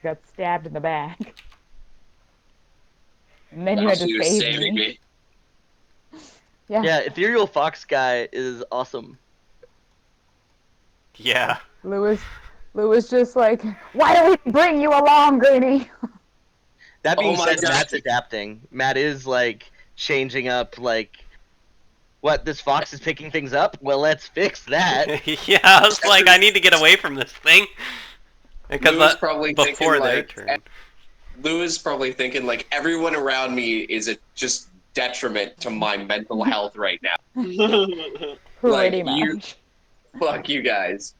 got stabbed in the back. And then you Now had she to was save saving me. me. Yeah. Yeah, Ethereal Fox guy is awesome. Yeah. Lou was just like, why do we bring you along, Greenie? That Oh being my said, god. Matt's adapting. Matt is like changing up. Like, what? This fox is picking things up. Well, let's fix that. Yeah, I was like, I need to get away from this thing. Because Lou is probably thinking before their like turn. Lou is probably thinking like everyone around me is a just detriment to my mental health right now. Pretty you much. fuck you guys.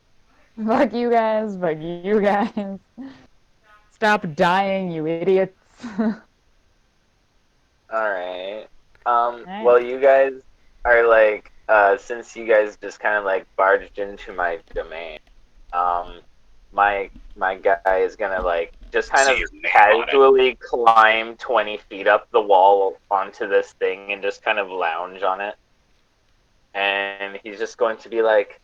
Fuck you guys, fuck you guys. Stop dying, you idiots. Alright. Alright. Well, you guys are like, since you guys just kind of like barged into my domain, my guy is gonna like just kind See of your name on it. casually climb 20 feet up the wall onto this thing and just kind of lounge on it. And he's just going to be like,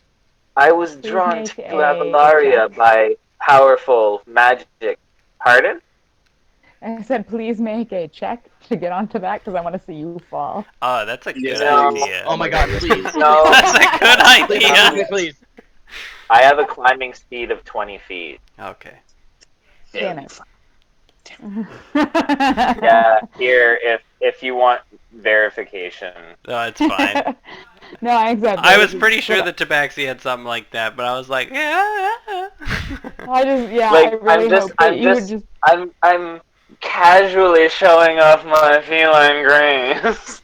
I was Please drawn make to a Avalaria check. by powerful magic. Pardon? I said, please make a check to get onto that because I want to see you fall. Oh, that's a good Yes, No. please. idea. Oh my god, please. No, That's a good Please, idea. please, please. I have a climbing speed of 20 feet. Okay. Damn it. Yeah, here, if you want verification. No, it's fine. No, I accept it. I was pretty sure But that Tabaxi had something like that, but I was like, yeah. I just, yeah, Like, I really hope that you would just. I'm casually showing off my feline grace.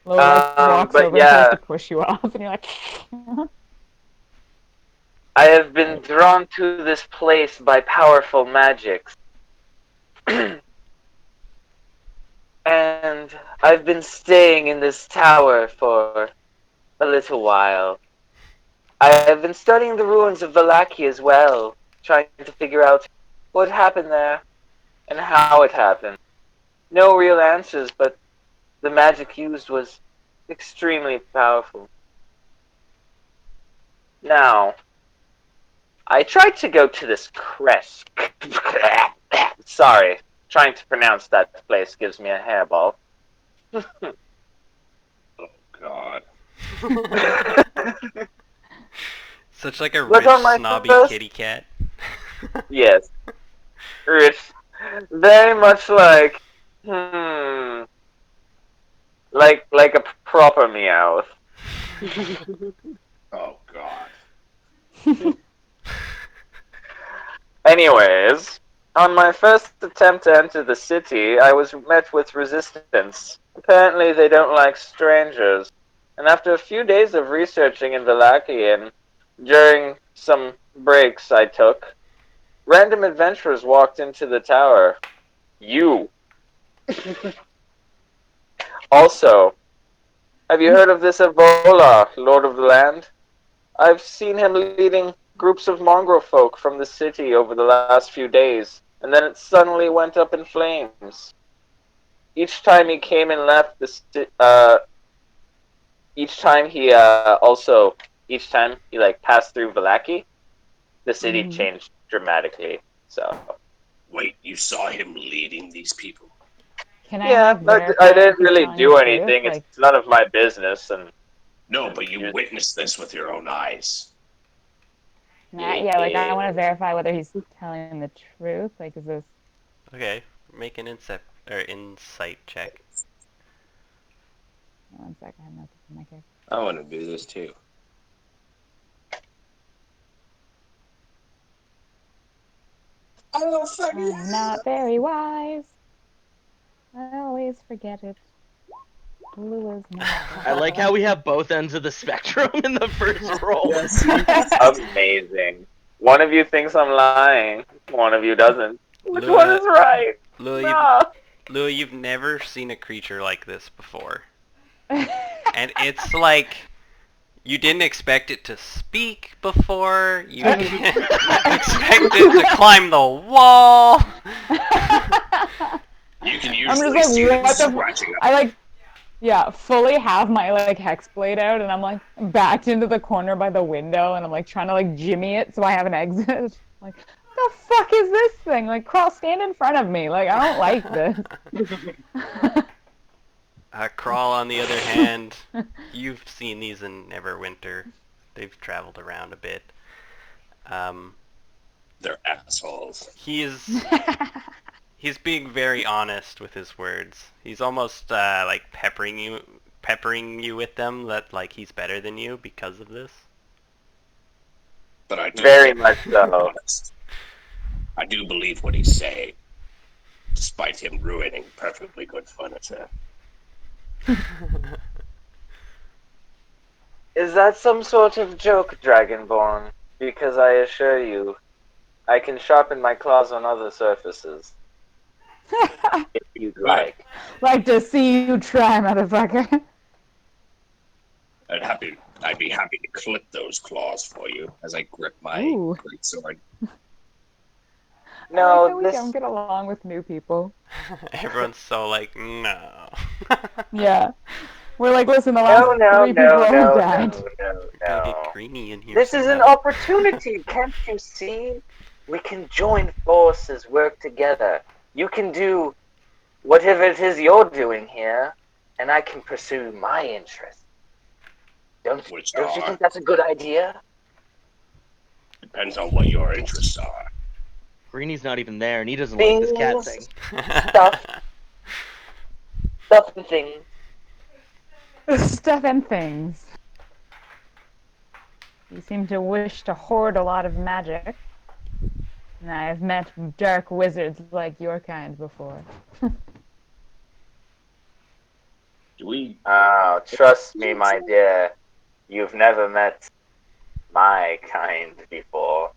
Lola walks but over and tries yeah. to push you off, and you're like. I have been drawn to this place by powerful magics. And I've been staying in this tower for a little while. I have been studying the ruins of Vallaki as well, trying to figure out what happened there and how it happened. No real answers, but the magic used was extremely powerful. Now, I tried to go to this Krezk. Sorry, trying to pronounce that place gives me a hairball. Oh god. Such like a Look rich, on my snobby first- kitty cat. Yes. Rich. Very much like, like a proper Meowth. Oh god. Anyways, on my first attempt to enter the city, I was met with resistance. Apparently they don't like strangers. And after a few days of researching in Vallaki and during some breaks I took, random adventurers walked into the tower. You. Also, have you heard of this Avolar, Lord of the Land? I've seen him leading groups of mongrel folk from the city over the last few days, and then it suddenly went up in flames. Each time he came and left each time he like passed through Vallaki, the city changed dramatically. So Wait, you saw him leading these people? Can I yeah, like, verify I if didn't he's really telling do the anything. truth? It's none of my business, and No, but you witnessed this with your own eyes. Yeah, like I want to verify whether he's telling the truth. Like, is this? Okay, make an insight check. One sec, I have nothing in my character. I want to do this too. I'm not very wise. I always forget it. Blue is not. I like how we have both ends of the spectrum in the first roll. amazing. One of you thinks I'm lying. One of you doesn't. Which Lua- one is right? Lua, Nah. you've never seen a creature like this before. And it's like, you didn't expect it to speak before, you didn't expect it to climb the wall. You can I'm usually just see like, them what the? scratching up. I like Yeah, fully have my like hex blade out, and I'm like backed into the corner by the window, and I'm like trying to like jimmy it so I have an exit. Like, the fuck is this thing? Like, stand in front of me. Like, I don't like this. Crawl, on the other hand, you've seen these in Neverwinter. They've traveled around a bit. They're assholes. He's being very honest with his words. He's almost like peppering you with them that like he's better than you because of this. But I do Very much so. honest. I do believe what he's saying, despite him ruining perfectly good furniture. Is that some sort of joke, Dragonborn? Because I assure you, I can sharpen my claws on other surfaces. If you'd like. Like to see you try, motherfucker. I'd be happy to clip those claws for you as I grip my Ooh. great sword. I No, like how we this... don't get along with new people. Everyone's so like, no. Yeah. We're like, listen, the No, last 3 people have died. Gotta get greeny in here. This is an somehow. opportunity, can't you see? We can join forces, work together. You can do whatever it is you're doing here, and I can pursue my interests. Don't you think that's a good idea? Depends on what your interests are. Greeny's not even there, and he doesn't like this cat thing. Stuff and things. Stuff and things. You seem to wish to hoard a lot of magic. And I've met dark wizards like your kind before. Do we? Trust me, my dear. You've never met my kind before.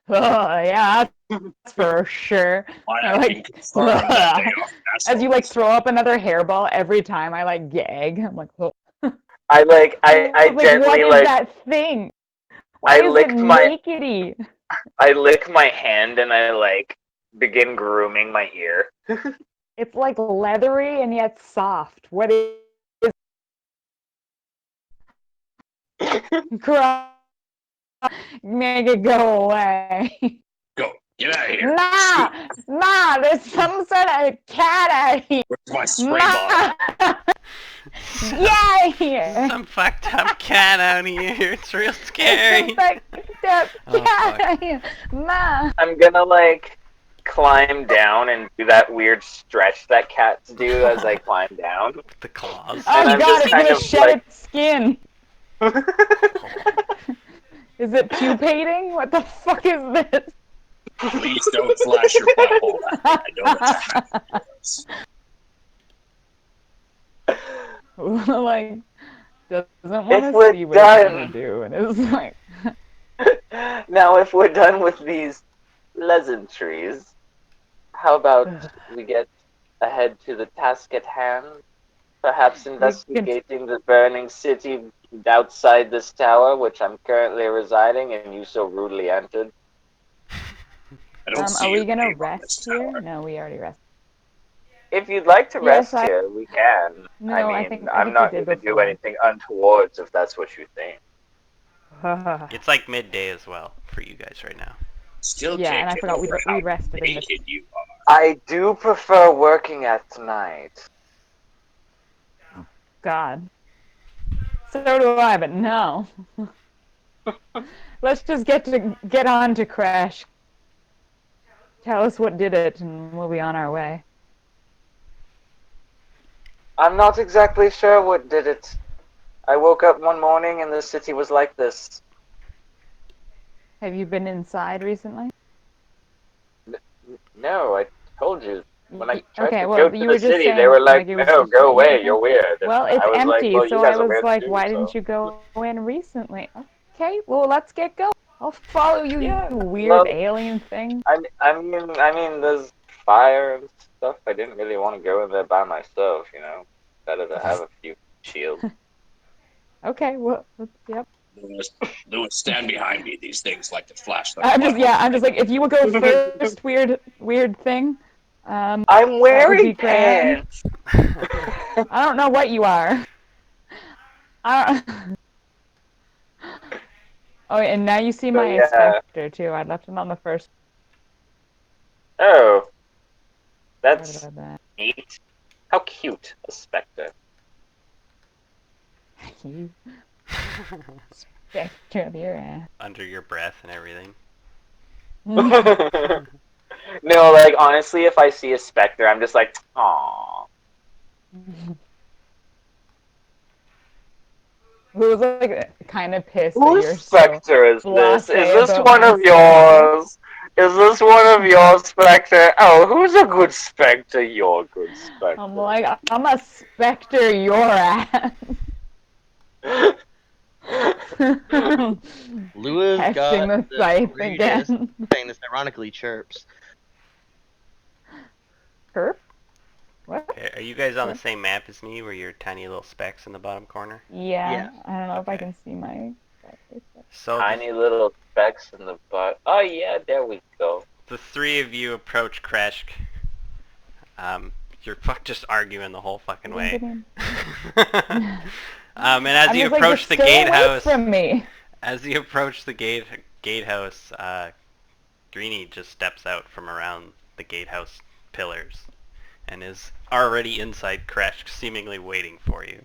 Oh, yeah, that's for sure. I like, as you like throw up another hairball every time I like gag. I'm like, oh. I gently what is like that thing? Why is it nakedy? I lick my hand and I like begin grooming my ear. It's like leathery and yet soft. What is make it go away. Go. Get out of here. Nah, there's some sort of cat out here. Where's my spray bottle? Yay! Some fucked up cat out here. It's real scary. Some fucked up cat out here. Ma. I'm gonna like climb down and do that weird stretch that cats do as I climb down. With the claws. Oh And I'm god, just it's kind gonna of shed like- its skin. Is it pupating? What the fuck is this? Please don't flash your butthole at me. I know that's a habit of yours. Like, doesn't want If to we're see what it's gonna done. do, and it's like, Now, if we're done with these pleasantries, how about we get ahead to the task at hand? Perhaps investigating the burning city outside this tower, which I'm currently residing, and you so rudely entered. I don't see are we your gonna name on this rest here? tower. No, we already rested. If you'd like to Yes, rest here, we can. No, I I mean, think I'm we not did going to do before. anything untowards if that's what you think. It's like midday as well for you guys right now. Still Yeah, can't and I get forgot over we how rested in this. naked you are. I do prefer working at night. God. So do I, but no. Let's just get on to Crash. Tell us what did it, and we'll be on our way. I'm not exactly sure what did it. I woke up one morning and the city was like this. Have you been inside recently? No, I told you. When I tried Okay, to well, go you to were the just city, saying, they were like, it was no, just go away, empty. you're weird. And Well, it's I was empty, like, well, so you guys I are was weird like, too, why so. didn't you go in recently? Okay, well, let's get going. I'll follow you, Yeah, you weird well, alien thing. I mean, there's fire and stuff. I didn't really want to go in there by myself, you know. Better to have a few shields. Okay, well, yep. Lewis, stand behind me. These things like to flash their I'm buttholes. just like, if you would go first, weird thing. I'm That would wearing be grand. pants. I don't know what you are. I don't... Oh, and now you see So, my yeah. specter too. I left it on the first Oh, part that's of that. neat. How cute, a specter. You specter of your ass. Under your breath and everything. No, like, honestly, if I see a specter, I'm just like, aww. Who's like kind of pissed that Whose you're so specter is this? Is blasé this about one my of specter? yours? Is this one of your specter? Oh, who's a good specter? You're a good specter. I'm like, I'm a specter your ass. Lua's Testing got the the scythe greatest again. thing. This ironically chirps. Perp? What? Okay, are you guys on the What? same map as me, where you're tiny little specks in the bottom corner? Yeah, Yeah. I don't know if I Okay. can see my. So Tiny little specks in the butt. Oh, yeah, there we go. the three of you approach Krezk. You're just arguing the whole fucking way. And as I'm you just like, approach just the stay away gatehouse, from me. as you approach the gatehouse, Greenie just steps out from around the gatehouse pillars, and is already inside Krezk, seemingly waiting for you.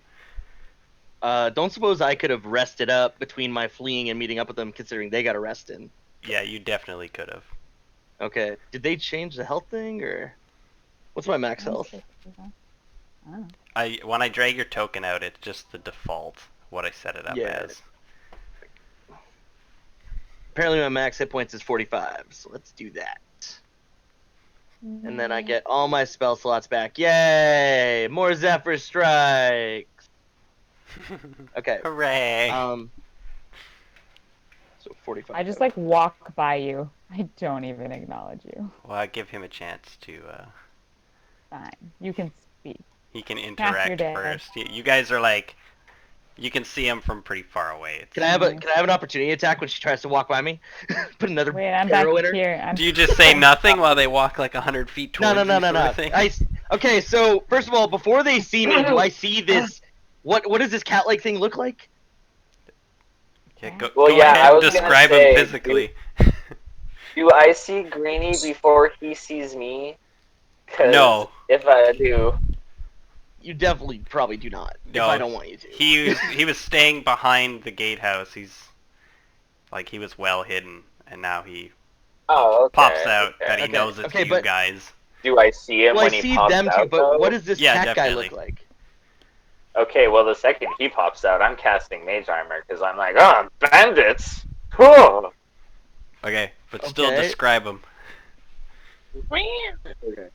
Don't suppose I could have rested up between my fleeing and meeting up with them, considering they got arrested. Yeah, you definitely could have. Okay. Did they change the health thing, or what's my max health? Oh. When I drag your token out, it's just the default, what I set it up Yeah. as. Apparently my max hit points is 45, so let's do that. And then I get all my spell slots back. Yay! More Zephyr Strikes! Okay. Hooray! So 45. I just like walk by you. I don't even acknowledge you. Well, I give him a chance to. Fine. You can speak. He can your interact day. first. You guys are like, you can see him from pretty far away. Can I have an opportunity attack when she tries to walk by me? Put another Wait, I'm back arrow in her? here. Do you just say nothing while they walk like 100 feet towards No. you, sort of thing? Okay, so first of all, before they see me, do I see this? What does this cat-like thing look like? Yeah, go, Well, go yeah, ahead I and was gonna describe say, him physically. Do I see Greenie before he sees me? 'Cause No. if I do... You definitely probably do not. If No, I don't want you to. He was staying behind the gatehouse. He was well hidden, and now he Oh, okay. pops out okay. that he Okay, knows it's okay, you but- guys. Do I see him Well, I when he see pops them too, out, but though? what does this Yeah, cat guy definitely. look like? Okay, well, the second he pops out, I'm casting Mage Armor, because I'm like, oh, bandits! Whew. Okay, but still Okay. describe him. Okay.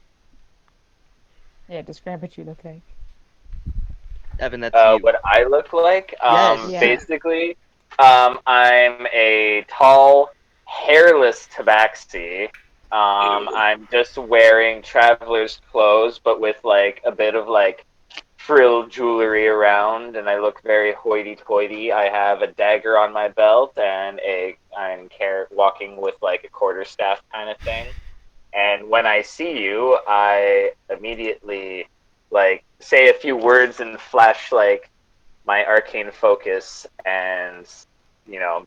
Yeah, describe what you look like. Evan, that's you. What I look like? Yes. Yeah. Basically, I'm a tall, hairless tabaxi. I'm just wearing traveler's clothes, but with like a bit of like frill jewelry around, and I look very hoity-toity. I have a dagger on my belt, and I'm walking with like a quarterstaff kind of thing. And when I see you, I immediately like say a few words and flash like my arcane focus, and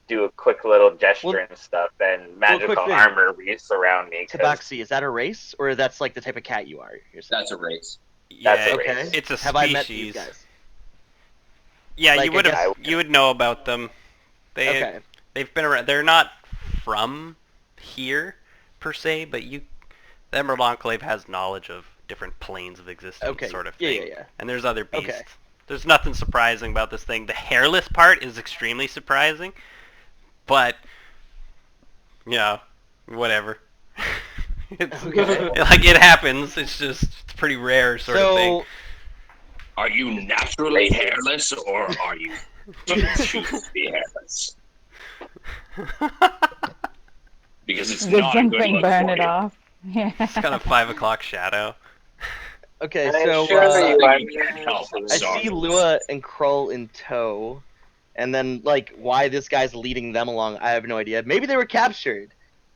do a quick little gesture Well, and stuff, and quick magical thing. armor wreaths around me. 'Cause Tabaxi, is that a race, or that's like the type of cat you are? That's a race. Yeah, That's a Okay. race. it's a Have species. I met these guys? Yeah, Like, you would I have. guess- You would know about them. Okay. They've been around. They're not from here per se, but the Emerald Enclave has knowledge of different planes of existence, Okay. sort of Yeah, thing. yeah. And there's other beasts. Okay. There's nothing surprising about this thing. The hairless part is extremely surprising, but whatever. It's Okay. like it happens. It's pretty rare, sort of thing. So, Are you naturally hairless, or are you choose to be hairless? Because it's Did not a good something look burn for it you. off? Yeah. It's kind of 5 o'clock shadow. okay, And I'm so sure Something I'm you can't help. I'm I sorry. see Lua and Krull in tow, and then like why this guy's leading them along, I have no idea. Maybe they were captured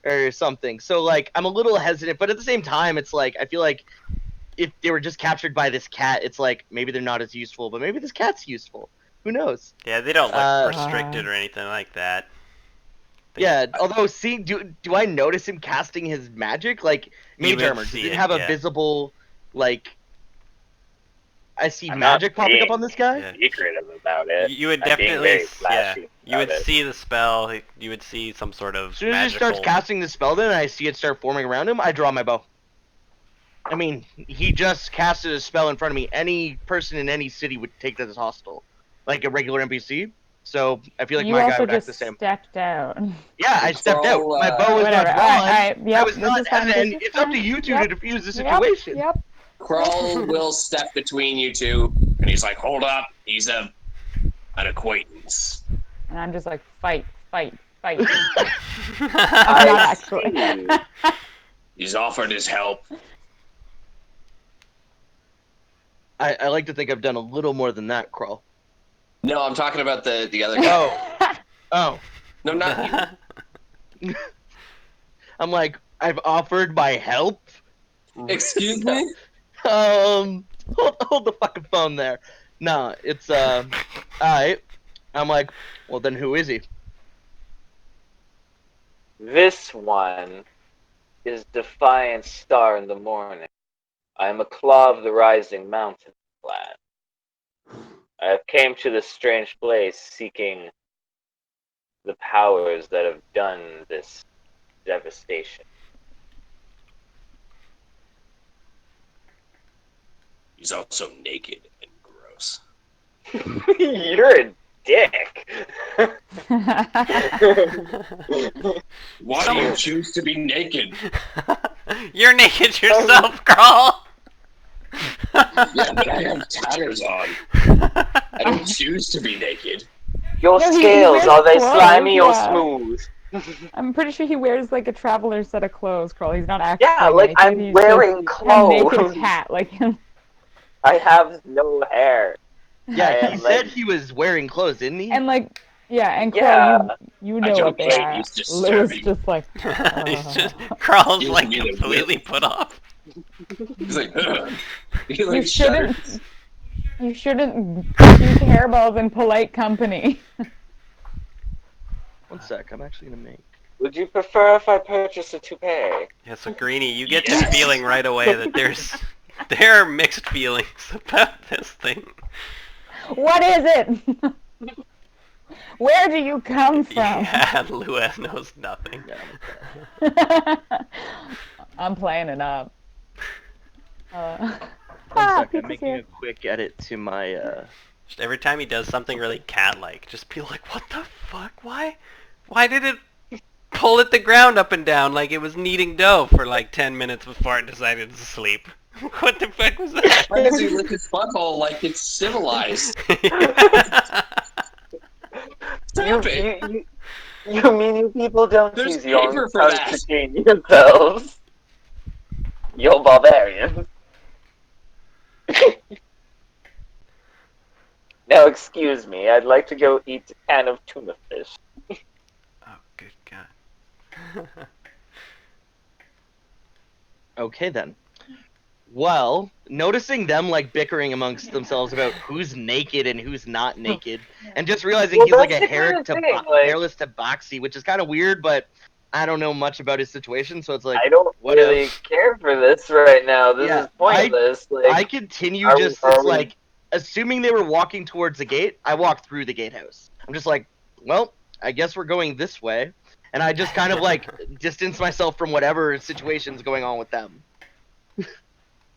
or something. So like I'm a little hesitant, but at the same time, it's like I feel like if they were just captured by this cat, it's like maybe they're not as useful, but maybe this cat's useful. Who knows? Yeah, they don't look Uh, restricted or anything like that. Yeah, although do I notice him casting his magic? Like You mage would armor, does see it it, have a yeah. visible like I see I'm not magic popping up being on this guy? Yeah. secretive about it. You would I'm being definitely, very yeah. flashy You would about it. see the spell. You would see some sort of As soon as magical. he starts casting the spell, then and I see it start forming around him, I draw my bow. I mean, he just casted a spell in front of me. Any person in any city would take that as hostile, like a regular NPC. So I feel like You my guy also would act just the same. stepped out. Yeah, I stepped out. Crawl, My bow was Whatever. not drawn. Alright, I yep, was this not, is fine. and This is it's up to fine. you two Yep, to defuse the yep, situation. Yep. Crawl will step between you two, and he's like, "Hold up, he's an acquaintance." And I'm just like, fight. I'm I not actually. see. He's offered his help. I like to think I've done a little more than that, Crawl. No, I'm talking about the other guy. Oh. No, not you. I'm like, I've offered my help. Excuse me. Hold the fucking phone there. Nah, it's alright. I'm like, well then who is he? This one is Defiant Star in the Morning. I am a Claw of the Rising Mountain clan. I have came to this strange place seeking the powers that have done this devastation. He's also naked and gross. You're a dick. Why do you choose to be naked? You're naked yourself, Crawl. Yeah, but I have tatters on. I don't choose to be naked. Your No, he scales, wears are they clothes, slimy or yeah. smooth? I'm pretty sure he wears like a traveler set of clothes, Crawl. He's not actually Yeah, like naked. I'm He's wearing just a naked clothes. cat. Like I have no hair. Yeah, I he am, said like- he was wearing clothes, didn't he? and like and Crawl, Yeah. you I know don't what they blame are. you, Lewis disturbing. just like He's just Crawl's He's like really completely weird. put off. He's like, ugh. He you like shouldn't shudders. you shouldn't use hairballs in polite company. One sec, I'm actually gonna make. Would you prefer if I purchased a toupee? Yeah, so Greenie, you get Yes. the feeling right away that there are mixed feelings about this thing. What is it? Where do you come from? Yeah, Lewis knows nothing. Yeah, I'm playing it up. one sec, I'm pizza's making here. a quick edit to my Just every time he does something really cat-like, just be like, what the fuck? Why did it pull at the ground up and down like it was kneading dough for like 10 minutes before it decided to sleep? What the fuck was that? Why does he lick his butthole like it's civilized? Stop it. You mean you people don't There's use your paper own for tongues that. to clean yourselves? You're barbarians. Now excuse me, I'd like to go eat a can of tuna fish. Oh, good God. Okay then. Well, noticing them like bickering amongst themselves about who's naked and who's not naked, and just realizing Well, he's like that's a the kind of thing, like- hairless tabaxi, which is kind of weird, but I don't know much about his situation, so it's like I don't what really if- care for this right now. This Yeah, is pointless. I continue are- just are it's we- like assuming they were walking towards the gate, I walked through the gatehouse. I'm just like, well, I guess we're going this way. And I just kind of like distance myself from whatever situation's going on with them.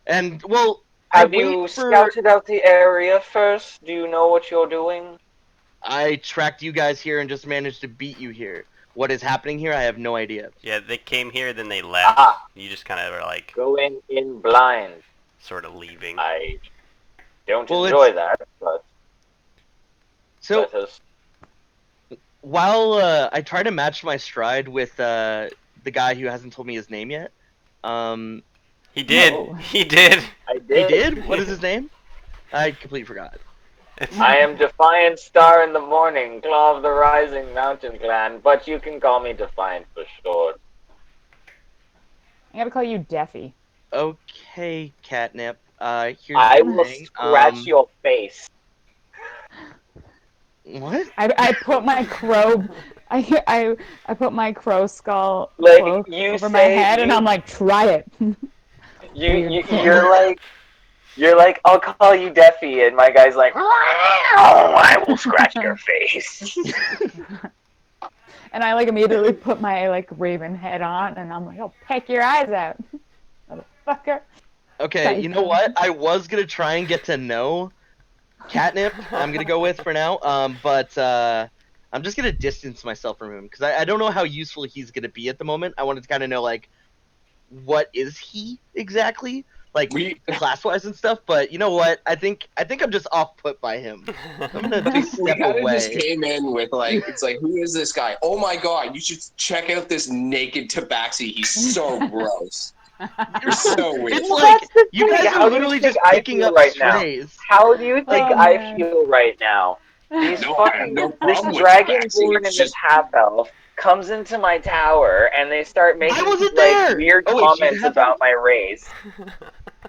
And well, have I you wait for scouted out the area first? Do you know what you're doing? I tracked you guys here and just managed to beat you here. What is happening here, I have no idea. Yeah, they came here, then they left. Ah. You just kind of are like, Going in blind. sort of leaving. I don't Well, enjoy that, but So let us. while I try to match my stride with the guy who hasn't told me his name yet, He did. No. He did. I he did. did? What is his name? I completely forgot. I am Defiant Star in the Morning, Claw of the Rising Mountain Clan, but you can call me Defiant for short. I gotta call you Deafy. Okay, Catnip. Here's I the will thing. scratch your face. What? I put my crow I put my crow skull Like cloak you over my say, head and I'm like, try it. Weird thing. you're like, I'll call you Defi, and my guy's like, I will scratch your face. And I like immediately put my like raven head on and I'm like, I'll peck your eyes out. Motherfucker. Okay, you know Psycho. what? I was gonna try and get to know Catnip. I'm gonna go with for now. But I'm just gonna distance myself from him because I don't know how useful he's gonna be at the moment. I wanted to kind of know like what is he exactly, like We class wise and stuff. But you know what? I think I'm just off put by him. I'm gonna just we step kind of just away. came in with like, it's like, who is this guy? Oh my god, you should check out this naked tabaxi. He's so gross. You're so weird. It's Well, like that's the you thing. guys are How do you literally think just I picking feel up right now? strays. How do you think Oh, I man. feel right now? These No, I have no this problem with tabaxi. dragonborn It's and this just half elf comes into my tower and they start I making wasn't like there. weird Oh wait, she's a comments half elf? about my race.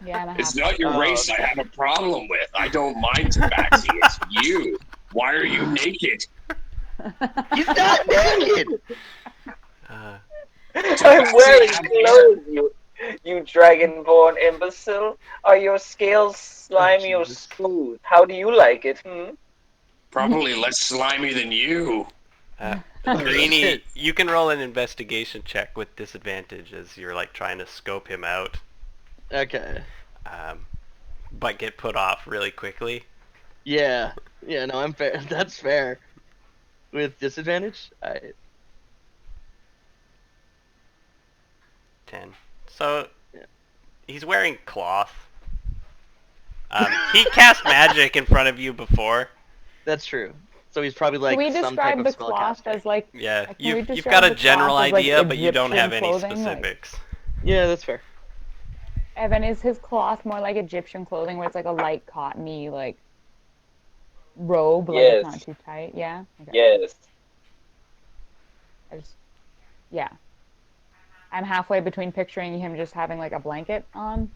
Yeah, and a it's half not your Oh, race I okay. have a problem with. I don't mind tabaxi. It's you. Why are you naked? He's not naked. Uh, I'm wearing clothes, you dragonborn imbecile. Are your scales slimy or Jesus. smooth? How do you like it? Hmm? Probably less slimy than you. Greenie, you can roll an investigation check with disadvantage as you're like trying to scope him out, Okay. but get put off really quickly. Yeah. Yeah. No, I'm fair. That's fair. With disadvantage, 10. So Yeah. he's wearing cloth. He cast magic in front of you before. That's true. So he's probably Can like we some type describe of the cloth spellcaster. as like Yeah, can we you've describe got a the general cloth as, like, idea, but you don't Egyptian have any clothing? Like, specifics. Yeah, that's fair. Evan, is his cloth more like Egyptian clothing where it's like a light cottony like robe, like it's not Yes. too tight? Yeah? Okay. Yes. I just, yeah. I'm halfway between picturing him just having like a blanket on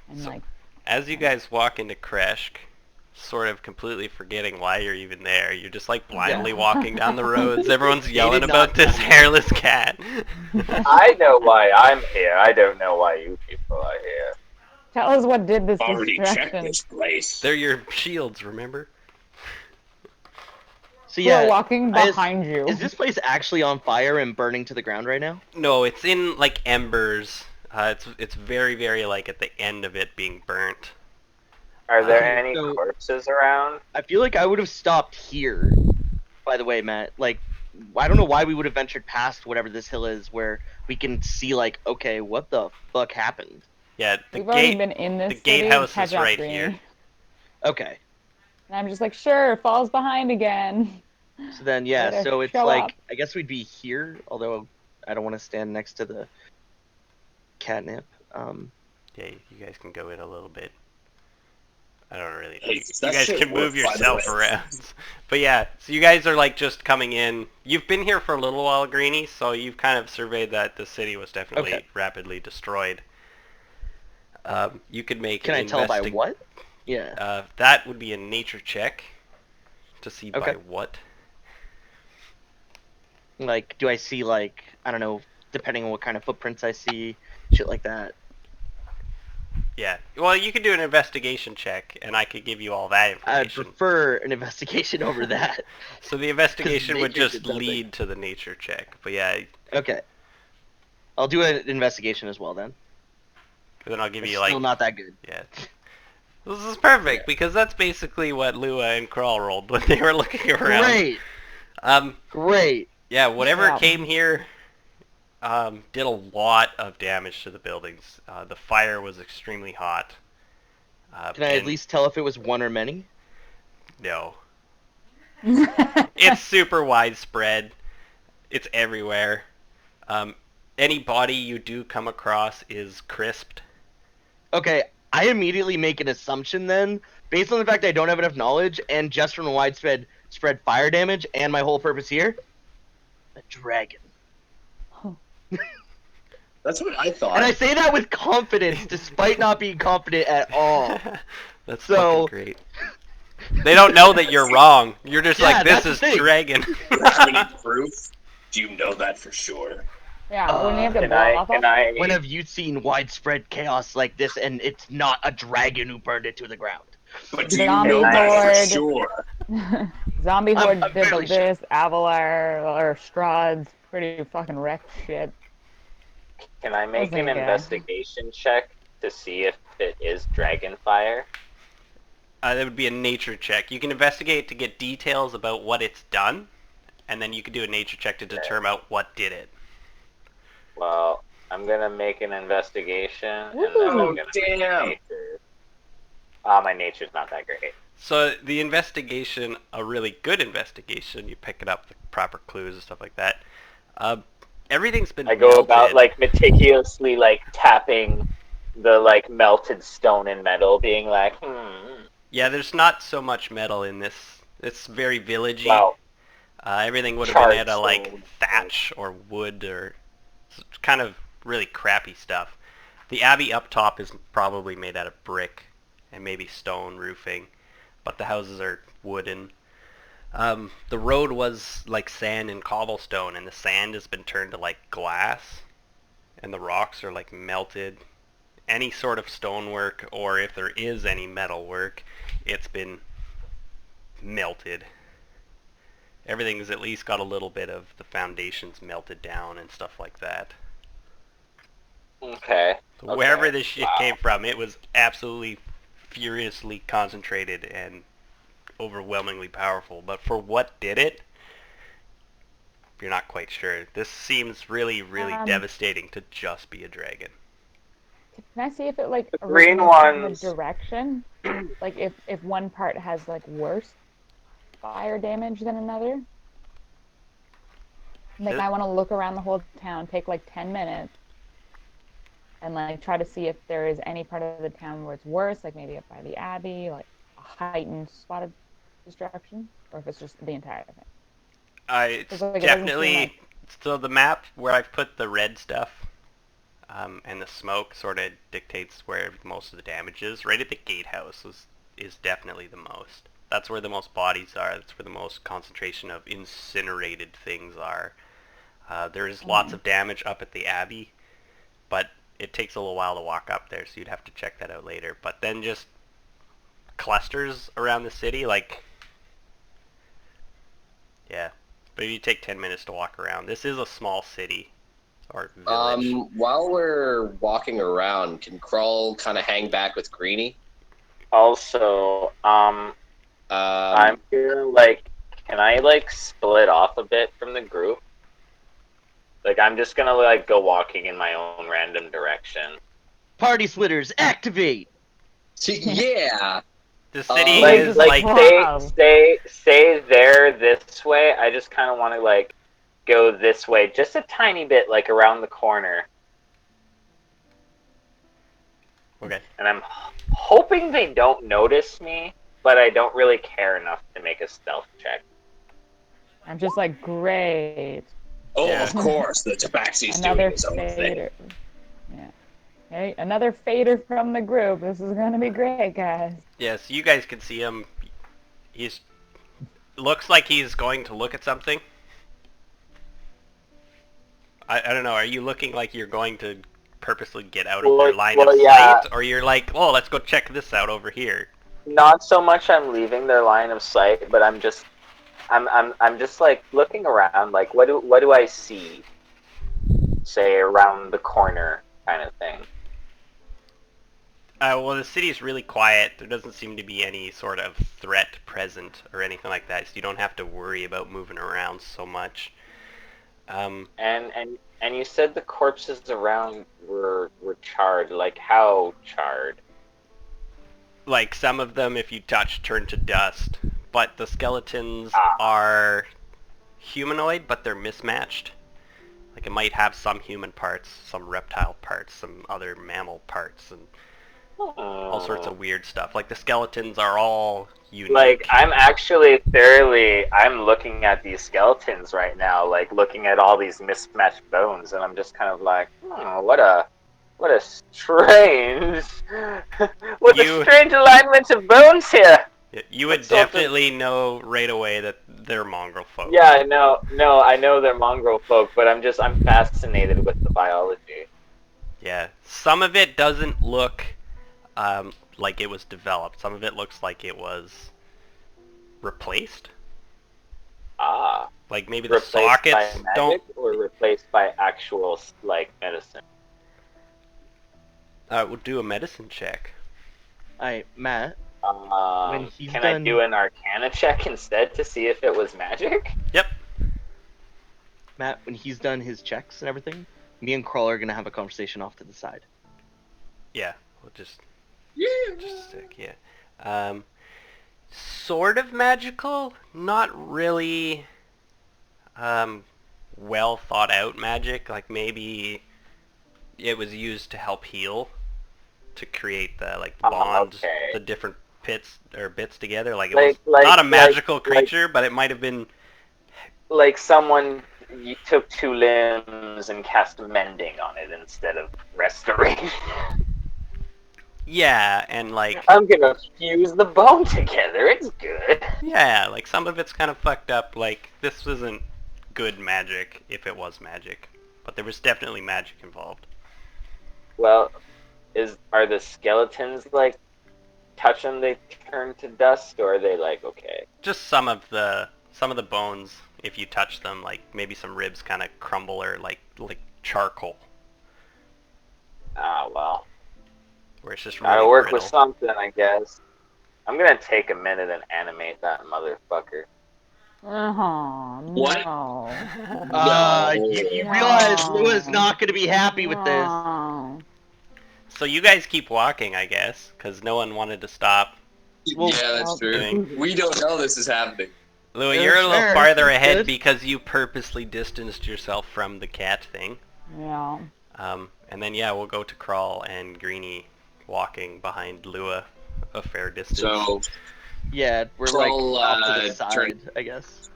and So- like As you guys walk into Krezk, sort of completely forgetting why you're even there, you're just like blindly walking down the roads. Everyone's yelling did about not this tell me. hairless cat. I know why I'm here. I don't know why you people are here. tell us what did this Already checked distraction. this place. They're your shields, remember? So Who are yeah, walking behind you. is this place actually on fire and burning to the ground right now? No, it's in like embers. It's very very like at the end of it being burnt. Are there Okay, any so- corpses around? I feel like I would have stopped here. By the way, Matt, like I don't know why we would have ventured past whatever this hill is, where we can see like, okay, what the fuck happened? Yeah, the We've already gate. been in this the city. gatehouse Catch is up, right Greenie. here. Okay, And I'm just like, sure, falls behind again. so then yeah, Better so it's show like up. I guess we'd be here, although I don't want to stand next to the catnip. Yeah, you guys can go in a little bit. I don't really. Hey, You that guys shit can move worked, by the yourself way. around. But yeah, so you guys are like just coming in. You've been here for a little while, Greenie, so you've kind of surveyed that the city was definitely Okay. rapidly destroyed. You could make Can an I tell by investi- what? Yeah. That would be a nature check to see by Okay. what. Like, do I see like I don't know, depending on what kind of footprints I see, shit like that. Yeah. Well, you could do an investigation check, and I could give you all that I'd information. prefer an investigation over that. So the investigation would nature just did something. lead to the nature check. But yeah, Okay. I'll do an investigation as well then. then I'll give It's you like still not that good. yeah. This is perfect Yeah. because that's basically what Lua and Kral rolled when they were looking around. Great. Great. Yeah, whatever Yeah. came here did a lot of damage to the buildings. The fire was extremely hot. Can I at and least tell if it was one or many? no. It's super widespread. It's everywhere. Any body you do come across is crisped. Okay, I immediately make an assumption then, based on the fact I don't have enough knowledge, and just from the widespread spread fire damage, and my whole purpose here, a dragon. That's what I thought. And I say that with confidence, despite not being confident at all. That's So- fucking great. They don't know that you're wrong. You're just Yeah, like, this that's the is thing. dragon. Do you have any proof? Do you know that for sure? Yeah, when you have to Can bluff I? them. When have you seen widespread chaos like this and it's not a dragon who burned it to the ground? But do you Zombie know that for horde. sure? Zombie horde I'm did fairly this. Avolar or Strahd's pretty fucking wrecked shit. Can I make an Okay. investigation check to see if it is Dragonfire? That would be a nature check. You can investigate to get details about what it's done, and then you can do a nature check to determine out what did it. Well, I'm gonna make an investigation, and then Woo. I'm Oh, gonna make damn. nature. My nature's not that great. So the investigation, a really good investigation, you pick it up, the proper clues and stuff like that. Everything's been I go melted. about like meticulously like tapping the like melted stone and metal, being like, Yeah, there's not so much metal in this. It's very villagey. well, Everything would have been charred out of like stone. thatch or wood or kind of really crappy stuff. The abbey up top is probably made out of brick and maybe stone roofing, but the houses are wooden. The road was like sand and cobblestone, and the sand has been turned to like glass, and the rocks are like melted. Any sort of stonework, or if there is any metal work, it's been melted. Everything's at least got a little bit of the foundations melted down and stuff like that. okay. So Okay. wherever this shit Wow. came from, it was absolutely furiously concentrated and overwhelmingly powerful. But for what did it, you're not quite sure. This seems really, really devastating to just be a dragon. Can I see if it like The green originates from ones- the direction? Like if one part has like worse fire damage than another? Like I want to look around the whole town, take like 10 minutes, and like try to see if there is any part of the town where it's worse, like maybe up by the abbey, like a heightened spot of destruction, or if it's just the entire thing. It's like, it doesn't seem definitely like- so the map where I've put the red stuff and the smoke sort of dictates where most of the damage is. Right at the gatehouse is definitely the most. That's where the most bodies are. That's where the most concentration of incinerated things are. There is lots of damage up at the abbey, but it takes a little while to walk up there, so you'd have to check that out later. But then just clusters around the city, like, yeah. But if you take 10 minutes to walk around, this is a small city or village. While we're walking around, can Krull kind of hang back with Greenie? Also, I'm feeling like, can I like split off a bit from the group? Like I'm just gonna like go walking in my own random direction. Party splitters, activate! Yeah. The city Like- is Like like Wow. stay there this way. I just kind of want to like go this way, just a tiny bit, like around the corner. okay. And I'm hoping they don't notice me, but I don't really care enough to make a stealth check. I'm just like, great. Oh, Yeah. of course. The Tabaxi's doing Another his own thing. fader. Yeah. Hey, another fader from the group. This is gonna be great, guys. Yeah, so you guys can see him. He's looks like he's going to look at something. I don't know. Are you looking like you're going to purposely get out of Well, your line well, of yeah. sight, or you're like, oh, let's go check this out over here? Not so much I'm leaving their line of sight, but I'm just like looking around, like what do I see? Say around the corner kind of thing. Well, the city is really quiet. There doesn't seem to be any sort of threat present or anything like that, so you don't have to worry about moving around so much. And you said the corpses around were charred. Like how charred? Like some of them, if you touch, turn to dust. But the skeletons Ah. are humanoid, but they're mismatched. Like it might have some human parts, some reptile parts, some other mammal parts, and all sorts of weird stuff. Like the skeletons are all unique. Like, I'm looking at these skeletons right now, like looking at all these mismatched bones, and I'm just kind of like, what a strange, what a strange alignment of bones here. You would definitely know right away that they're mongrel folk. Yeah, I know they're mongrel folk, but I'm fascinated with the biology. Yeah, some of it doesn't look like it was developed. Some of it looks like it was replaced. Ah. Like maybe the sockets by magic don't... or replaced by actual, like, medicine? We'll do a medicine check. Alright, Matt. Can I do an Arcana check instead to see if it was magic? Yep. Matt, when he's done his checks and everything, me and Crawl are gonna have a conversation off to the side. Yeah, we'll just a sec, yeah. Sort of magical, not really well thought out magic. Like maybe it was used to help heal, to create the bond, the different bits together. Like it was not a magical creature, but it might have been like someone took 2 limbs and cast mending on it instead of restoration. Yeah, and like I'm gonna fuse the bone together. It's good. Yeah, like some of it's kind of fucked up. Like this isn't good magic if it was magic, but there was definitely magic involved. Well, are the skeletons like touch them, they turn to dust, or are they like okay? Just some of the bones, if you touch them, like maybe some ribs kind of crumble or like charcoal. Ah, well. Where it's just really Gotta work brittle. with something, I guess. I'm gonna take a minute and animate that motherfucker. What? No. You realize Lua's not gonna be happy with this. No. So you guys keep walking, I guess, because no one wanted to stop. Well, yeah, that's true. doing- We don't know this is happening. Lua, Yeah, you're a little fair. farther ahead Good. because you purposely distanced yourself from the cat thing. Yeah. And then yeah, we'll go to Crawl and Greenie walking behind Lua a fair distance. So, Yeah, we're Crawl, like off to the side, turn- I guess.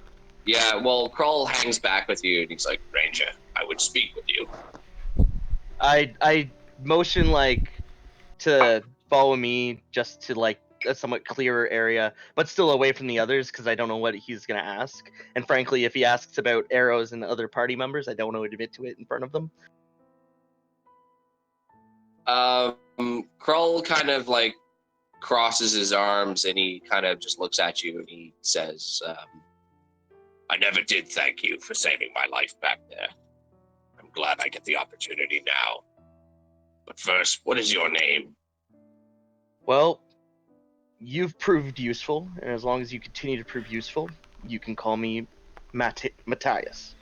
yeah, well, Krull hangs back with you, and he's like, Ranger, I would speak with you. I motion like to follow me just to like a somewhat clearer area, but still away from the others because I don't know what he's gonna ask. And frankly, if he asks about arrows and other party members, I don't want to admit to it in front of them. Krull kind of like crosses his arms, and he kind of just looks at you, and he says, I never did thank you for saving my life back there. I'm glad I get the opportunity now. But first, what is your name? Well, you've proved useful, and as long as you continue to prove useful, you can call me Matthias.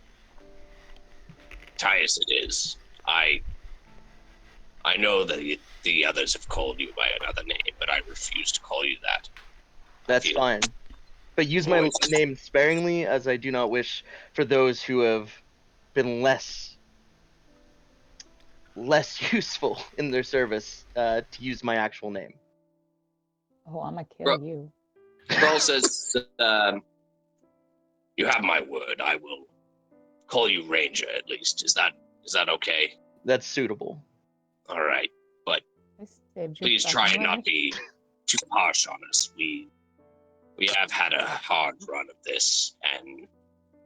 Matthias it is. I know that the others have called you by another name, but I refuse to call you that. That's fine. But use my name sparingly, as I do not wish for those who have been less useful in their service to use my actual name. Oh, I'm gonna kill you. Krull says, you have my word. I will call you Ranger at least. Is that okay? That's suitable. All right, but I saved your please try fucking and not life. be too harsh on us. We have had a hard run of this, and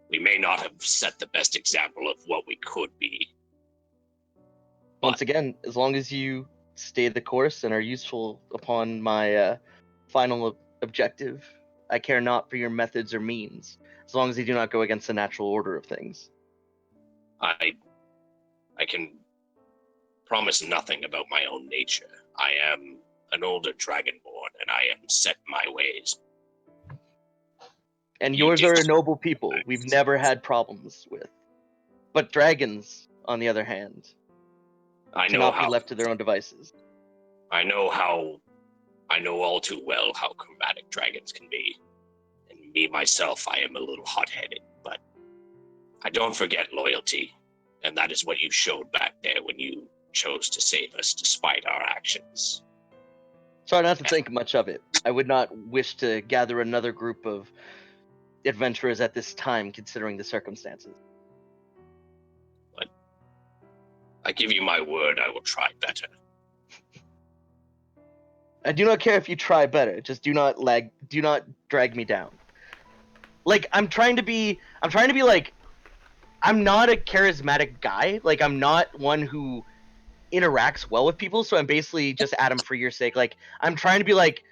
we may not have set the best example of what we could be. Once again, as long as you stay the course and are useful upon my final objective, I care not for your methods or means, as long as they do not go against the natural order of things. I can promise nothing about my own nature. I am an older dragonborn, and I am set in my ways. And You yours did. are a noble people we've never had problems with. But dragons, on the other hand, I know cannot how. be left to their own devices. I know all too well how chromatic dragons can be. And me, myself, I am a little hot-headed, but I don't forget loyalty. And that is what you showed back there when you chose to save us despite our actions. Sorry, not to think much of it. I would not wish to gather another group of adventurers at this time, considering the circumstances. I give you my word, I will try better. I do not care if you try better. Just do not drag me down. Like I'm trying to be like, I'm not a charismatic guy. Like I'm not one who interacts well with people. So I'm basically just Adam for your sake. Like I'm trying to be like,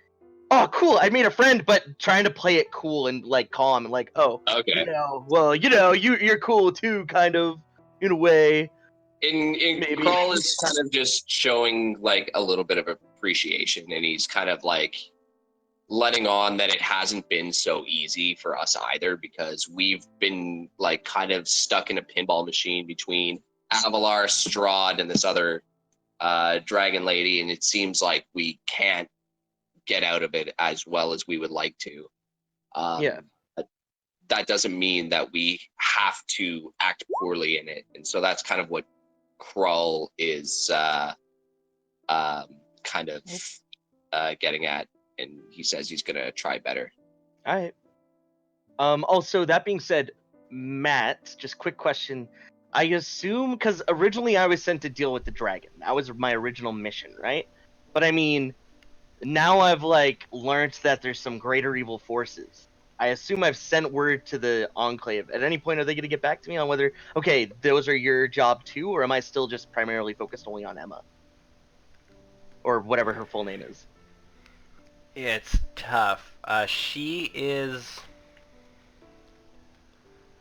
oh cool, I made a friend, but trying to play it cool and like calm and like, oh, Okay. you're cool too, kind of in a way. In Maybe. Kroll is kind of just showing like a little bit of appreciation, and he's kind of like letting on that it hasn't been so easy for us either, because we've been like kind of stuck in a pinball machine between Avolar, Strahd, and this other dragon lady, and it seems like we can't get out of it as well as we would like to. Yeah. But that doesn't mean that we have to act poorly in it, and so that's kind of what Krull is kind of getting at, and he says he's gonna try better. All right. Also, that being said, Matt, just quick question. I assume, because originally I was sent to deal with the dragon. That was my original mission, right? But I mean, now I've like learned that there's some greater evil forces. I assume I've sent word to the Enclave. At any point, are they going to get back to me on whether, okay, those are your job too, or am I still just primarily focused only on Emma? Or whatever her full name is. It's tough. She is,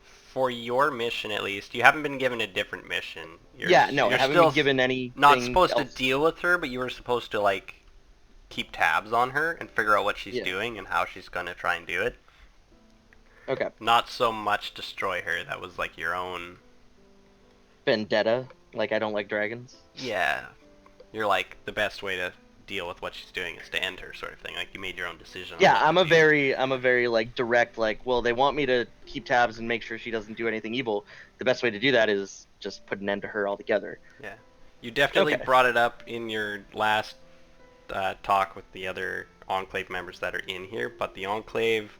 for your mission at least, you haven't been given a different mission. I haven't still been given anything not supposed else. to deal with her, but you were supposed to like keep tabs on her and figure out what she's doing and how she's going to try and do it. Okay. Not so much destroy her. That was like your own vendetta. Like I don't like dragons. Yeah. You're like, the best way to deal with what she's doing is to end her, sort of thing. Like you made your own decision. Yeah, I'm a very like direct, like, well, they want me to keep tabs and make sure she doesn't do anything evil. The best way to do that is just put an end to her altogether. Yeah. You definitely brought it up in your last talk with the other Enclave members that are in here, but the Enclave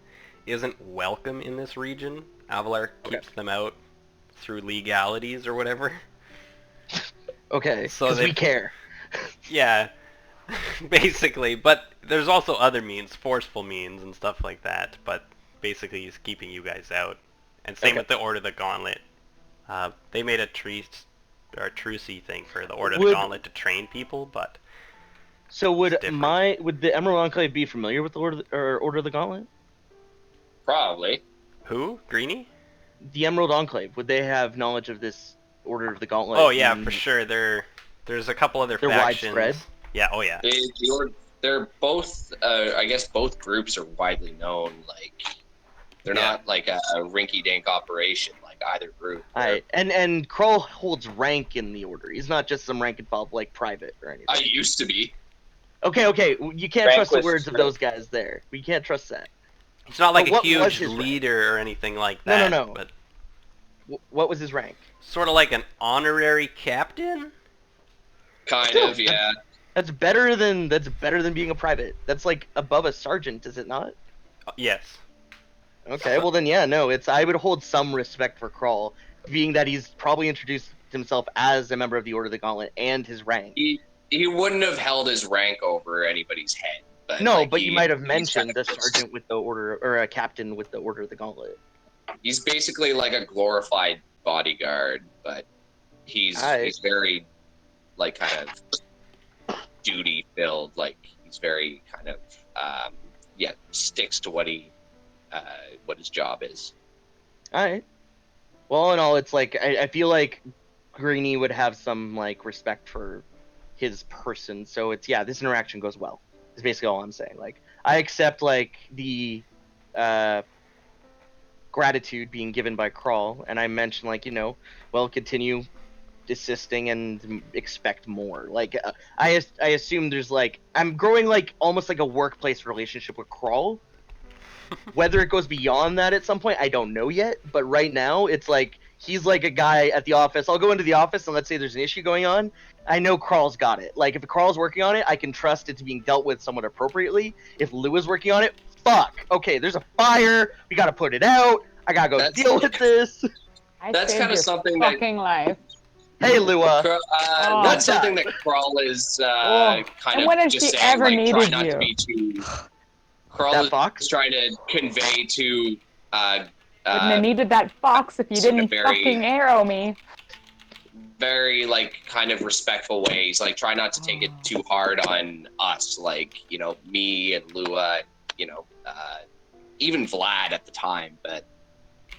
isn't welcome in this region. Avolar keeps them out through legalities or whatever. Okay, so because we care. Yeah, basically. But there's also other means, forceful means and stuff like that. But basically, he's keeping you guys out. And same with the Order of the Gauntlet. They made a trucey thing for the Order of the Gauntlet to train people, but. So would the Emerald Enclave be familiar with the Order of the Gauntlet? Probably. Who? Greenie? The Emerald Enclave. Would they have knowledge of this Order of the Gauntlet? Oh yeah, for sure. There's a couple other factions. Widespread. Yeah. Oh yeah. They're both. I guess both groups are widely known. Like they're not like a rinky-dink operation like either group. Right. And Krull holds rank in the Order. He's not just some rank and file like private or anything. I used to be. Okay. You can't trust the words of those guys there. We can't trust that. It's not like a huge leader or anything like that. No. But what was his rank? Sort of like an honorary captain? Kind of, yeah. That's better than being a private. That's like above a sergeant, is it not? Yes. Okay, well then I would hold some respect for Krull, being that he's probably introduced himself as a member of the Order of the Gauntlet and his rank. He wouldn't have held his rank over anybody's head. But but you might have mentioned a sergeant with the Order, or a captain with the Order of the Gauntlet. He's basically like a glorified bodyguard, but he's very like kind of duty filled. Like he's very kind of sticks to what his job is. All right. Well, in all, it's like I feel like Greenie would have some like respect for his person. So it's this interaction goes well. Is basically all I'm saying. Like I accept like the gratitude being given by Krull, and I mentioned like continue assisting and expect more. Like I assume there's like I'm growing like almost like a workplace relationship with Krull. Whether it goes beyond that at some point, I don't know yet. But right now, it's like he's like a guy at the office. I'll go into the office and let's say there's an issue going on. I know Carl's got it. Like if Carl's working on it, I can trust it to being dealt with somewhat appropriately. If Lou is working on it, fuck. Okay, there's a fire. We gotta put it out. I gotta go deal with this. That's saved kind of your something that fucking life. Hey, Lua. that's something that Krull is kind and of when has just she saying, ever like, try needed not you? to be too. Krull That is fox? trying to convey to. Wouldn't have needed that fox if you it's like a didn't very- fucking arrow me. very like kind of respectful ways, like try not to take it too hard on us, like me and Lua, even Vlad at the time, but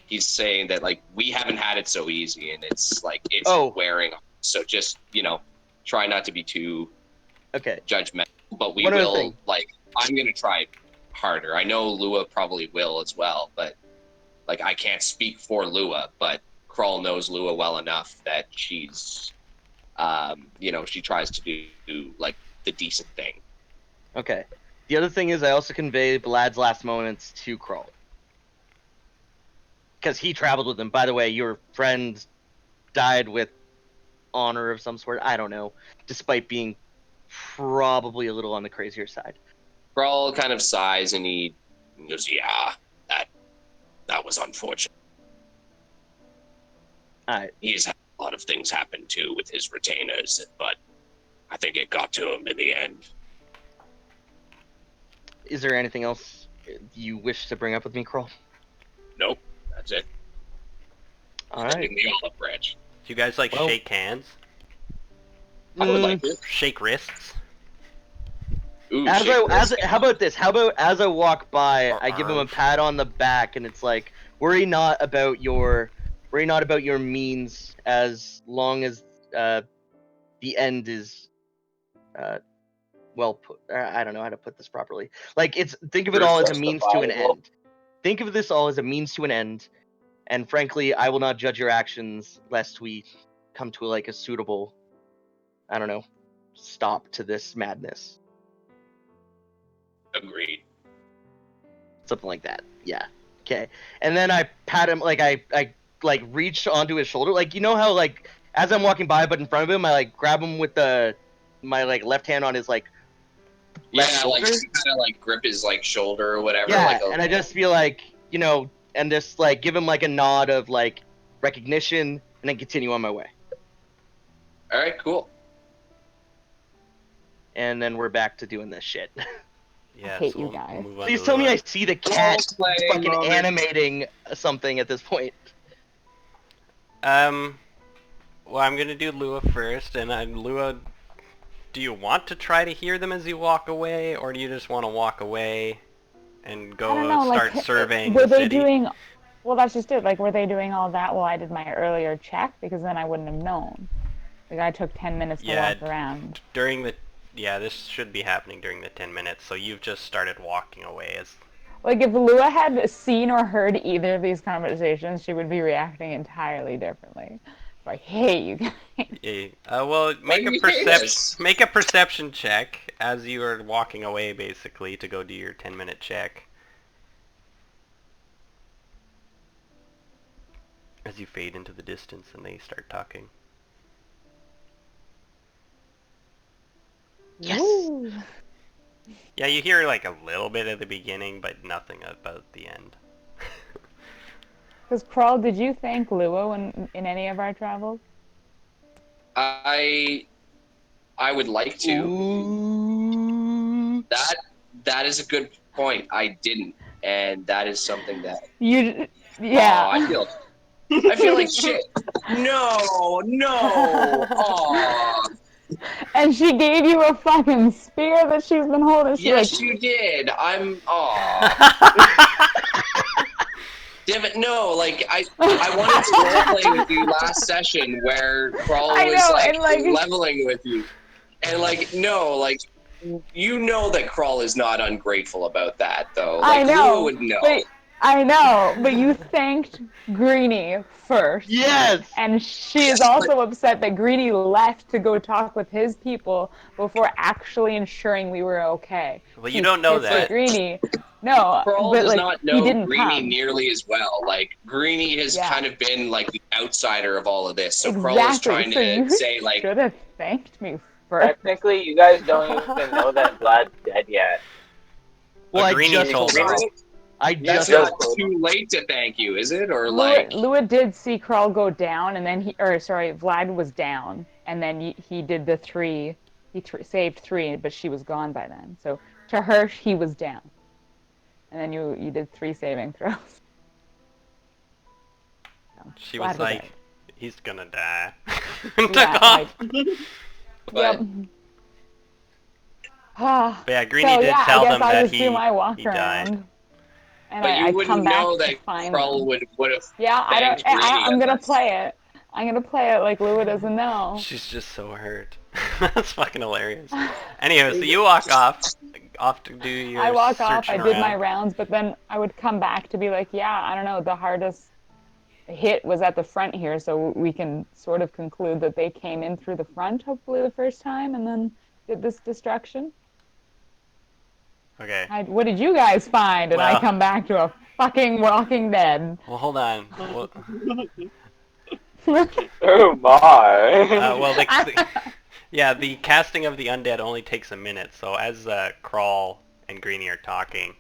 he's saying that like we haven't had it so easy and it's like it's wearing off. So just try not to be too judgmental, but we will like I'm gonna try harder. I know Lua probably will as well, but like I can't speak for Lua, but Krull knows Lua well enough that she's, she tries to do like the decent thing. Okay. The other thing is I also convey Vlad's last moments to Krull. Because he traveled with him. By the way, your friend died with honor of some sort. I don't know. Despite being probably a little on the crazier side. Krull kind of sighs and he goes, yeah, that was unfortunate. He's had a lot of things happen too with his retainers, but I think it got to him in the end. Is there anything else you wish to bring up with me, Krull? Nope, that's it. All right. In the olive branch. Do you guys shake hands? I would like to. Shake wrists? Ooh, how about this? How about as I walk by, I give him a pat on the back, and it's like, worry not about your means, as long as the end is well put. I don't know how to put this properly. Like think of it all as a means to an end. Think of this all as a means to an end, and frankly, I will not judge your actions lest we come to like a suitable, I don't know, stop to this madness. Agreed. Something like that. Yeah. Okay. And then I pat him, like I like reach onto his shoulder, like how like as I'm walking by, but in front of him, I like grab him with my like left hand on his like left shoulder. Like kind of like grip his like shoulder or whatever. Yeah, and I just feel like and just like give him like a nod of like recognition, and then continue on my way. All right, cool. And then we're back to doing this shit. Yeah, I hate you guys. Please tell me I see the cat fucking animating something at this point. Well, I'm gonna do Lua first, and Lua, do you want to try to hear them as you walk away, or do you just want to walk away and go start surveying the city? Doing? Well, that's just it. Like, were they doing all that while I did my earlier check? Because then I wouldn't have known. Like, I took 10 minutes to walk around. This should be happening during the 10 minutes, so you've just started walking away as... Like, if Lua had seen or heard either of these conversations, she would be reacting entirely differently. Like, hey, you guys. Well, make a perception check as you are walking away, basically, to go do your 10-minute check. As you fade into the distance and they start talking. Yes! Ooh. Yeah, you hear like a little bit at the beginning, but nothing about the end. Because, Krull, did you thank Lua in any of our travels? I would like to. Ooh. That is a good point. I didn't, and that is something that Yeah. Oh, I feel like shit. No. Aw. And she gave you a fucking spear that she's been holding. Yes, you did. Damn it, no, like, I wanted to roleplay with you last session where Krull was, leveling with you. And, like, no, like, you know that Krull is not ungrateful about that, though. Like, I know. Lua would know. But I know, but you thanked Greenie first. Yes. And she is Yes, also upset that Greenie left to go talk with his people before actually ensuring we were okay. Well, you She's don't know pissed at that. Greenie. No, Kroll but does like not he know didn't Greenie come. nearly as well. Like Greenie has Yeah. kind of been like the outsider of all of this. So Kroll is Exactly. trying So to you say like, should have thanked me first. Technically, you guys don't even know that Vlad's dead yet. Well, I Greenie just told told him. him. I that's just Just not told too late to thank you, is it? Or Lua, like, Lua did see Krull go down, and then Vlad was down, and then he did the three. He saved three, but she was gone by then. So to her, he was down, and then you did 3 saving throws. So, She Vlad was like, out. he's gonna die. Took Yeah, off. but Yep. But yeah, Greenie So did yeah, tell I guess them I that just do my walk he died. around, and but you I come wouldn't back know to that find Krull them. would have Yeah, I don't. thanked Greenie I'm gonna unless. play it. I'm gonna play it like Lua doesn't know. She's just so hurt. That's fucking hilarious. Anyway, so you walk off to do your I walk off. I searching did my around. rounds, but then I would come back to be like, yeah, I don't know. The hardest hit was at the front here, so we can sort of conclude that they came in through the front, hopefully the first time, and then did this destruction. Okay. What did you guys find? And I Well- come back to a fucking Walking Dead. Well, hold on. Well, Oh my. well, yeah, the casting of the undead only takes a minute. So as Crawl and Greenie are talking,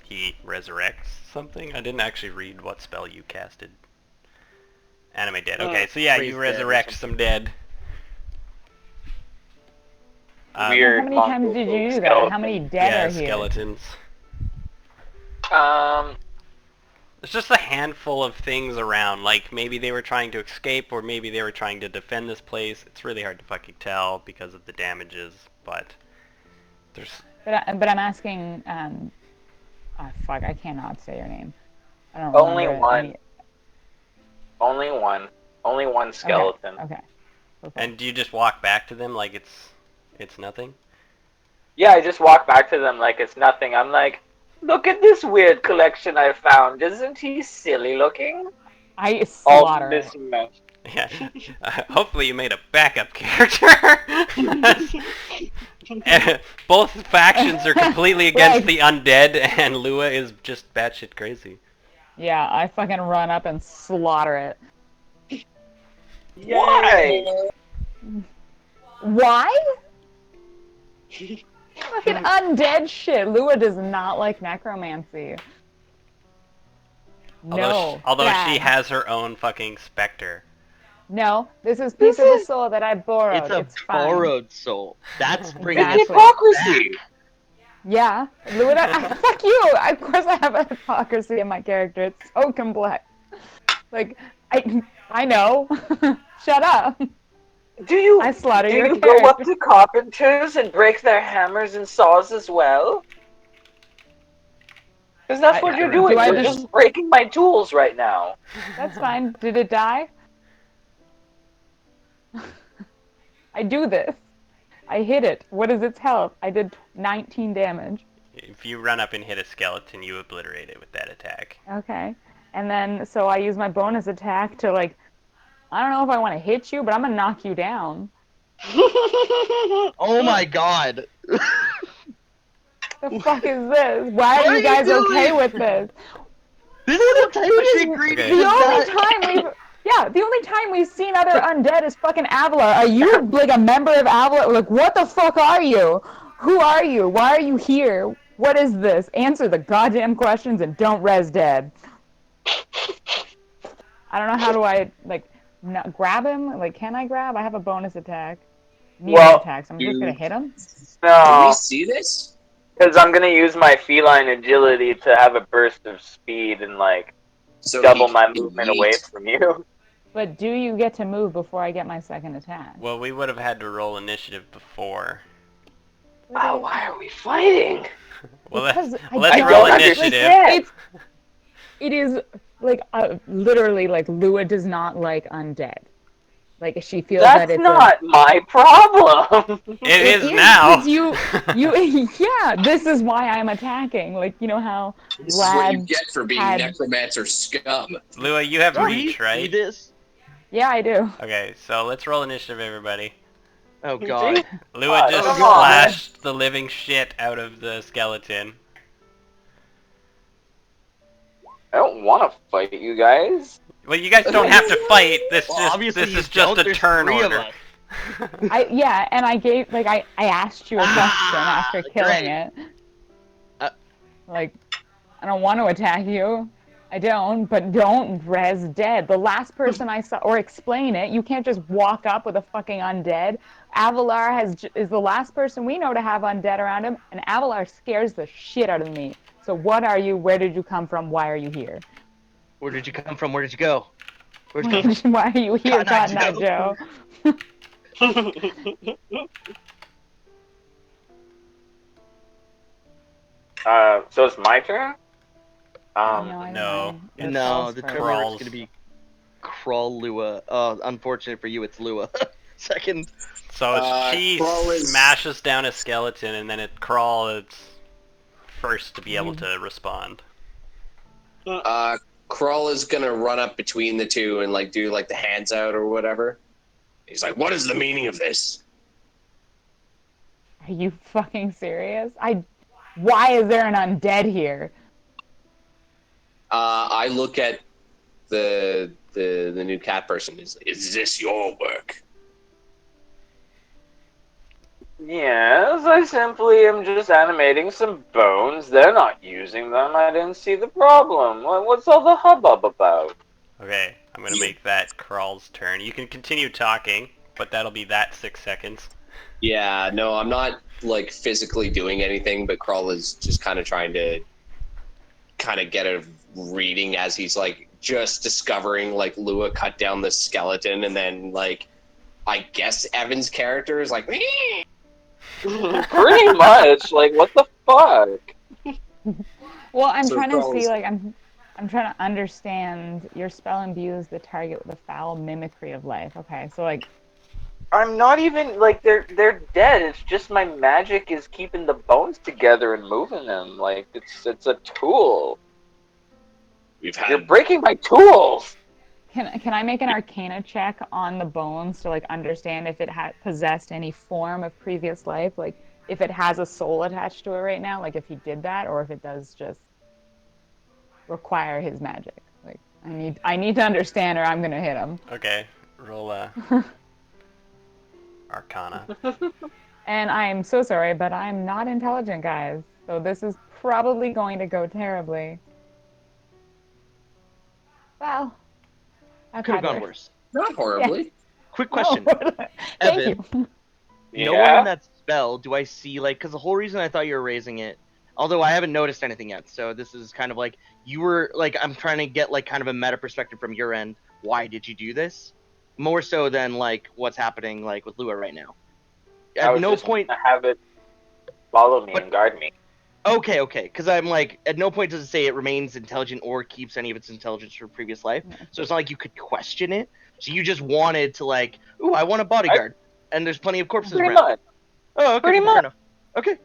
he resurrects something. I didn't actually read what spell you casted. Animate dead. Okay, so yeah, freeze you dead or resurrect some dead. Weird. How many times did you do that? How many dead Yeah, are here? skeletons. Um, There's just a handful of things around. Like maybe they were trying to escape, or maybe they were trying to defend this place. It's really hard to fucking tell because of the damages. But there's. But I'm asking. Fuck! I cannot say your name. I don't Only remember one. any- only one. Only one skeleton. Okay. Perfect. And do you just walk back to them like it's nothing? Yeah, I just walk back to them like it's nothing. I'm like, look at this weird collection I found. Isn't he silly looking? I All slaughter it. mismatched. Yeah. Hopefully you made a backup character. Both factions are completely against Right. the undead, and Lua is just batshit crazy. Yeah, I fucking run up and slaughter it. Why? Why? Fucking undead shit. Lua does not like necromancy. No. Although she bad. has her own fucking specter. No, this is piece of the soul that I borrowed. It's a fine. borrowed soul. That's bringing Exactly. it Hypocrisy. Yeah, Lua. Fuck you. Of course, I have a hypocrisy in my character. It's so complex. Like, I know. Shut up. Do you I slaughter do your you go up character. to carpenters and break their hammers and saws as well? Because that's what you're doing. do I You're just- just breaking my tools right now. That's fine. Did it die? I do this. I hit it. What is its health? I did 19 damage. If you run up and hit a skeleton, you obliterate it with that attack. Okay. And then, so I use my bonus attack to, like, I don't know if I want to hit you, but I'm going to knock you down. Oh my god. The fuck is this? Why are you guys okay with this? This is the type of shit Greenie Okay. The does only not- the only time we've seen other undead is fucking Avolar. Are you like a member of Avolar? Like, what the fuck are you? Who are you? Why are you here? What is this? Answer the goddamn questions and don't res dead. I don't know how do I like not grab him? Like, can I grab? I have a bonus attack. Need an attack, so I'm just gonna hit him. Can No, we see this? because I'm gonna use my feline agility to have a burst of speed and like So double he my can movement yeet. away from you. But do you get to move before I get my second attack? Well, we would have had to roll initiative before. Oh, why are we fighting? Well, Because let's I roll don't initiative. understand. It is like literally like Lua does not like undead. Like she feels that That's it's not my problem. It is is now. 'cause you yeah, this is why I'm attacking. Like, you know how This is what you Vlad get for being had necromancer scum. Lua, you have Do we reach, see right? this? Yeah, I do. Okay, so let's roll initiative, everybody. Oh god. Lua just come on. slashed the living shit out of the skeleton. I don't want to fight you guys. Well, you guys don't have to fight. This Well, just obviously this you is just don't. a There's turn 3 of order. us. And I gave like I asked you a question after killing great. it. Uh, Like, I don't want to attack you. I don't, but don't res dead. The last person I saw, or explain it. You can't just walk up with a fucking undead. Avolar is the last person we know to have undead around him, and Avolar scares the shit out of me. So what are you? Where did you come from? Why are you here? Where did you come from? Where did you go? Where'd you go? Why are you here, Cotton Eye Cotton Eye Joe? So it's my turn. No, I don't No, know. It No, falls the first. turn order is Crawls. gonna be Crawl Lua. Unfortunate for you, it's Lua. Second. So she Crawl is- smashes down a skeleton, and then it crawl. It's first to be able to respond. Krull is gonna run up between the two and like do like the hands out or whatever. He's like, "What is the meaning of this?" Are you fucking serious? Why is there an undead here? I look at the new cat person. Is this your work? Yes, I simply am just animating some bones. They're not using them. I didn't see the problem. What's all the hubbub about? Okay, I'm gonna make that Crawl's turn. You can continue talking, but that'll be that 6 seconds. Yeah, no, I'm not like physically doing anything, but Krull is just kind of trying to kind of get a reading as he's like just discovering like Lua cut down the skeleton, and then like I guess Evan's character is like, Pretty much. Like, what the fuck? Well, I'm So trying to Crawl's- see, like, I'm trying to understand. Your spell imbues the target with a foul mimicry of life. Okay, so like, I'm not even like they're dead. It's just my magic is keeping the bones together and moving them. Like it's a tool. we've You're had breaking my tools. can I make an Arcana check on the bones to like understand if it had possessed any form of previous life, like if it has a soul attached to it right now, like if he did that, or if it does just require his magic. Like, I need to understand, or I'm gonna hit him. Okay, roll Arcana. And I'm so sorry, but I'm not intelligent, guys. So this is probably going to go terribly. Well, I've Could have had gone worse. worse. not horribly. Quick question. No. Thank Evan, you. knowing Yeah. that spell, do I see like? Because the whole reason I thought you were raising it, although I haven't noticed anything yet, so this is kind of like you were like I'm trying to get like kind of a meta perspective from your end. Why did you do this? More so than like what's happening like with Lua right now. I At was no just point. gonna have it follow me But- and guard me. Okay, because I'm like at no point does it say it remains intelligent or keeps any of its intelligence from previous life. So it's not like you could question it. So you just wanted to like, ooh, I want a bodyguard, and there's plenty of corpses Pretty around. much. Oh, okay, Pretty fair much. enough. Okay,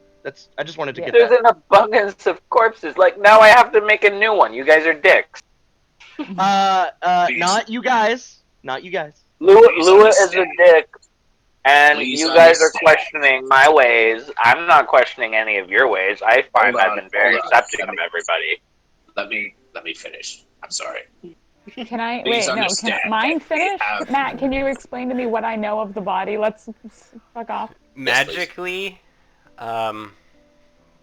I just wanted to Yeah. get There's that. an abundance of corpses. Like now I have to make a new one. You guys are dicks. Please. Not you guys. Not you guys. Lua Please is a understand. dick, and Please you guys are understand. questioning my ways. I'm not questioning any of your ways. I find Hold I've on, been very hold on. accepting Let of me- everybody. Let me finish. I'm sorry. Can I Please wait? No. Can understand mine that we finish? have- Matt, can you explain to me what I know of the body? Let's fuck off. Yes, please. Magically,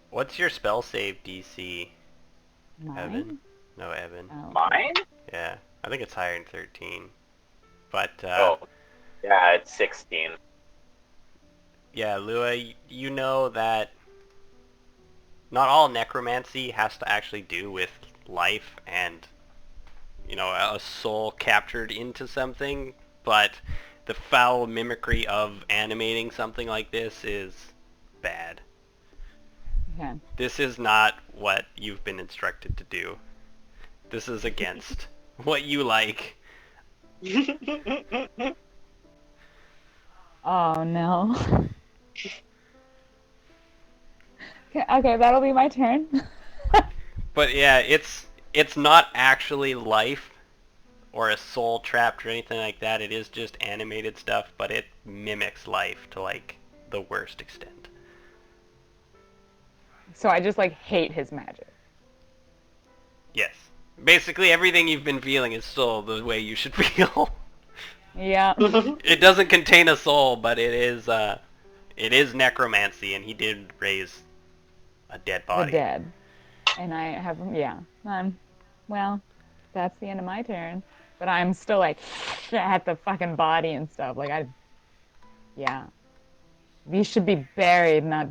what's your spell save DC, Mine? Evan? No, Evan. Oh. Mine? Yeah, I think it's higher than 13. But, Oh, yeah, it's 16. yeah, Lua, you know that not all necromancy has to actually do with life and, you know, a soul captured into something, but the foul mimicry of animating something like this is bad. Okay. This is not what you've been instructed to do. This is against what you like. Oh no. Okay, that'll be my turn. But yeah, it's not actually life or a soul trapped or anything like that. It is just animated stuff, but it mimics life to like the worst extent. So I just like hate his magic. Yes. Basically everything you've been feeling is still the way you should feel. Yeah. It doesn't contain a soul, but it is necromancy, and he did raise a dead The body. dead. And I have, yeah. Well, that's the end of my turn. But I'm still like at the fucking body and stuff. Yeah. These should be buried, not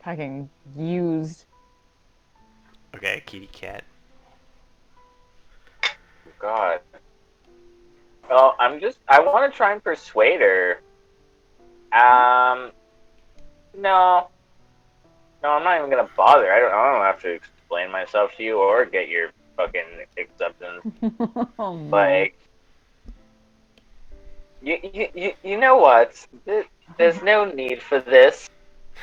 fucking used. Okay, kitty cat. God. Well, I want to try and persuade her. No. No, I'm not even gonna bother. I don't have to explain myself to you or get your fucking acceptance. Oh no. Like, you know what? There's no need for this.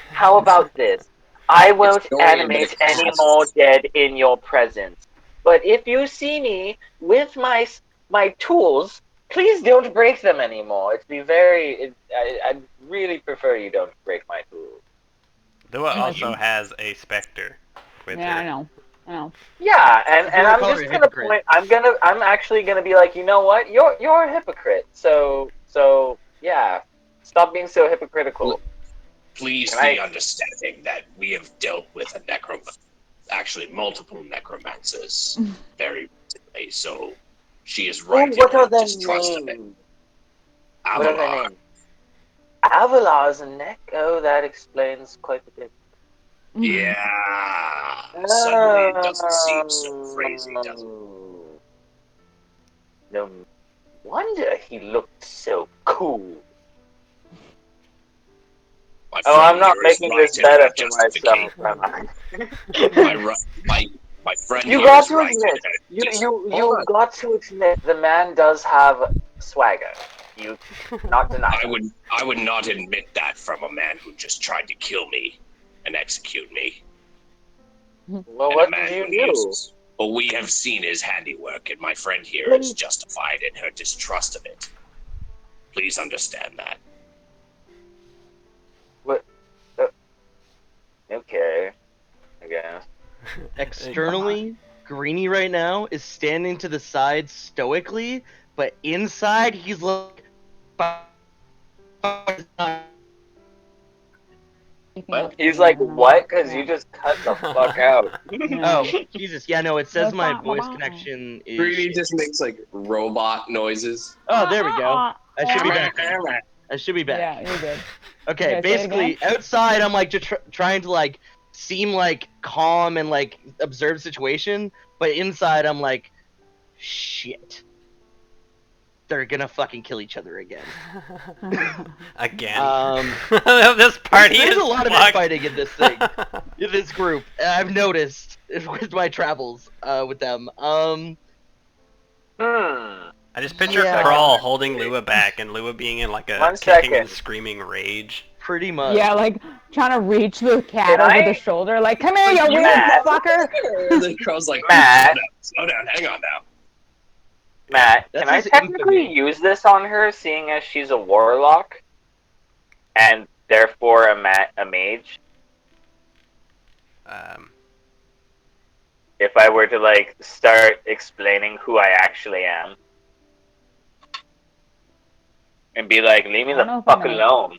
How about this? I won't story in the animate any past. more dead in your presence. But if you see me with my tools, please don't break them anymore. I really prefer you don't break my tools. Lua My also has a specter with Yeah, her. I know. I know. Yeah, If you and want to I'm call her just a gonna hypocrite, point. I'm actually gonna be like, you know what? You're a hypocrite. So yeah, stop being so hypocritical. Please Can be I? understanding that we have dealt with actually multiple necromancers very recently, so she is Oh, right in what her are their distrust of it. names? What are their Avolar. names? Avalar's a neck. Oh, that explains quite a bit. Yeah. Suddenly it doesn't seem so crazy, does it? No wonder he looked so cool. My Oh, I'm friend not here is making right this in her better for justification. myself, am I? My friend You here got is to right in admit, her you just you hold you on. got to admit the man does have swagger. You not deny I that. would I would not admit that from a man who just tried to kill me and execute me. Well, And a what did man you who do? uses. But we have seen his handiwork, and my friend here is Then justified in her distrust of it. Please understand that. what? Uh, okay, I guess. externally, Greeny right now is standing to the side stoically, but inside he's like. Speaking What? up for He's me, I like, don't know. what? Because you Yeah. just cut the fuck out. Yeah. Oh, Jesus. Yeah, no, it says That's my not voice my connection is Greedy shit. just makes like robot noises. Oh, there we go. I should be Yeah, back now. I should be back. you're good. Okay, Okay, say it again. basically, outside I'm like just trying to like seem like calm and like observe situation, but inside I'm like, shit. They're gonna fucking kill each other again. Again. This party There's is a lot of fucked. infighting in this thing. In this group. I've noticed with my travels with them. Hmm. I just picture Yeah. Crawl holding Lua back and Lua being in like a 1 kicking and second. screaming rage. Pretty much. Yeah, like trying to reach the cat Can over the I, shoulder, like, come here, you weird Matt? fucker. The crow's like, Matt? slow down, hang on now. Matt, That's can I his technically infamy. use this on her, seeing as she's a warlock and therefore a mage? Um, If I were to like start explaining who I actually am and be like, leave me I don't the know if I'm fuck gonna. alone.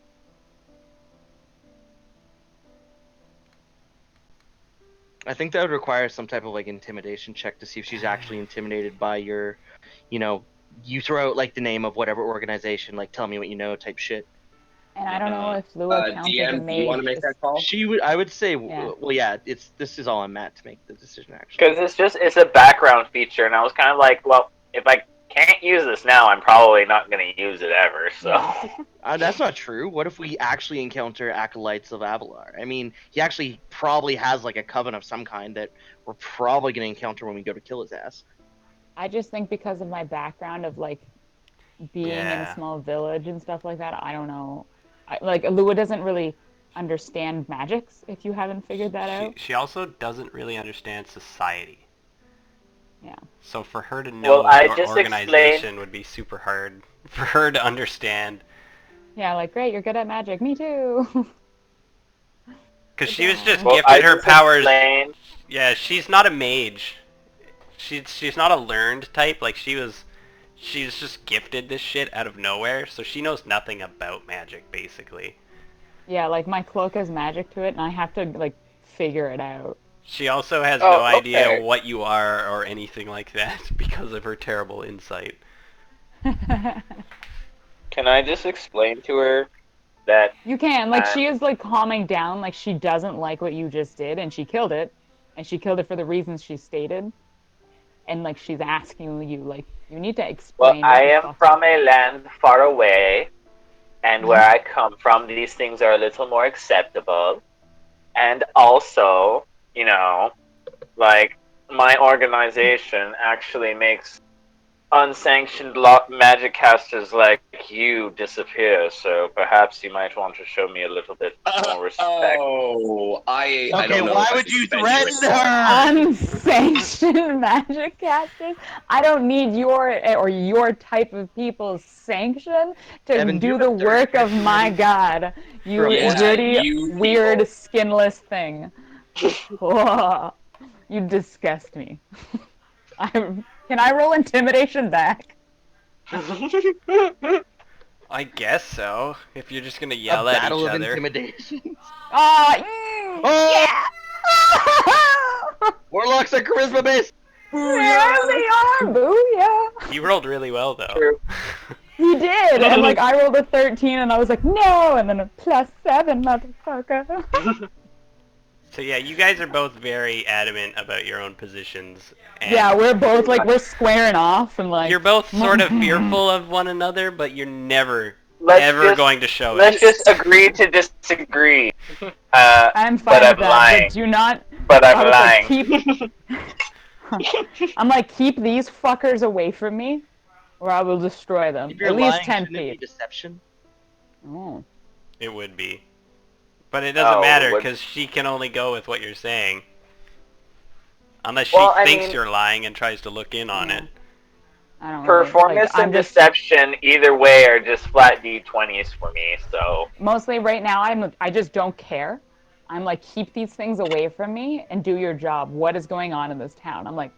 I think that would require some type of like intimidation check to see if she's actually intimidated by your, you know, you throw out like the name of whatever organization, like tell me what you know type shit. And I don't know if Lua counts as a DM, do you want mage. to make that call? She would, I would say, Yeah. well, yeah, this is all on Matt to make the decision actually. Because it's a background feature, and I was kind of like, well, if I can't use this now, I'm probably not going to use it ever. So Yeah. That's not true. What if we actually encounter acolytes of Avolar? I mean, he actually probably has like a coven of some kind that we're probably going to encounter when we go to kill his ass. I just think because of my background of like being in a Yeah. small village and stuff like that. I don't know. Like Lua doesn't really understand magics if you haven't figured that She out. she also doesn't really understand society. Yeah. So for her to Well, know I your just explained. organization would be super hard for her to understand. Yeah, like great, you're good at magic. Me too. Because Good she was just job. Well, I gifted her just powers. explained. Yeah, she's not a mage. She's not a learned type. Like she's just gifted this shit out of nowhere. So she knows nothing about magic, basically. Yeah, like my cloak has magic to it, and I have to like figure it out. She also has no Oh, idea okay. what you are or anything like that because of her terrible insight. Can I just explain to her that You can, like, I'm she is like calming down, like she doesn't like what you just did, and she killed it, and she killed it for the reasons she stated, and like she's asking you, like, you need to well, explain I what the am fuck from you're a land far away, and where I come from, these things are a little more acceptable. And also, you know, like my organization actually makes unsanctioned magic casters like you disappear. So perhaps you might want to show me a little bit more respect. I Okay, don't know. why if I would should you defend threaten anymore. her? unsanctioned magic casters. I don't need your type of people's sanction to Evan, do you do have the a third work of my personality? god. You From Yeah, dirty, you weird, people. skinless thing. Ugh. You disgust me. Can I roll intimidation back? I guess so. If you're just gonna A yell at battle each of other. intimidation. Yeah! Oh! Warlocks are charisma based. There they are! Booyah! He rolled really well though. True. He did! And like I rolled a 13 and I was like, no! And then a +7, motherfucker. So yeah, you guys are both very adamant about your own positions. And Yeah, we're both like, we're squaring off and like. you're both sort of fearful of one another, but you're never, ever Let's going to show let's it. just agree to disagree. I'm But fine I'm with that, lying. but do not. But I I'm was like, lying. keep. I'm like, keep these fuckers away from me, or I will destroy them. If you're At least lying, 10 shouldn't it be feet. deception? Oh. It would be. But it doesn't Oh, matter, would- because she can only go with what you're saying. Unless Well, she I thinks mean- you're lying and tries to look in on Yeah. it. I don't really, Performance like, and deception, either way, are just flat D20s for me. So mostly right now, I just don't care. I'm like, keep these things away from me and do your job. What is going on in this town? I'm like,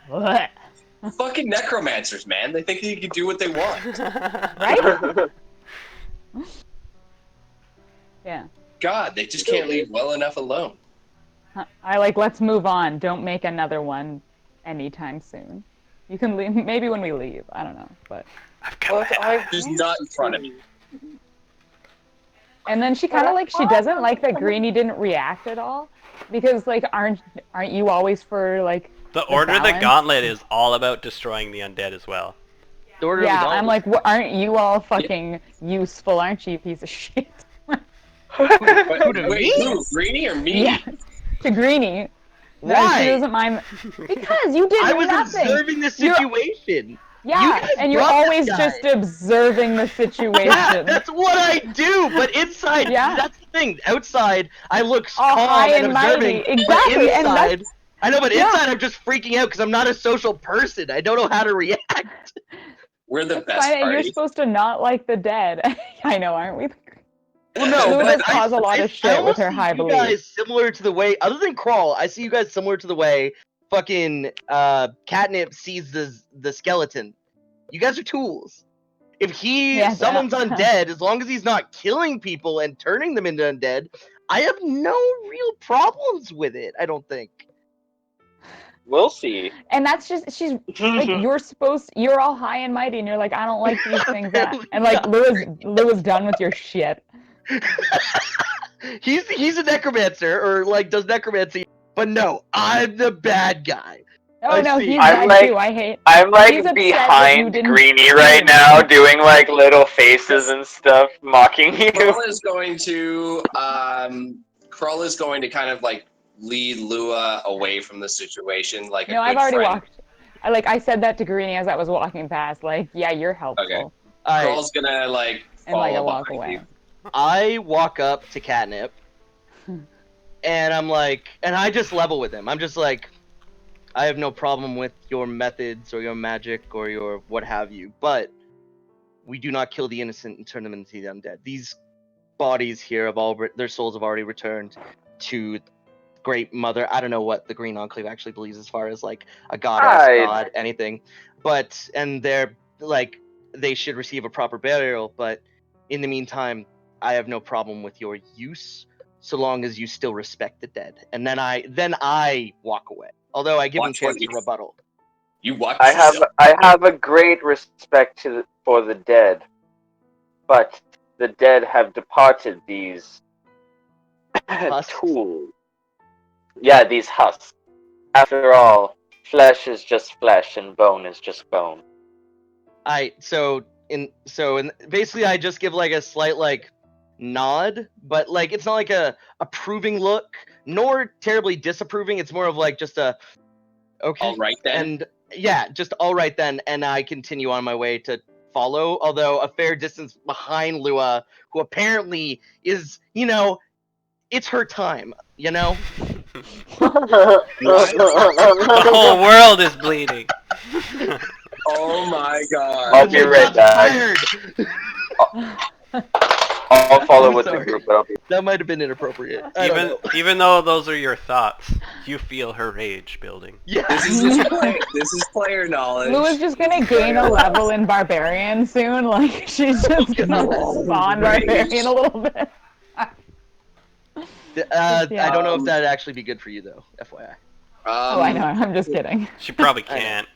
what? Fucking necromancers, man. They think they can do what they want. Right? Yeah. God, they just can't leave well enough alone. I like, let's move on. Don't make another one anytime soon. You can leave, maybe when we leave. I don't know, but. I've got What my I eye. Just not in front of me. And then she kind of like, she doesn't like that Greenie didn't react at all, because like, aren't you always for like The Order of the balance? Gauntlet is all about destroying the undead as well. The Order of the Yeah, Gauntlet. I'm like, aren't you all fucking useful? Aren't you, you piece of shit? But, Who to wait, me? who? Greenie or me? Yeah, to Greenie. No, Why? she doesn't mind because you did I was nothing. observing the You're- situation. Yeah, You guys and you're brought this always guy. just observing the situation. Yeah, that's what I do. But inside, Yeah. that's the thing. Outside, I look All calm high and and observing. mighty. Exactly, But and inside, I know. But yeah. inside, I'm just freaking out because I'm not a social person. I don't know how to react. We're the That's best fine. You're party. supposed to not like the dead. I know, aren't we? Well, no, Lua but does cause a lot of shit with almost her see high you belief. guys similar to the way, other than Crawl, I see you guys similar to the way fucking Catnip sees the skeleton. You guys are tools. If he Yes, summons undead, as long as he's not killing people and turning them into undead, I have no real problems with it. I don't think. we'll see. And that's just she's like you're all high and mighty and you're like I don't like these things and like Lua's done with your shit. He's a necromancer or like does necromancy, but no, I'm the bad guy. Oh I no, see. he's I'm bad like- too. I hate I'm He's like upset that you behind didn't Greenie kill right him. now, doing like little faces and stuff, mocking you. Krull is going to kind of like lead Lua away from the situation, like No, a I've good already friend. walked. I said that to Greenie as I was walking past. Like, yeah, you're Okay. helpful, I Crawl's gonna like and like I follow walk behind away. you. I walk up to Catnip, and I'm like, and I just level with him. I'm just like, I have no problem with your methods or your magic or your what have you, but we do not kill the innocent and turn them into the undead. These bodies here have all their souls have already returned to Great Mother. I don't know what the Green Enclave actually believes as far as like a goddess, I god, anything, but and they're like they should receive a proper burial. But in the meantime, I have no problem with your use, so long as you still respect the dead. And then I walk away. Although I give him Watch what chance you to rebuttal. you watch I have yourself. I have a great respect for the dead, but the dead have departed these Husks. tools. Yeah, these husks. After all, flesh is just flesh and bone is just bone. Basically I just give like a slight like nod, but like it's not like a approving look nor terribly disapproving. It's more of like just a okay. All right then. And yeah, just all right then, and I continue on my way to follow, although a fair distance behind Lua, who apparently is, it's her time, The whole world is bleeding. Oh my I'll god. be right back. Tired. I'll follow I'm with the sorry. group, but I'll be. That might have been inappropriate. I don't know. Even though those are your thoughts, you feel her rage building. Yeah. This is just this is player knowledge. Lou is just gonna gain a level in barbarian soon. Like she's just gonna spawn barbarian a little bit. I don't know if that'd actually be good for you though, FYI. Oh, I know. I'm just kidding. She probably can't.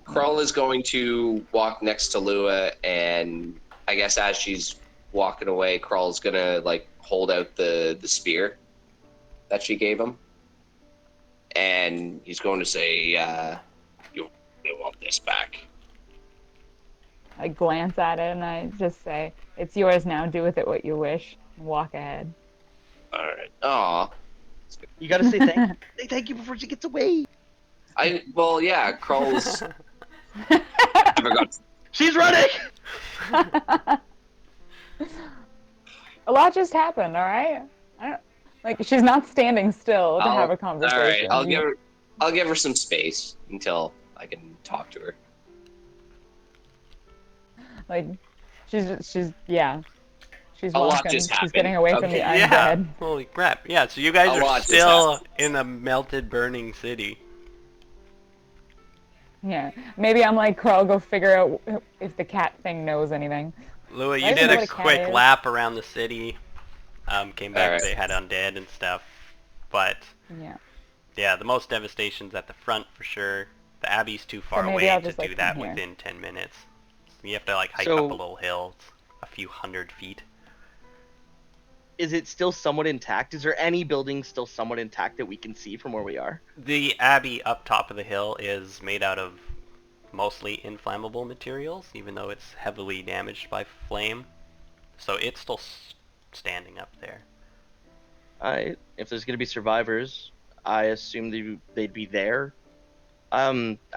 Krull is going to walk next to Lua, and I guess as she's walking away, Krull's gonna like hold out the spear that she gave him, and he's going to say, "You want this back?" I glance at it and I just say, "It's yours now. Do with it what you wish." And walk ahead. All right. Aw. You gotta say thank you before she gets away. Well, yeah. Krull's. I forgot. She's running. A lot just happened. All right. She's not standing still to have a conversation. All right. I'll give her some space until I can talk to her. Like, she's yeah. She's A lot walking. just She's happened. getting away from Okay. the Yeah. undead. Holy crap. Yeah, so you guys A are lot just still happened. in a melted, burning city. Yeah. Maybe I'm like, Carl, go figure out if the cat thing knows anything. Lua, I you don't did know a what a cat quick is. lap around the city. Came back, Alright. they had undead and stuff. But, Yeah. yeah, the most devastation's at the front for sure. The Abbey's too far maybe away I'll to just, like, do come that here. within 10 minutes. You have to, like, hike So- up a little hill. It's a few hundred feet. Is it still somewhat intact? Is there any building still somewhat intact that we can see from where we are? The Abbey up top of the hill is made out of mostly inflammable materials, even though it's heavily damaged by flame. So it's still standing up there. If there's gonna be survivors, I assume they'd be there. I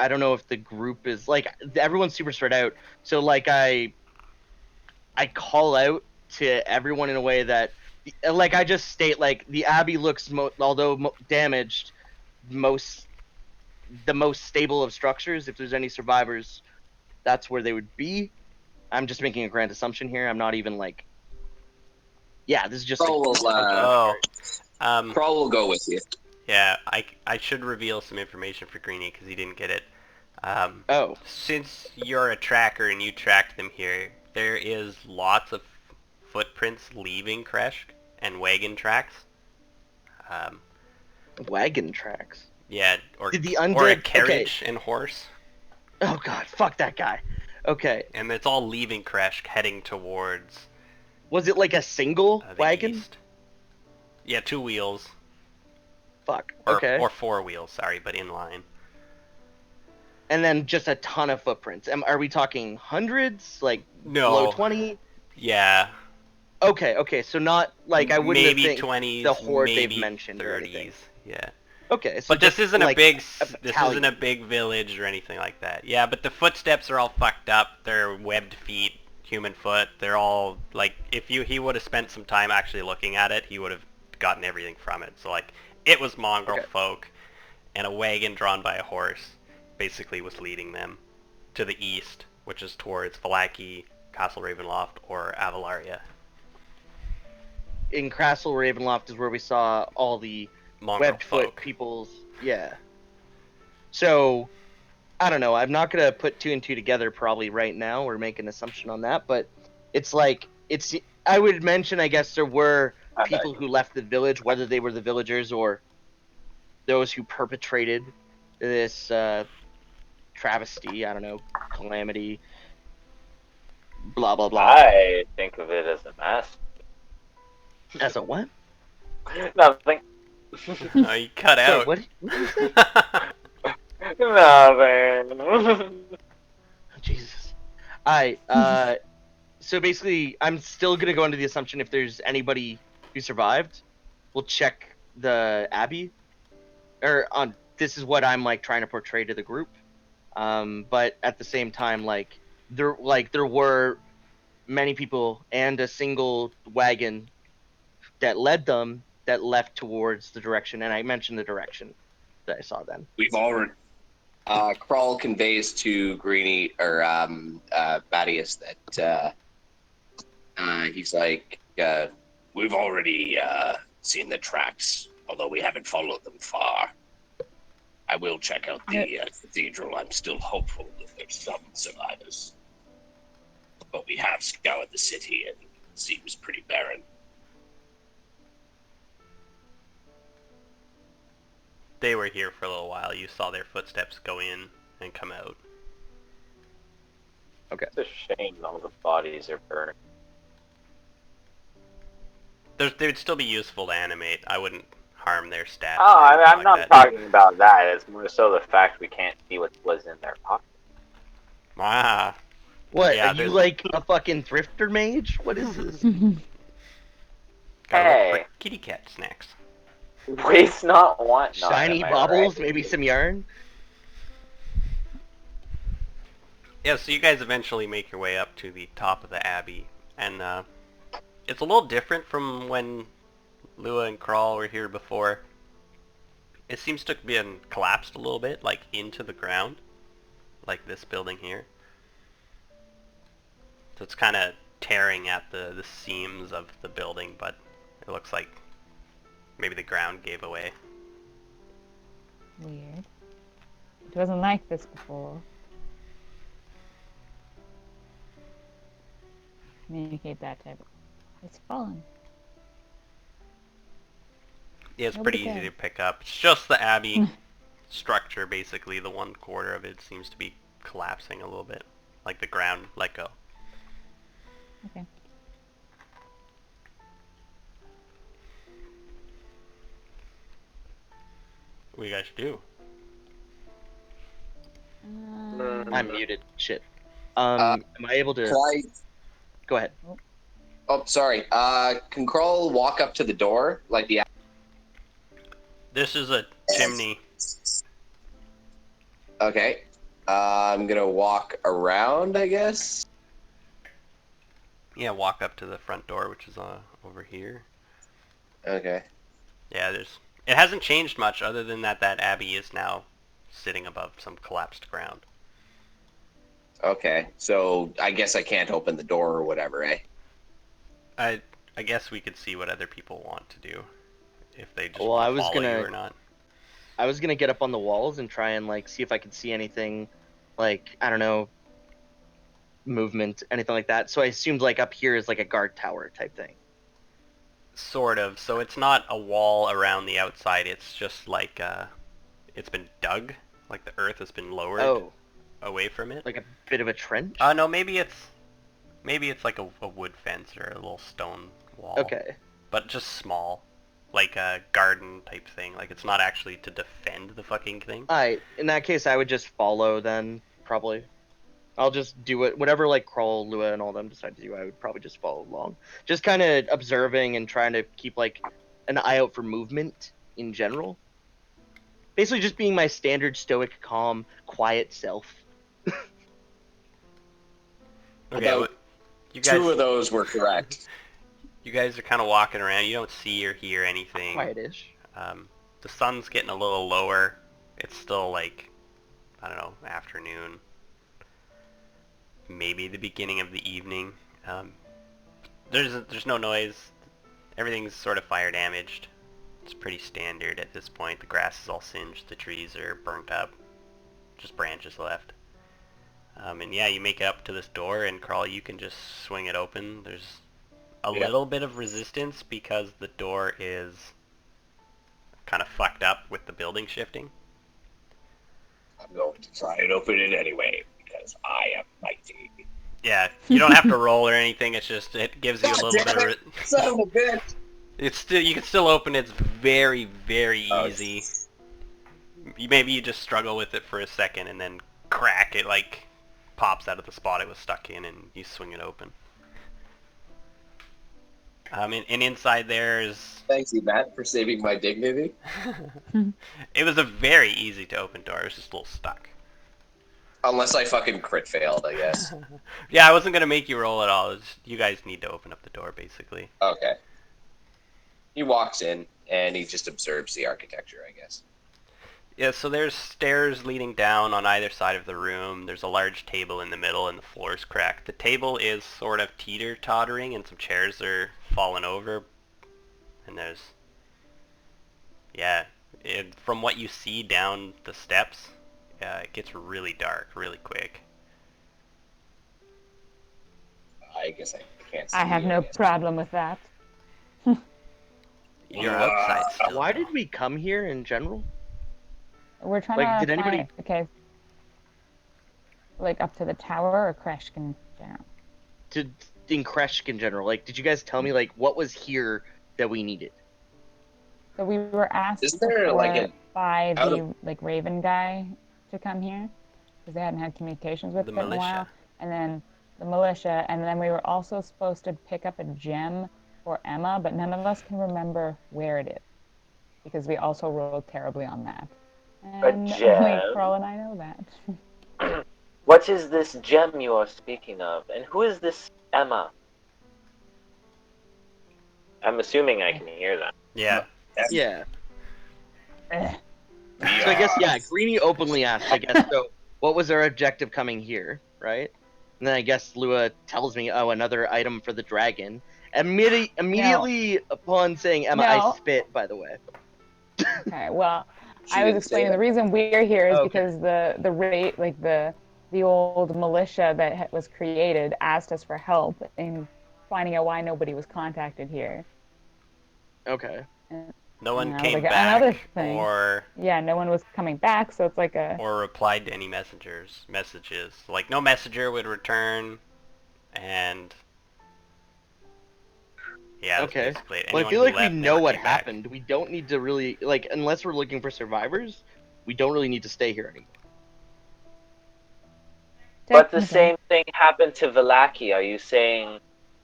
don't know if the group is like everyone's super spread out. So like I call out to everyone in a way that, like I just state like the Abbey looks although damaged, the most stable of structures. If there's any survivors, that's where they would be. I'm just making a grand assumption here. I'm not even like. Yeah, this is just. Krull will, Krull will go with you. Yeah, I should reveal some information for Greenie because he didn't get it. Oh. Since you're a tracker and you tracked them here, there is lots of footprints leaving Krezk and wagon tracks. Wagon tracks. Yeah, or Did the or a undead- carriage and horse, Oh god, fuck that guy. Okay. and it's all leaving Krezk, heading towards Was it like a single the wagon? east. Yeah, 2 wheels. Fuck. Or, Okay. or 4 wheels, sorry, but in line. And then just a ton of footprints. Are we talking hundreds? Like No. below 20? Yeah. Okay, so not like I wouldn't maybe have think 20s, the horde maybe they've mentioned or 30s. anything. Yeah. Okay, so But this just, isn't like, this isn't a big village or anything like that. Yeah, but the footsteps are all fucked up. They're webbed feet, human foot. They're all like if he would have spent some time actually looking at it, he would have gotten everything from it. So like it was mongrel Okay. folk, and a wagon drawn by a horse basically was leading them to the east, which is towards Vallaki, Castle Ravenloft, or Avalaria. In Castle Ravenloft is where we saw all the Mongrel webbed foot folk. people's. Yeah. So, I don't know. I'm not gonna put two and two together probably right now or make an assumption on that, but it's like it's. I would mention, I guess there were people who left the village, whether they were the villagers or those who perpetrated this travesty. I don't know, calamity. Blah blah blah. I think of it as a mess. As a what? Nothing. Oh, you cut Sorry, out. what did you say? Nothing. Oh, Jesus. So basically, I'm still gonna go into the assumption if there's anybody who survived, we'll check the Abbey, or on. This is what I'm like trying to portray to the group. But at the same time, there were many people and a single wagon that led them that left towards the direction, and I mentioned the direction that I saw then. We've already. Crawl conveys to Greenie or Badius that he's like, we've already seen the tracks, although we haven't followed them far. I will check out the cathedral. I'm still hopeful that there's some survivors. But we have scoured the city and it seems pretty barren. They were here for a little while. You saw their footsteps go in and come out. Okay. It's a shame all the bodies are burned. They'd still be useful to animate. I wouldn't harm their stats. Oh, or anything I'm like not that. talking about that. It's more so the fact we can't see what was in their pocket. Ah, What? Yeah, are you there's- like a fucking thrifter mage? What is this? gotta look Hey. for kitty cat snacks. Waste not, want not. Shiny am I baubles, right? maybe some yarn. Yeah, so you guys eventually make your way up to the top of the abbey, and it's a little different from when Lua and Crawl were here before. It seems to have been collapsed a little bit, like into the ground, like this building here. So it's kind of tearing at the seams of the building, but it looks like maybe the ground gave away. Weird. It wasn't like this before. Communicate that type of... It's fallen. Yeah, it's Nobody pretty easy cares. to pick up. It's just the abbey structure, basically. The one quarter of it seems to be collapsing a little bit. Like the ground let go. Okay. What do you guys do? I'm muted. Shit. Uh, Am I able to... Can I? Go ahead. Oh, sorry. Can Crawl walk up to the door like the? This is a chimney. Okay. I'm gonna walk around, I guess. Yeah, walk up to the front door, which is over here. Okay. Yeah, it hasn't changed much other than that abbey is now sitting above some collapsed ground. Okay. So I guess I can't open the door or whatever, eh? I guess we could see what other people want to do. If they just Well, want I to was follow gonna- you or not. I was gonna get up on the walls and try and like see if I could see anything, like I don't know, movement, anything like that. So I assumed like up here is like a guard tower type thing. Sort of. So it's not a wall around the outside. It's just like it's been dug. Like the earth has been lowered Oh, away from it. like a bit of a trench. No, maybe it's like a wood fence or a little stone wall. Okay. But just small. Like a garden type thing. Like it's not actually to defend the fucking thing. Alright, in that case, I would just follow then, probably. I'll just do it. Whatever, like, Crawl, Lua, and all them decide to do, I would probably just follow along. Just kind of observing and trying to keep, like, an eye out for movement in general. basically just being my standard stoic, calm, quiet self. Okay, About you guys, 2 of those were correct. you guys are kind of walking around. You don't see or hear anything. Quietish. The sun's getting a little lower. It's still like, I don't know, afternoon. Maybe the beginning of the evening. There's no noise. Everything's sort of fire damaged. It's pretty standard at this point. The grass is all singed. The trees are burnt up. Just branches left. And yeah, you make it up to this door, and Carl, you can just swing it open. There's a little bit of resistance because the door is kind of fucked up with the building shifting. I'm going to try and open it anyway, because I am mighty. Yeah, you don't have to roll or anything. It's just it gives you a little bit of Son of a bitch! It's still you can still open it. It's very easy. Maybe you just struggle with it for a second and then crack it like pops out of the spot it was stuck in and you swing it open. And inside there's Thank you, Matt, for saving my dignity. it was a very easy to open door. It was just a little stuck. Unless I fucking crit failed, I guess. Yeah, I wasn't gonna make you roll at all. You guys need to open up the door basically. Okay. He walks in, and he just observes the architecture, I guess. Yeah, so there's stairs leading down on either side of the room. There's a large table in the middle, and the floor's cracked. The table is sort of teeter-tottering, and some chairs are fallen over. And there's... Yeah, from what you see down the steps, it gets really dark really quick. I guess I can't see. I have no problem with that. You're outside still. Why did we come here in general? We're trying Like, to did anybody- find, okay, like up to the tower or Krezk in general. In Krezk in general, like, did you guys tell me like what was here that we needed? So we were asked Is there, like, by out the like Raven guy to come here because they hadn't had communications with The it in a while, militia. and then the militia, and then we were also supposed to pick up a gem for Emma, but none of us can remember where it is because we also rolled terribly on that. And gem? only Carl and I know that. What is this gem you are speaking of? And who is this Emma? I'm assuming I can hear that. Yeah. Yeah. Eh. So I guess Greenie openly asked. I guess so. What was our objective coming here, right? And then I guess Lua tells me, oh, another item for the dragon. Immediately upon saying Emma, No. I spit. By the way. Okay, well, She I was didn't say explaining that. the reason we're here is Okay. because the rate, like the old militia that was created asked us for help in finding out why nobody was contacted here. Okay. No one And I was came like, another back thing. or Yeah, no one was coming back, so it's like a replied to any messages. Like no messenger would return, and yeah, that's Okay. basically it. Well, I Anyone feel who like we left know never what came back. happened. We don't need to really unless we're looking for survivors. We don't really need to stay here anymore. But the technically. same thing happened to Vallaki. Are you saying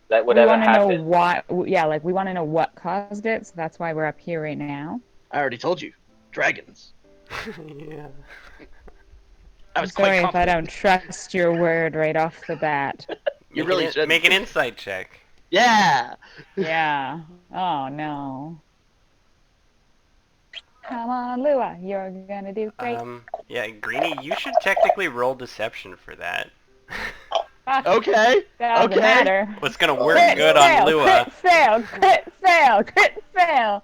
that We whatever want to know happened? what. Yeah, like we want to know what caused it, so that's why we're up here right now. I already told you, dragons. Yeah. I I'm was quite sorry if I confident. don't trust your word right off the bat. You really shouldn't. Make an insight check. Yeah. Yeah. Oh no. Come on, Lua, you're gonna do great. Yeah, Greenie, you should technically roll deception for that. Fuck, Okay. doesn't okay. matter. What's gonna work Crit good fail, on Lua? Crit fail, crit fail, crit fail.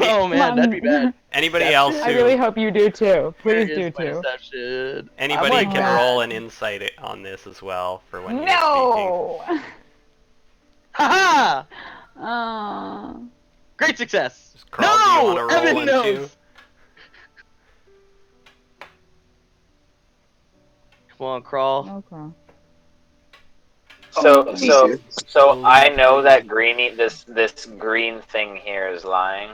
Oh man, that'd be bad. Anybody Deception. else I really who hope you do too. Where Please do is my too. deception? anybody I'm like, can God. roll an insight on this as well for when you're speaking. No. Haha! Oh. Great success. Just Carl, do you no, wanna roll Evan one knows. too? Come on, crawl. Okay. So, Oh, so, easy. so I know that Greenie, this green thing here is lying.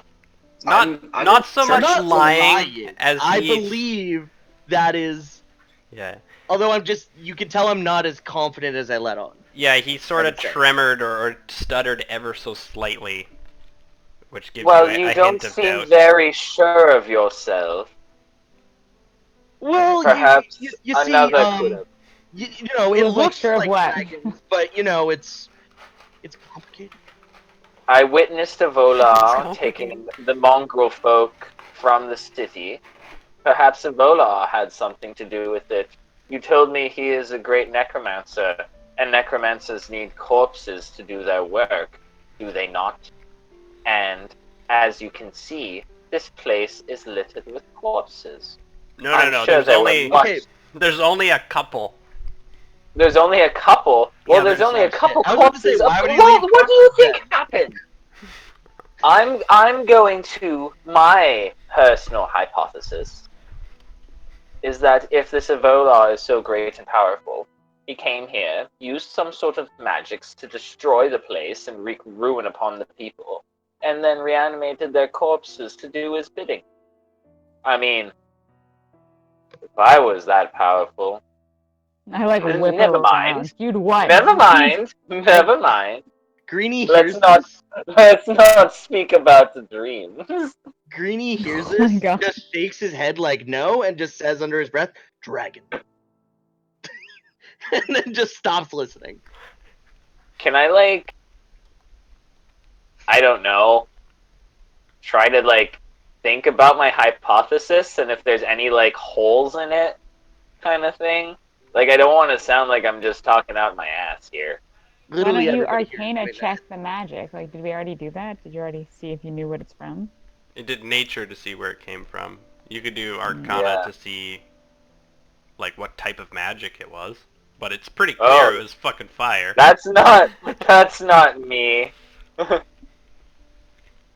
Not I'm not so sure much not lying as I he's- believe that is. Yeah. Although you can tell I'm not as confident as I let on. Yeah, he sort of I'd say. tremored or stuttered ever so slightly, which gives Well, you you a don't hint of seem doubt. very sure of yourself. Well, Perhaps you see, another could have. you know, It it was like looks sure of like what? dragons, but you know, it's complicated. I witnessed a It's Volar complicated. taking the mongrel folk from the city. Perhaps a Volar had something to do with it. You told me he is a great necromancer, and necromancers need corpses to do their work, do they not? And, as you can see, this place is littered with corpses. I'm No. sure there were Okay, There's only a couple. There's only a couple. Well, Yeah, there's only a couple I was about to say, corpses. why would he Well, leave what do you corpses think then? happened? I'm going to my personal hypothesis is that if this Avolar is so great and powerful, he came here, used some sort of magics to destroy the place and wreak ruin upon the people, and then reanimated their corpses to do his bidding. I mean, if I was that powerful, I like whip her never around. mind. You'd what? Never mind. Never mind. Greenie Let's hears not this. let's not speak about the dreams. Greenie hears Oh my this, God. just shakes his head like no, and just says under his breath, "Dragon," and then just stops listening. Can I I don't know, try to think about my hypothesis and if there's any holes in it kind of thing? Like I don't want to sound like I'm just talking out my ass here. Why Literally don't you everybody here is Arcana doing check the magic? Like, did we already do that? Did you already see if you knew what it's from? It did nature to see where it came from. You could do Arcana Yeah. to see like what type of magic it was, but it's pretty clear Oh. it was fucking fire. That's not me.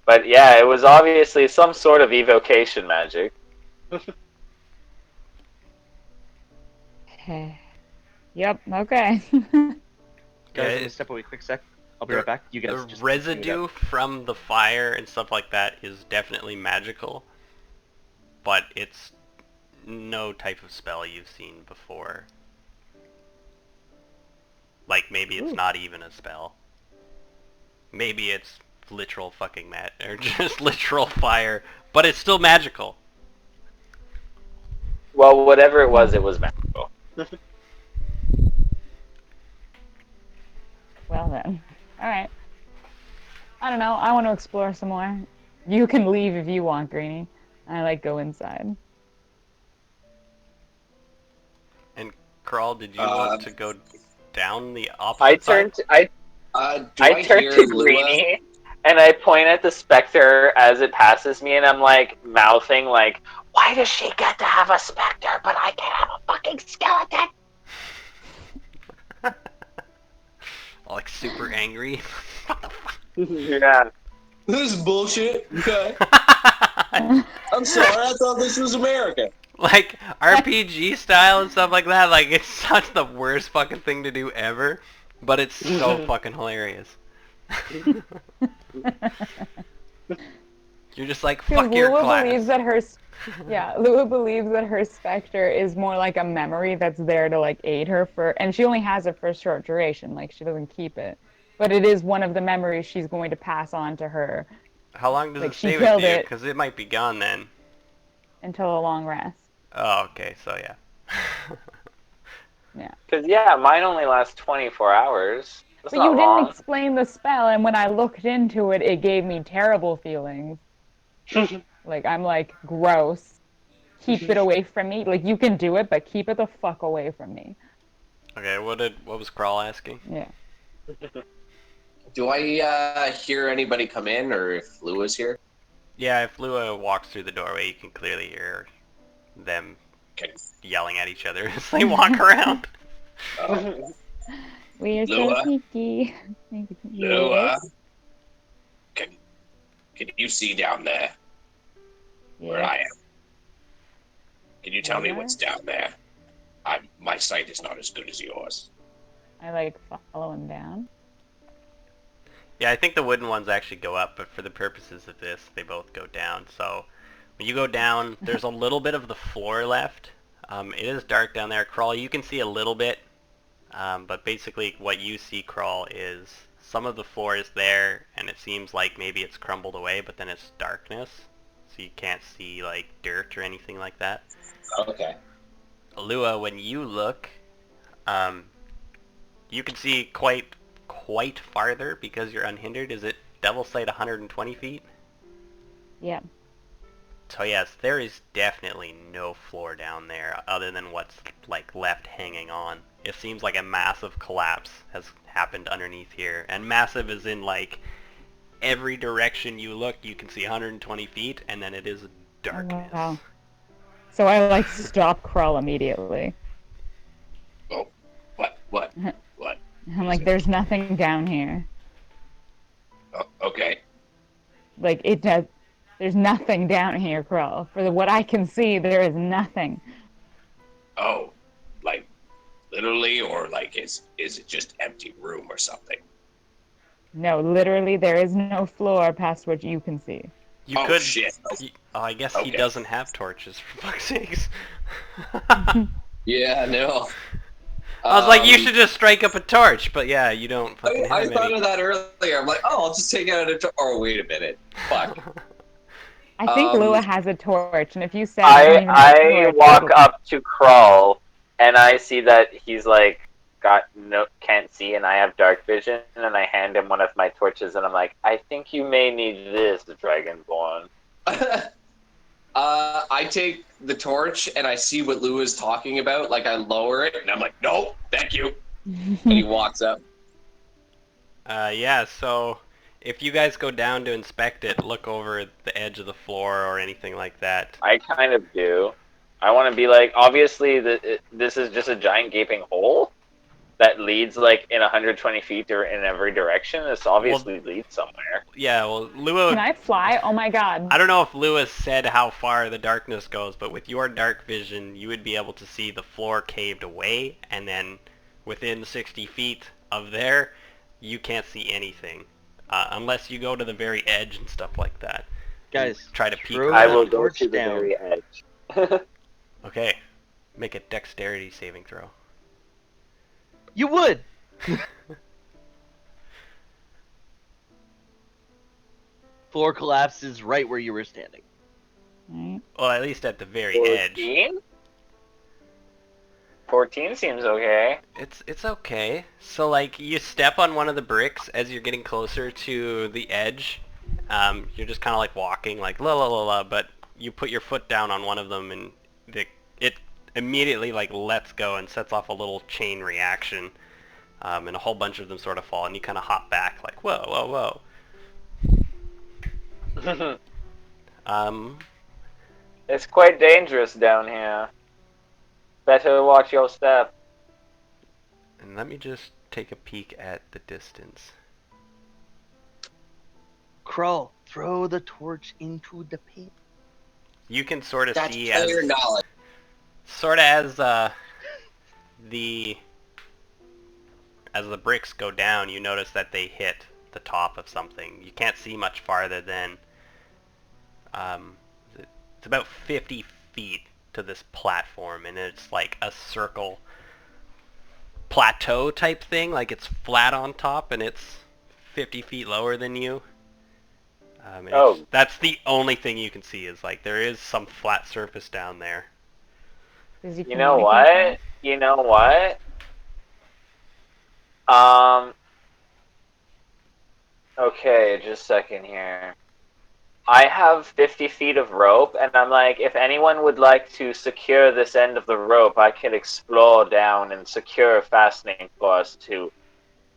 But yeah, it was obviously some sort of evocation magic. Yep, okay. Guys, Yeah, let me step away a quick sec. I'll be right back. You guys the just residue from the fire and stuff like that is definitely magical, but it's no type of spell you've seen before. Like maybe it's Ooh. not even a spell. Maybe it's literal fucking or just literal fire, but it's still magical. Well, whatever it was magical. Well then. Alright. I don't know. I want to explore some more. You can leave if you want, Greenie. I go inside. And Crawl, did you want to go down the I opposite side? turned I I turned hear to Lua? Greenie and I point at the specter as it passes me and I'm mouthing why does she get to have a specter but I can't have a fucking skeleton? Like super angry. Yeah. This is bullshit. Okay. I'm sorry. I thought this was America. Like RPG style and stuff like that. Like it's such the worst fucking thing to do ever, but it's so fucking hilarious. You're just like fuck your Lua class. believes that Lua believes that her specter is more like a memory that's there to aid her and she only has it for a short duration. She doesn't keep it, but it is one of the memories she's going to pass on to her. How long does it she stay with killed you? it Because it might be gone then. until a long rest. Oh, okay, so yeah. Yeah. Because mine only lasts 24 hours. That's But not you long. didn't explain the spell, and when I looked into it, it gave me terrible feelings. I'm gross. Keep it away from me. You can do it, but keep it the fuck away from me. Okay, what was Crawl asking? Yeah. Do I hear anybody come in, or if Lua's here? Yeah, if Lua walks through the doorway, you can clearly hear them Okay. yelling at each other as they walk around. We are Lua? so sneaky. Lua, can you see down there where I am? Can you tell me what's down there? My sight is not as good as yours. I follow him down. Yeah, I think the wooden ones actually go up, but for the purposes of this, they both go down. So when you go down, there's a little bit of the floor left. It is dark down there. Crawl, you can see a little bit, but basically what you see, Crawl, is some of the floor is there, and it seems like maybe it's crumbled away, but then it's darkness, so you can't see dirt or anything like that. Okay. Lua, when you look, um, you can see quite farther because you're unhindered. Is it Devil Sight 120 feet? Yeah. So yes, there is definitely no floor down there other than what's like left hanging on. It seems like a massive collapse has happened underneath here, and massive is in like every direction you look, you can see 120 feet, and then it is darkness. Oh, wow. So I like stop crawl immediately. Oh, what? What? I'm like, there's nothing down here. Oh, okay. Like it does. There's nothing down here, crawl. What I can see, there is nothing. Oh, like literally, or like is it just empty room or something? No, literally, there is no floor past what you can see. You Oh could. shit. I guess he Okay. doesn't have torches, for fuck's sakes. Yeah, no. I was like, you should just strike up a torch, but yeah, you don't fucking I have thought any. of that earlier. I'm like, oh, I'll just take out a. Oh, wait a minute. Fuck. I think Um, Lua has a torch, and if you said I don't even have a I torch, walk would- up to Crawl, and I see that he's like can't see, and I have dark vision, and I hand him one of my torches, and I'm like, I think you may need this, Dragonborn. I take the torch and I see what Lou is talking about. Like I lower it and I'm like, no, thank you. And he walks up. Yeah, so if you guys go down to inspect it, look over the edge of the floor or anything like that. I kind of do. I want to be like, obviously, this is just a giant gaping hole that leads like in 120 feet or in every direction. This obviously leads somewhere. Yeah, well, Lua... Can I fly? Oh my god. I don't know if Lewis said how far the darkness goes, but with your dark vision, you would be able to see the floor caved away, and then within 60 feet of there, you can't see anything. Unless you go to the very edge and stuff like that. Guys, Try to peek. throw I that will go torch to the down. very edge. Okay. Make a dexterity saving throw. You would. Floor collapses right where you were standing. Right. Well, at least at the very edge. 14? 14 seems okay. It's okay. So like you step on one of the bricks as you're getting closer to the edge. You're just kind of like walking like la la la la, but you put your foot down on one of them and it immediately like lets go and sets off a little chain reaction, and a whole bunch of them sort of fall and you kind of hop back like whoa whoa whoa. It's quite dangerous down here. Better watch your step. And let me just take a peek at the distance. Crawl, throw the torch into the pit. You can sort of That's see as player knowledge. sort of as the bricks go down, you notice that they hit the top of something. You can't see much farther than it's about 50 feet to this platform, and it's like a circle plateau type thing, like it's flat on top and it's 50 feet lower than you. That's the only thing you can see is like there is some flat surface down there. Does he You know communicate what? You know what? Okay, just a second here. I have 50 feet of rope, and I'm like, if anyone would like to secure this end of the rope, I could explore down and secure a fastening for us to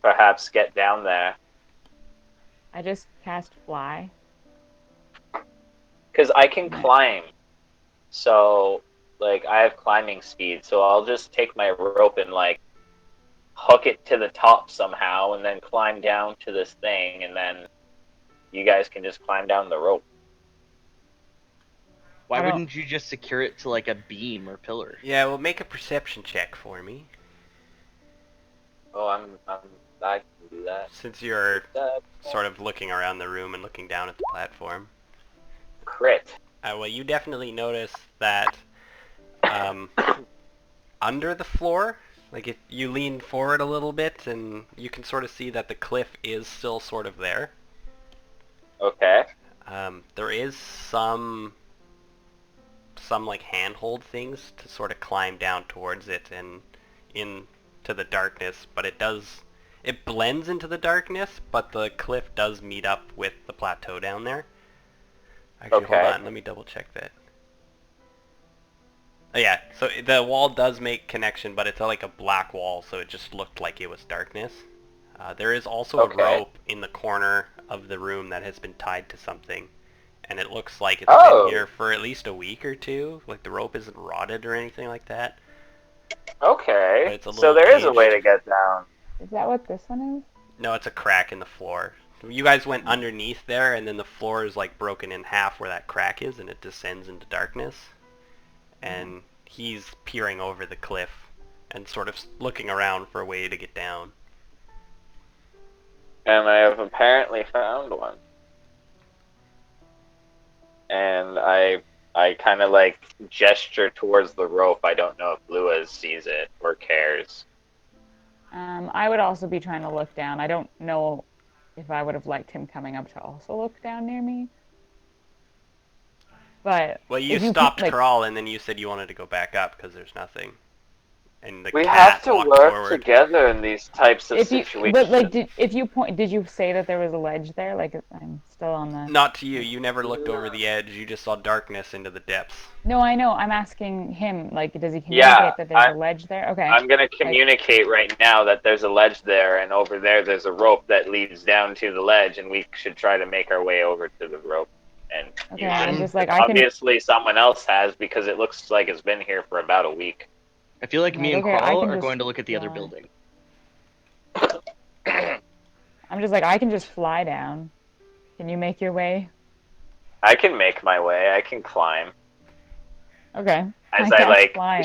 perhaps get down there. I just cast fly. Because I can climb. So, like, I have climbing speed, so I'll just take my rope and, like, hook it to the top somehow, and then climb down to this thing, and then you guys can just climb down the rope. Why I don't- wouldn't you just secure it to like a beam or pillar? Yeah, well, make a perception check for me, Oh, I can do that. since you're sort of looking around the room and looking down at the platform. Crit. Well, you definitely notice that under the floor, like if you lean forward a little bit, and you can sort of see that the cliff is still sort of there. Okay. There is some some like handhold things to sort of climb down towards it and into the darkness, but it blends into the darkness, but the cliff does meet up with the plateau down there. Actually, hold Okay. on, let me double check that. Oh, yeah, so the wall does make connection, but it's like a black wall, so it just looked like it was darkness. There is also Okay. a rope in the corner of the room that has been tied to something, and it looks like it's Oh. been here for at least a week or two. Like, the rope isn't rotted or anything like that. But Okay. it's a So little there is a way aged. to get down. Is that what this one is? No, it's a crack in the floor. You guys went underneath there, and then the floor is like broken in half where that crack is, and it descends into darkness. And he's peering over the cliff and sort of looking around for a way to get down. And I have apparently found one. And I kind of like gesture towards the rope. I don't know if Lua sees it or cares. I would also be trying to look down. I don't know if I would have liked him coming up to also look down near me. But Well, you if you stopped like, crawl, and then you said you wanted to go back up because there's nothing. And the We cat have to walked work forward. together in these types of if you, situations. but like, did you say that there was a ledge there? Like, I'm still on the. Not to you. You never looked over the edge. You just saw darkness into the depths. No, I know. I'm asking him. Like, does he Yeah, communicate that there's a ledge there? Okay. I'm gonna communicate right now that there's a ledge there, and over there's a rope that leads down to the ledge, and we should try to make our way over to the rope. And Okay, use I'm it. just like, I can. Obviously, someone else has because it looks like it's been here for about a week. I feel like me and Okay, I Crawl can are just going to look at the other fly. building. I'm just like, I can just fly down. Can you make your way? I can make my way. I can climb Okay. as I I can't like. fly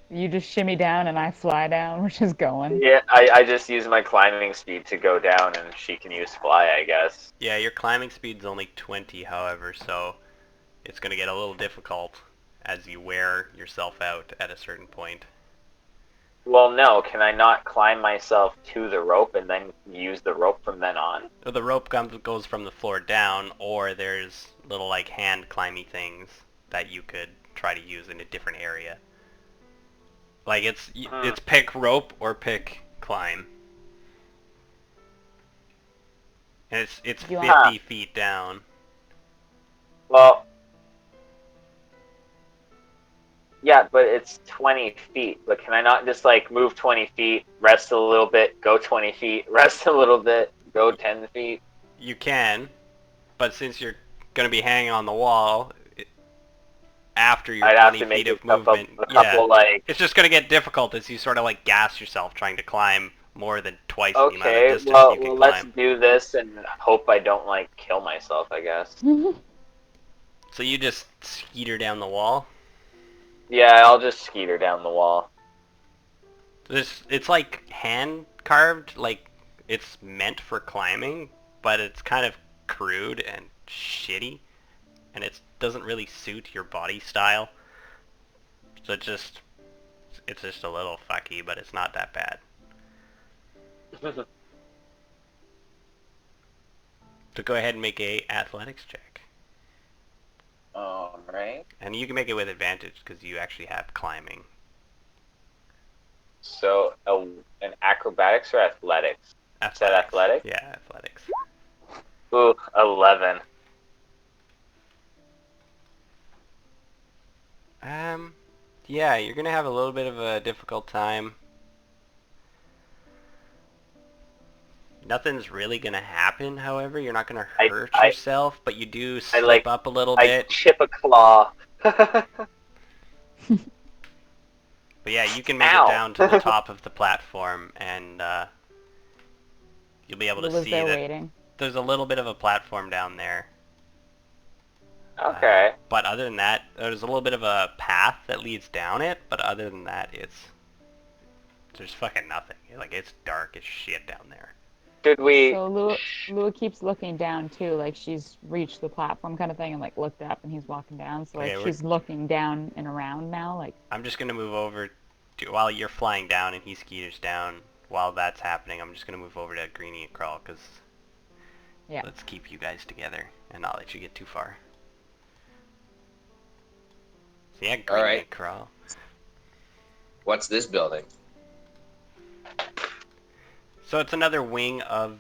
You just shimmy down and I fly down. We're just going. Yeah, I just use my climbing speed to go down, and she can use fly, I guess. Yeah, your climbing speed's only 20, however, so it's going to get a little difficult as you wear yourself out at a certain point. Well, no. Can I not climb myself to the rope and then use the rope from then on? So the rope goes from the floor down, or there's little like hand climby things that you could try to use in a different area. Like it's pick rope or pick climb, and it's 50 feet down. Well, yeah, but it's 20 feet. But can I not just like move 20 feet, rest a little bit, go 20 feet, rest a little bit, go 10 feet? You can, but since you're going to be hanging on the wall after your I'd have 20 to make feet of a couple, movement, like. it's just going to get difficult as you sort of like gas yourself trying to climb more than twice the amount of Okay, distance well, you can let's climb. do this and hope I don't like kill myself, I guess. So you just skeeter down the wall. Yeah, I'll just skeeter down the wall. It's like hand carved, like it's meant for climbing, but it's kind of crude and shitty, and it doesn't really suit your body style. So it's just a little fucky, but it's not that bad. So go ahead and make a athletics check, Alright. and you can make it with advantage because you actually have climbing. So, an acrobatics or athletics? Athletics. Is that athletic? Yeah, athletics. Ooh, 11. Yeah, you're gonna have a little bit of a difficult time. Nothing's really gonna happen, however. You're not gonna hurt yourself, but you do slip up a little I bit. chip a claw. But yeah, you can make Ow. it down to the top of the platform, and you'll be able to see that waiting. there's a little bit of a platform down there. Okay. But other than that, there's a little bit of a path that leads down it, but other than that, there's fucking nothing. Like, it's dark as shit down there. Should we... So Lua keeps looking down too, like she's reached the platform kind of thing and like looked up and he's walking down. So like Okay, she's looking down and around now, like. I'm just gonna move over to, while you're flying down and he skeeters down. While that's happening, I'm just gonna move over to Greenie and Crawl because let's keep you guys together and not let you get too far. So yeah, All Greenie right. and Crawl. What's this building? So it's another wing of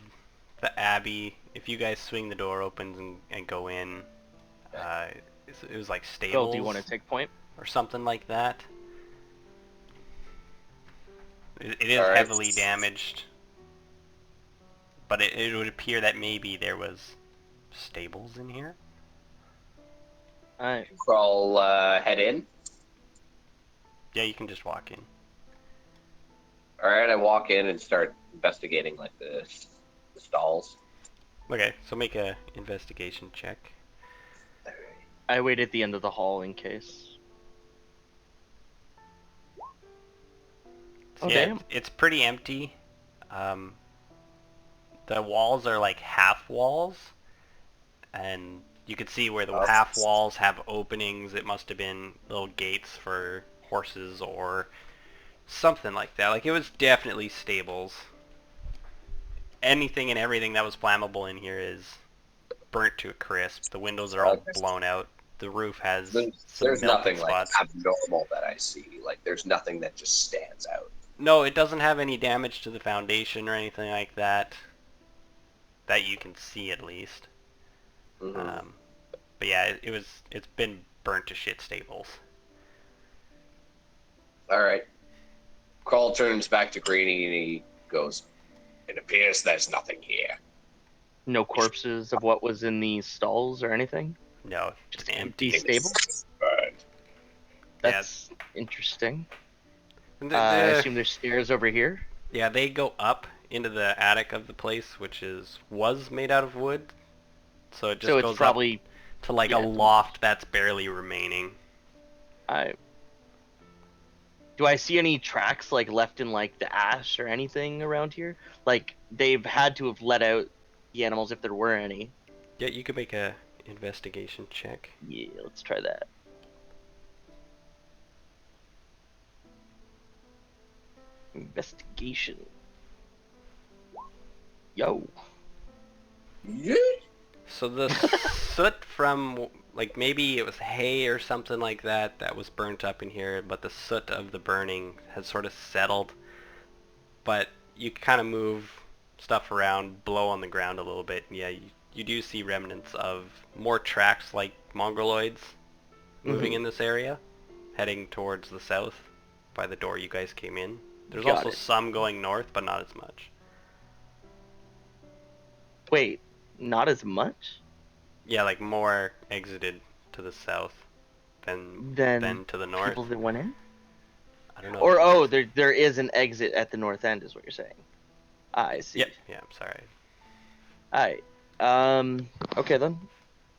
the Abbey. If you guys swing the door open and go in, it was like Phil, stables do you want to take point? or something like that. It is All right. heavily damaged, but it would appear that maybe there was stables in here. Alright. Crawl head in. Yeah, you can just walk in. All right, I walk in and start investigating like the stalls. Okay, so make a investigation check. I wait at the end of the hall in case. So Oh, yeah, damn. it's pretty empty. The walls are like half walls, and you can see where the Oh. half walls have openings. It must have been little gates for horses or something like that. Like, it was definitely stables. Anything and everything that was flammable in here is burnt to a crisp. The windows are all blown out. The roof has some There's melted nothing like spots. abnormal that I see. Like there's nothing that just stands out. No, it doesn't have any damage to the foundation or anything like that. That you can see, at least. Mm-hmm. But yeah, it's been burnt to shit stables. All right. Crawl turns back to Greenie and he goes, "It appears there's nothing here." No corpses of what was in these stalls or anything? No, Just empty. empty stables? Burned. That's interesting. And I assume there's stairs over here? yeah, they go up into the attic of the place, which was made out of wood. So it just So goes it's probably... up to like yeah. a loft that's barely remaining. Do I see any tracks like left in like the ash or anything around here? Like they've had to have let out the animals if there were any. Yeah, you could make a investigation check. Yeah, let's try that. Investigation. Yo. So the soot from, like, maybe it was hay or something like that that was burnt up in here, but the soot of the burning has sort of settled. But you kind of move stuff around, blow on the ground a little bit. Yeah, you do see remnants of more tracks like mongoloids moving in this area, heading towards the south by the door you guys came in. There's Got also it. some going north, but not as much. Wait, not as much? Yeah, like more exited to the south than Than to the north. people that went in? I don't know. Or there is an exit at the north end, is what you're saying. I see. Yep. Yeah, I'm sorry. Alright. Okay then.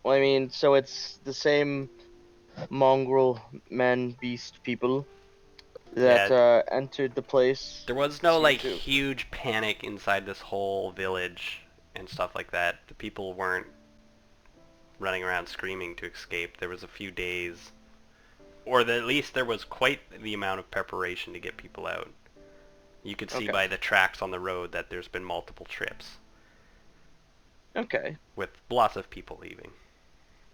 Well, I mean, so it's the same mongrel men, beast people that entered the place. There was no Seem like to. huge panic inside this whole village and stuff like that. The people weren't running around screaming to escape. There was a few days, or at least there was quite the amount of preparation to get people out. You could see Okay. by the tracks on the road that there's been multiple trips Okay. with lots of people leaving.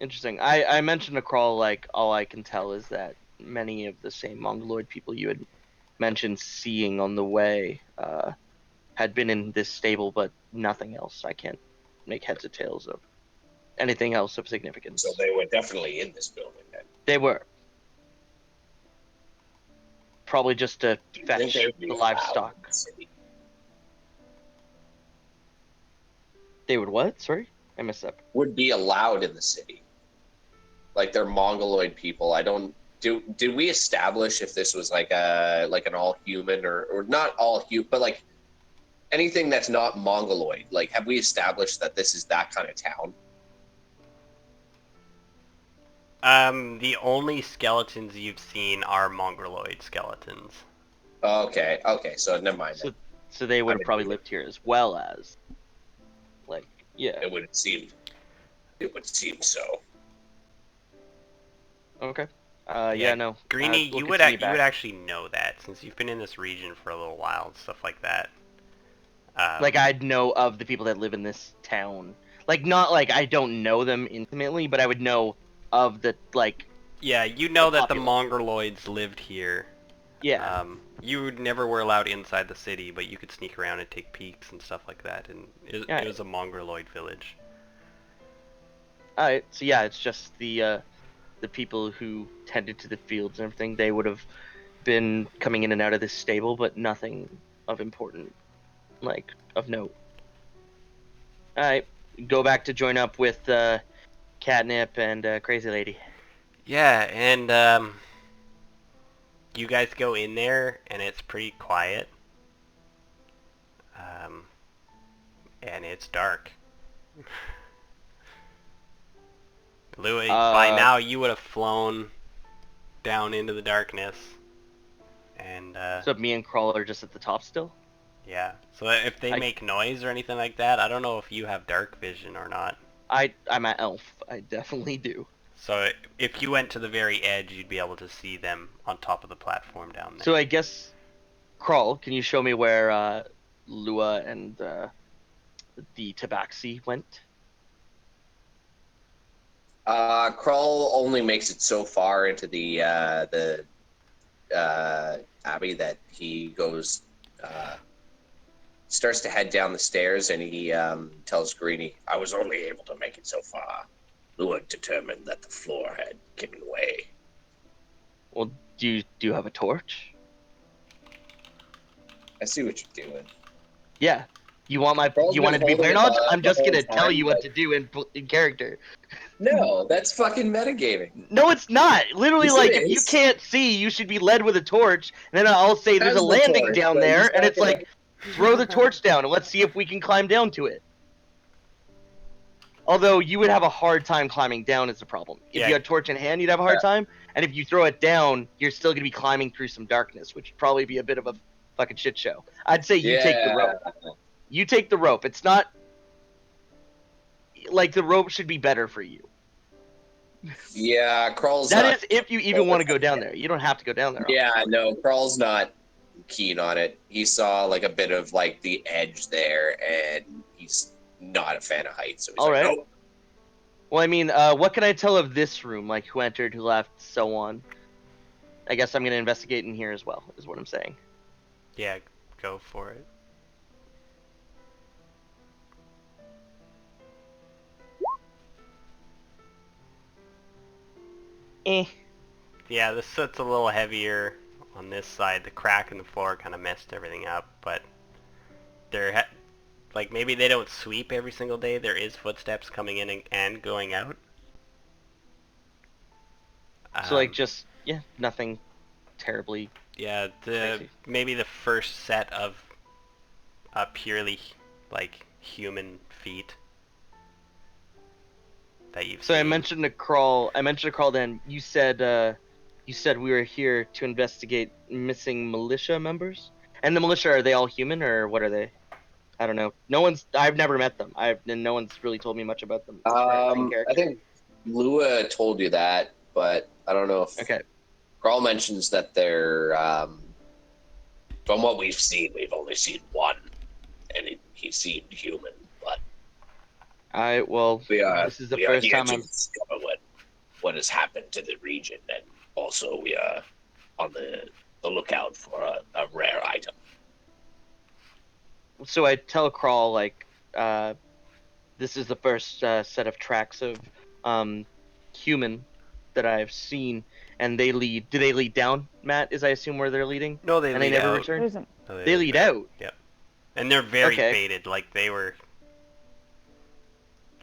Interesting. I mentioned to Crawl, like, all I can tell is that many of the same mongoloid people you had mentioned seeing on the way had been in this stable, but nothing else. I can't make heads or tails of anything else of significance. So they were definitely in this building then. They were. Probably just to Do you think fetch they would be the allowed livestock. in the city? They would what? Sorry? I missed that. Would be allowed in the city. Like they're mongoloid people. I don't did we establish if this was like an all human or not all human, but like anything that's not mongoloid? Like have we established that this is that kind of town? The only skeletons you've seen are mongoloid skeletons. Okay, so never mind. So they would I have mean, probably lived here as well as, like, yeah. It would seem so. Okay. Yeah, no. Greenie, we'll you would continue back. actually know that since you've been in this region for a little while and stuff like that. Like, I'd know of the people that live in this town. Like, not like I don't know them intimately, but I would know of the, like, Yeah, you know that the popular. Mongoloids lived here. Yeah. You never were allowed inside the city, but you could sneak around and take peeks and stuff like that. And it was a Mongoloid village. Alright, so yeah, it's just the people who tended to the fields and everything. They would have been coming in and out of this stable, but nothing of important, like of note. Alright, go back to join up with Catnip and Crazy Lady. Yeah, and you guys go in there, and it's pretty quiet. And it's dark. Louis, by now you would have flown down into the darkness. And So me and Crawl are just at the top still? yeah, so if they make noise or anything like that, I don't know if you have dark vision or not. I'm at elf. I definitely do. So if you went to the very edge, you'd be able to see them on top of the platform down there. So I guess, Crawl, can you show me where Lua and the Tabaxi went? Krull only makes it so far into the abbey that he goes, starts to head down the stairs, and he tells Greeny, "I was only able to make it so far. Lua determined that the floor had given way." Well, do you have a torch? I see what you're doing. Yeah. You want Crawl's it to be been player holding knowledge? it I'm the just whole gonna tell time, you what but- to do in character. No, that's fucking metagaming. No, it's not. Literally, Yes, like, it if you is. can't see, you should be led with a torch, and then I'll say there's a Has the landing torch, down but he's there, and not it's gonna- like, throw the torch down, and let's see if we can climb down to it. Although, you would have a hard time climbing down is the problem. If Yeah. you had a torch in hand, you'd have a hard time, and if you throw it down, you're still gonna be climbing through some darkness, which would probably be a bit of a fucking shit show. I'd say you take the rope. You take the rope. It's not... Like, the rope should be better for you. Yeah, Krull's That not. is if you even want to go down there. You don't have to go down there. Yeah, no, Krull's not keen on it. He saw like a bit of like the edge there, and he's not a fan of heights. So he's All like, right. "Nope." Well, I mean, what can I tell of this room? Like, who entered, who left, so on. I guess I'm going to investigate in here as well, is what I'm saying. Yeah, go for it. Eh. Yeah, the soot's a little heavier on this side. The crack in the floor kind of messed everything up, but like maybe they don't sweep every single day. There is footsteps coming in and going out. So, like, just, yeah, nothing terribly... Yeah, crazy. maybe the first set of purely like human feet that you've So seen. I mentioned to Crawl then, you said we were here to investigate missing militia members? And the militia, are they all human, or what are they? I don't know. I've never met them. And no one's really told me much about them. I think Lua told you that, but I don't know if Okay. Krull mentions that they're. From what we've seen, we've only seen one, and he seemed human. But Well, this is the first time to I'm... discover what has happened to the region, and also we are on the lookout for a rare item. So I tell Crawl, like, this is the first set of tracks of human that I've seen, and they lead... Do they lead down, Matt, is I assume where they're leading? No, they And lead they never out. return? There's an, No, They lead out. Yep. And they're very Okay. faded. Like they were.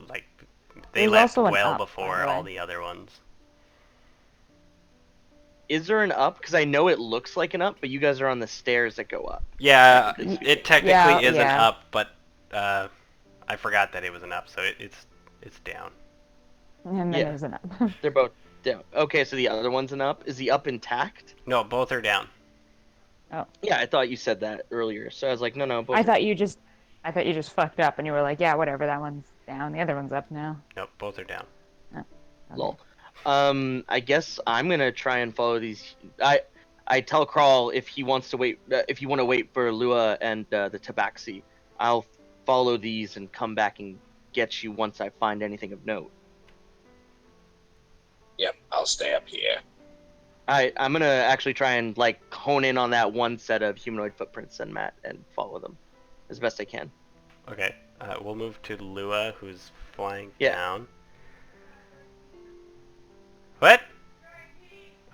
Like they There's left also an well up, by before the all way. the other ones. Is there an up? Because I know it looks like an up, but you guys are on the stairs that go up. Yeah, Technically speaking. it technically is an yeah. up, but I forgot that it was an up, so it's down. and then Yeah. there's an up. They're both down. Okay, so the other one's an up. Is the up intact? No, both are down. Yeah, I thought you said that earlier. So I was like, no, both I are thought you just fucked up and you were like, yeah, whatever, that one's down, the other one's up now. Nope, both are down. Okay. lol. I guess I'm gonna try and follow these. I tell Crawl if he wants to wait, if you want to wait for Lua and the Tabaxi, I'll follow these and come back and get you once I find anything of note. Yep, I'll stay up here. I'm gonna actually try and like hone in on that one set of humanoid footprints and Matt and follow them as best I can. Okay, we'll move to Lua, who's flying Yeah. down. What?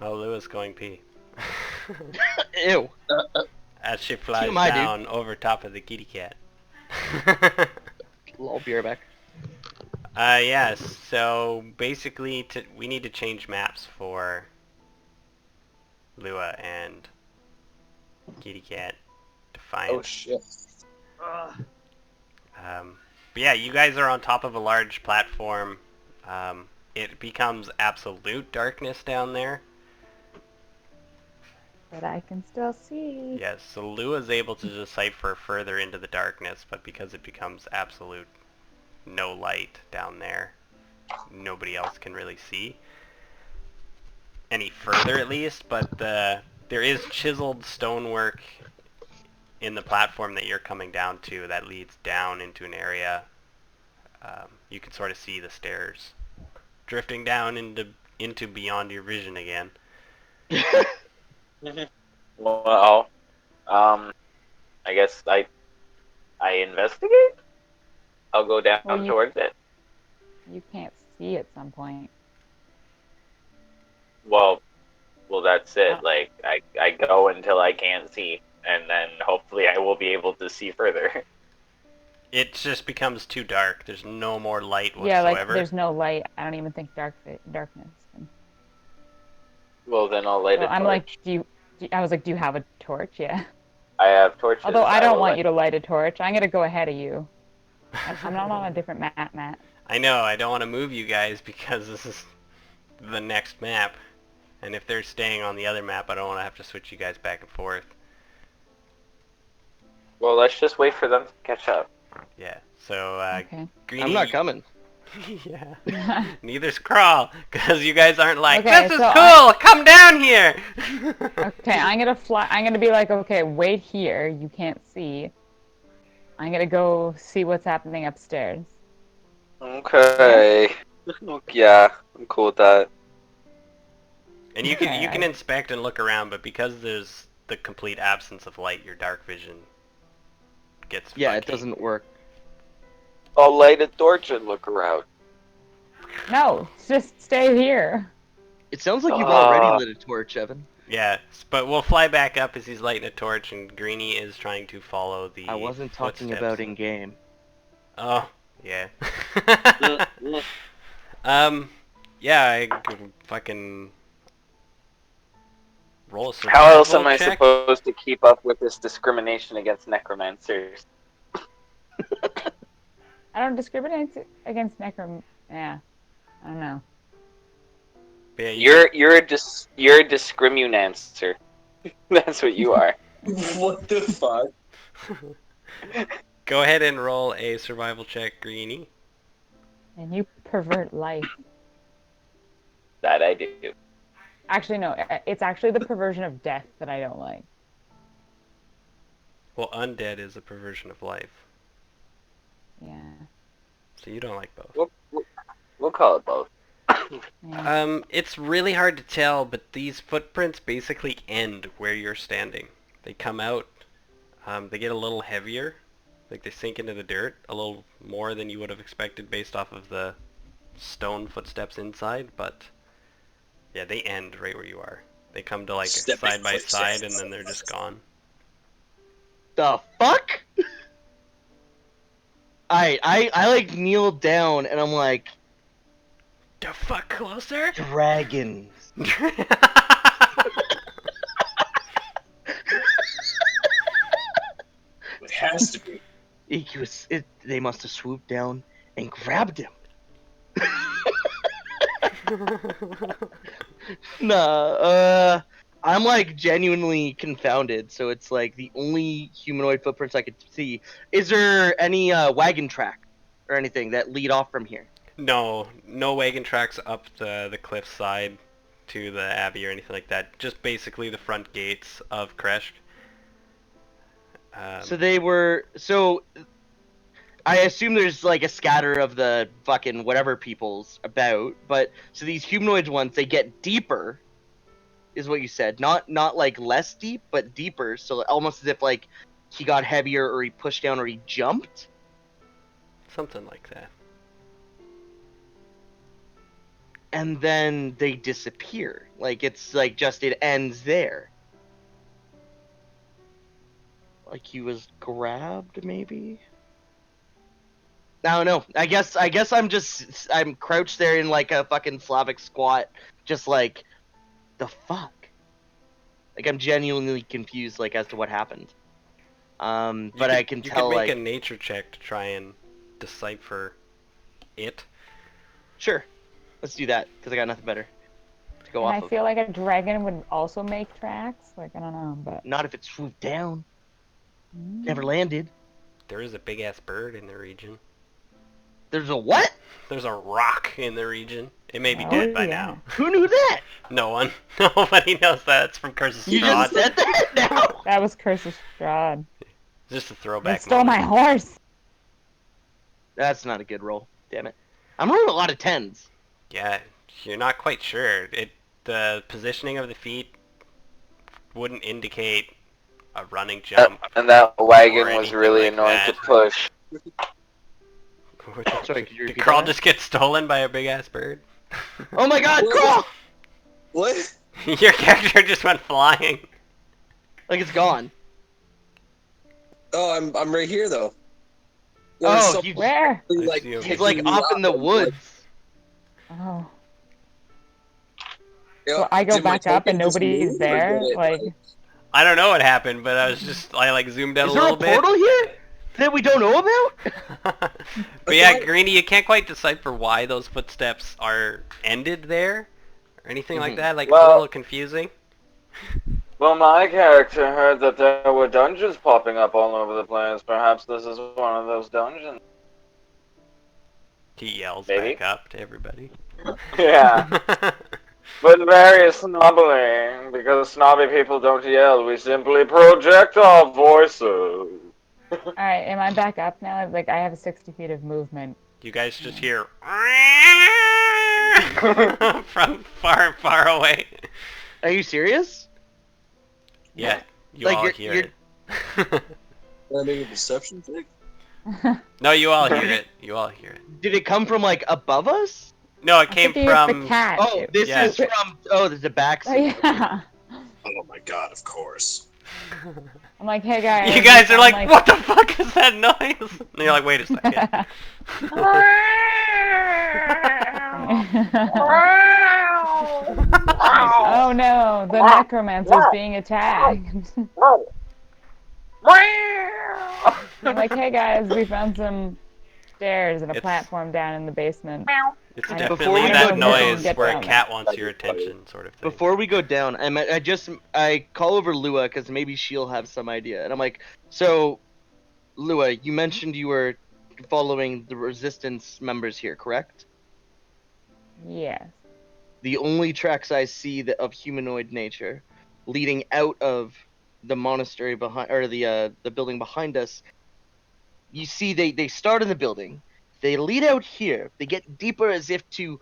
Oh, Lua's going pee. Ew. As she flies TMI, dude. down over top of the kitty cat. I'll be right back. Yes, so basically we need to change maps for Lua and kitty cat Defiant. Oh shit. But yeah, you guys are on top of a large platform. It becomes absolute darkness down there. But I can still see. Yes, so Lua's able to decipher further into the darkness, but because it becomes absolute no light down there, nobody else can really see any further at least, but there is chiseled stonework in the platform that you're coming down to that leads down into an area. You can sort of see the stairs drifting down into beyond your vision again. Well, I guess I investigate. I'll go down Well, towards it. You can't see at some point. Well, that's it. Oh. Like I go until I can't see, and then hopefully I will be able to see further. It just becomes too dark. There's no more light Yeah, like whatsoever. there's no light. I don't even think darkness. Well, then I'll light So a I'm torch. like, I was like, do you have a torch? Yeah. I have torches. Although I don't will want light- you to light a torch. I'm gonna go ahead of you. I'm not on a different map, Matt. I know, I don't want to move you guys because this is the next map. And if they're staying on the other map, I don't want to have to switch you guys back and forth. Well, let's just wait for them to catch up. Yeah, so, Okay. Greenie... I'm not coming. Yeah. Neither's Crawl, because you guys aren't like, Okay, this is so cool, come down here! Okay, I'm gonna fly. I'm gonna be like, okay, wait here. You can't see. I'm gonna go see what's happening upstairs. Okay. Yeah, I'm cool with that. And you can Okay. inspect and look around, but because there's the complete absence of light, your dark vision gets Yeah, it funky. doesn't work. I'll light a torch and look around. No, just stay here. It sounds like you've already Uh. lit a torch, Evan. Yeah, but we'll fly back up as he's lighting a torch, and Greenie is trying to follow the I wasn't talking footsteps. about in game. Oh, yeah. Mm. Yeah, I could fucking roll a survival How else am I check. supposed to keep up with this discrimination against necromancers? I don't discriminate against necrom. Yeah, I don't know. Yeah, You're a discriminancer. That's what you are. What the fuck? go ahead and roll a survival check, Greenie. And you pervert life. That I do. Actually, no. It's actually the perversion of death that I don't like. Well, undead is a perversion of life, Yeah. so you don't like both. We'll call it both. Yeah. It's really hard to tell, but these footprints basically end where you're standing. They come out, they get a little heavier, like they sink into the dirt a little more than you would have expected based off of the stone footsteps inside, but yeah, they end right where you are. They come to like Stepping side by side and footsteps. then they're just gone. The fuck? I like kneel down and I'm like, The fuck closer? dragons. It has to be. They must have swooped down and grabbed him. Nah, I'm like genuinely confounded. So it's like the only humanoid footprints I could see. Is there any wagon track or anything that lead off from here? No wagon tracks up the cliff side to the abbey or anything like that. Just basically the front gates of Krezk. So they were I assume there's like a scatter of the fucking whatever peoples about, but so these humanoid ones, they get deeper, is what you said. Not like less deep, but deeper. So almost as if like he got heavier, or he pushed down, or he jumped. Something like that. And then they disappear. Like it's like just it ends there. Like he was grabbed, maybe. I don't know. I guess I'm crouched there in like a fucking Slavic squat, just like the fuck. Like I'm genuinely confused, like as to what happened. But I can tell, you could make like, a nature check to try and decipher it. sure, let's do that because I got nothing better to go And off I of. feel like a dragon would also make tracks. Like, I don't know, but... Not if it swooped down. Never landed. There is a big ass bird in the region. There's a what? There's a rock in the region. It may be Oh, dead by yeah. now. Who knew that? No one. Nobody knows that. It's from Curse's You Strahd. just said that now. That was Curse's Strahd. Just a They throwback stole my moment. horse! That's not a good roll. Damn it. I'm rolling a lot of 10s. Yeah, you're not quite sure. The positioning of the feet wouldn't indicate a running jump. And that or wagon was anything really like annoying that. to push. Sorry, could you Did repeat Carl that? just get stolen by a big ass bird? Oh my god, What? Crawl! What? Your character just went flying. Like it's gone. Oh, I'm right here though. Oh, you Where? like I see him. he's like off in the woods. Oh. Yeah, So I go did my back up and token just nobody's move, or there? did it, Like... I don't know what happened, but I like zoomed out Is a there a little bit. portal here that we don't know about? But yeah, Greenie, you can't quite decipher why those footsteps are ended there, or anything like that. Like, it's a Well- little confusing. Well, my character heard that there were dungeons popping up all over the place. Perhaps this is one of those dungeons. He yells Maybe. back up to everybody. Yeah. But very snobbily, because snobby people don't yell. We simply project our voices. Alright, am I back up now? Like, I have 60 feet of movement. You guys just hear from far, far away. Are you serious? Yeah, you Like, all you're- hear you're- it. I make a perception check? No, you all hear it. You all hear it. Did it come from like above us? No, it came Thinking it's from. the cat. Oh, this Yeah. is from. Oh, there's a back. Oh, yeah. Oh my god, of course. I'm like, hey guys. You guys are I'm like, what the fuck is that noise? And you're like, wait a second. Oh no, the necromancer's being attacked. I'm like, hey guys, we found some stairs and a It's- platform down in the basement. It's Before definitely we that go noise down- where a get cat wants your attention, sort of thing. Before we go down, I call over Lua because maybe she'll have some idea, and I'm like, so, Lua, you mentioned you were following the resistance members here, correct? Yes. The only tracks I see of humanoid nature leading out of the monastery behind, or the building behind us. You see, they start in the building, they lead out here, they get deeper as if to,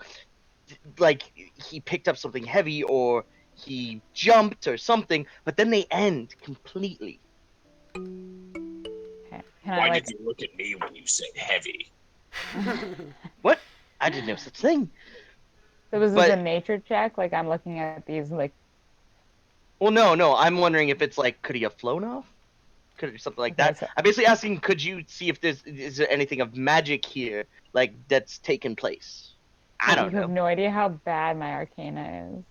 like, he picked up something heavy or he jumped or something, but then they end completely. Okay. Can I Why like? did you look at me when you said heavy? What? I didn't know such thing. So was this but- a nature check? Like I'm looking at these like. Well, no, I'm wondering if it's like, could he have flown off? Could it be something like Okay, that? so- I'm basically asking, could you see if is there anything of magic here, like, that's taken place? I don't You have know. no idea how bad my arcana is.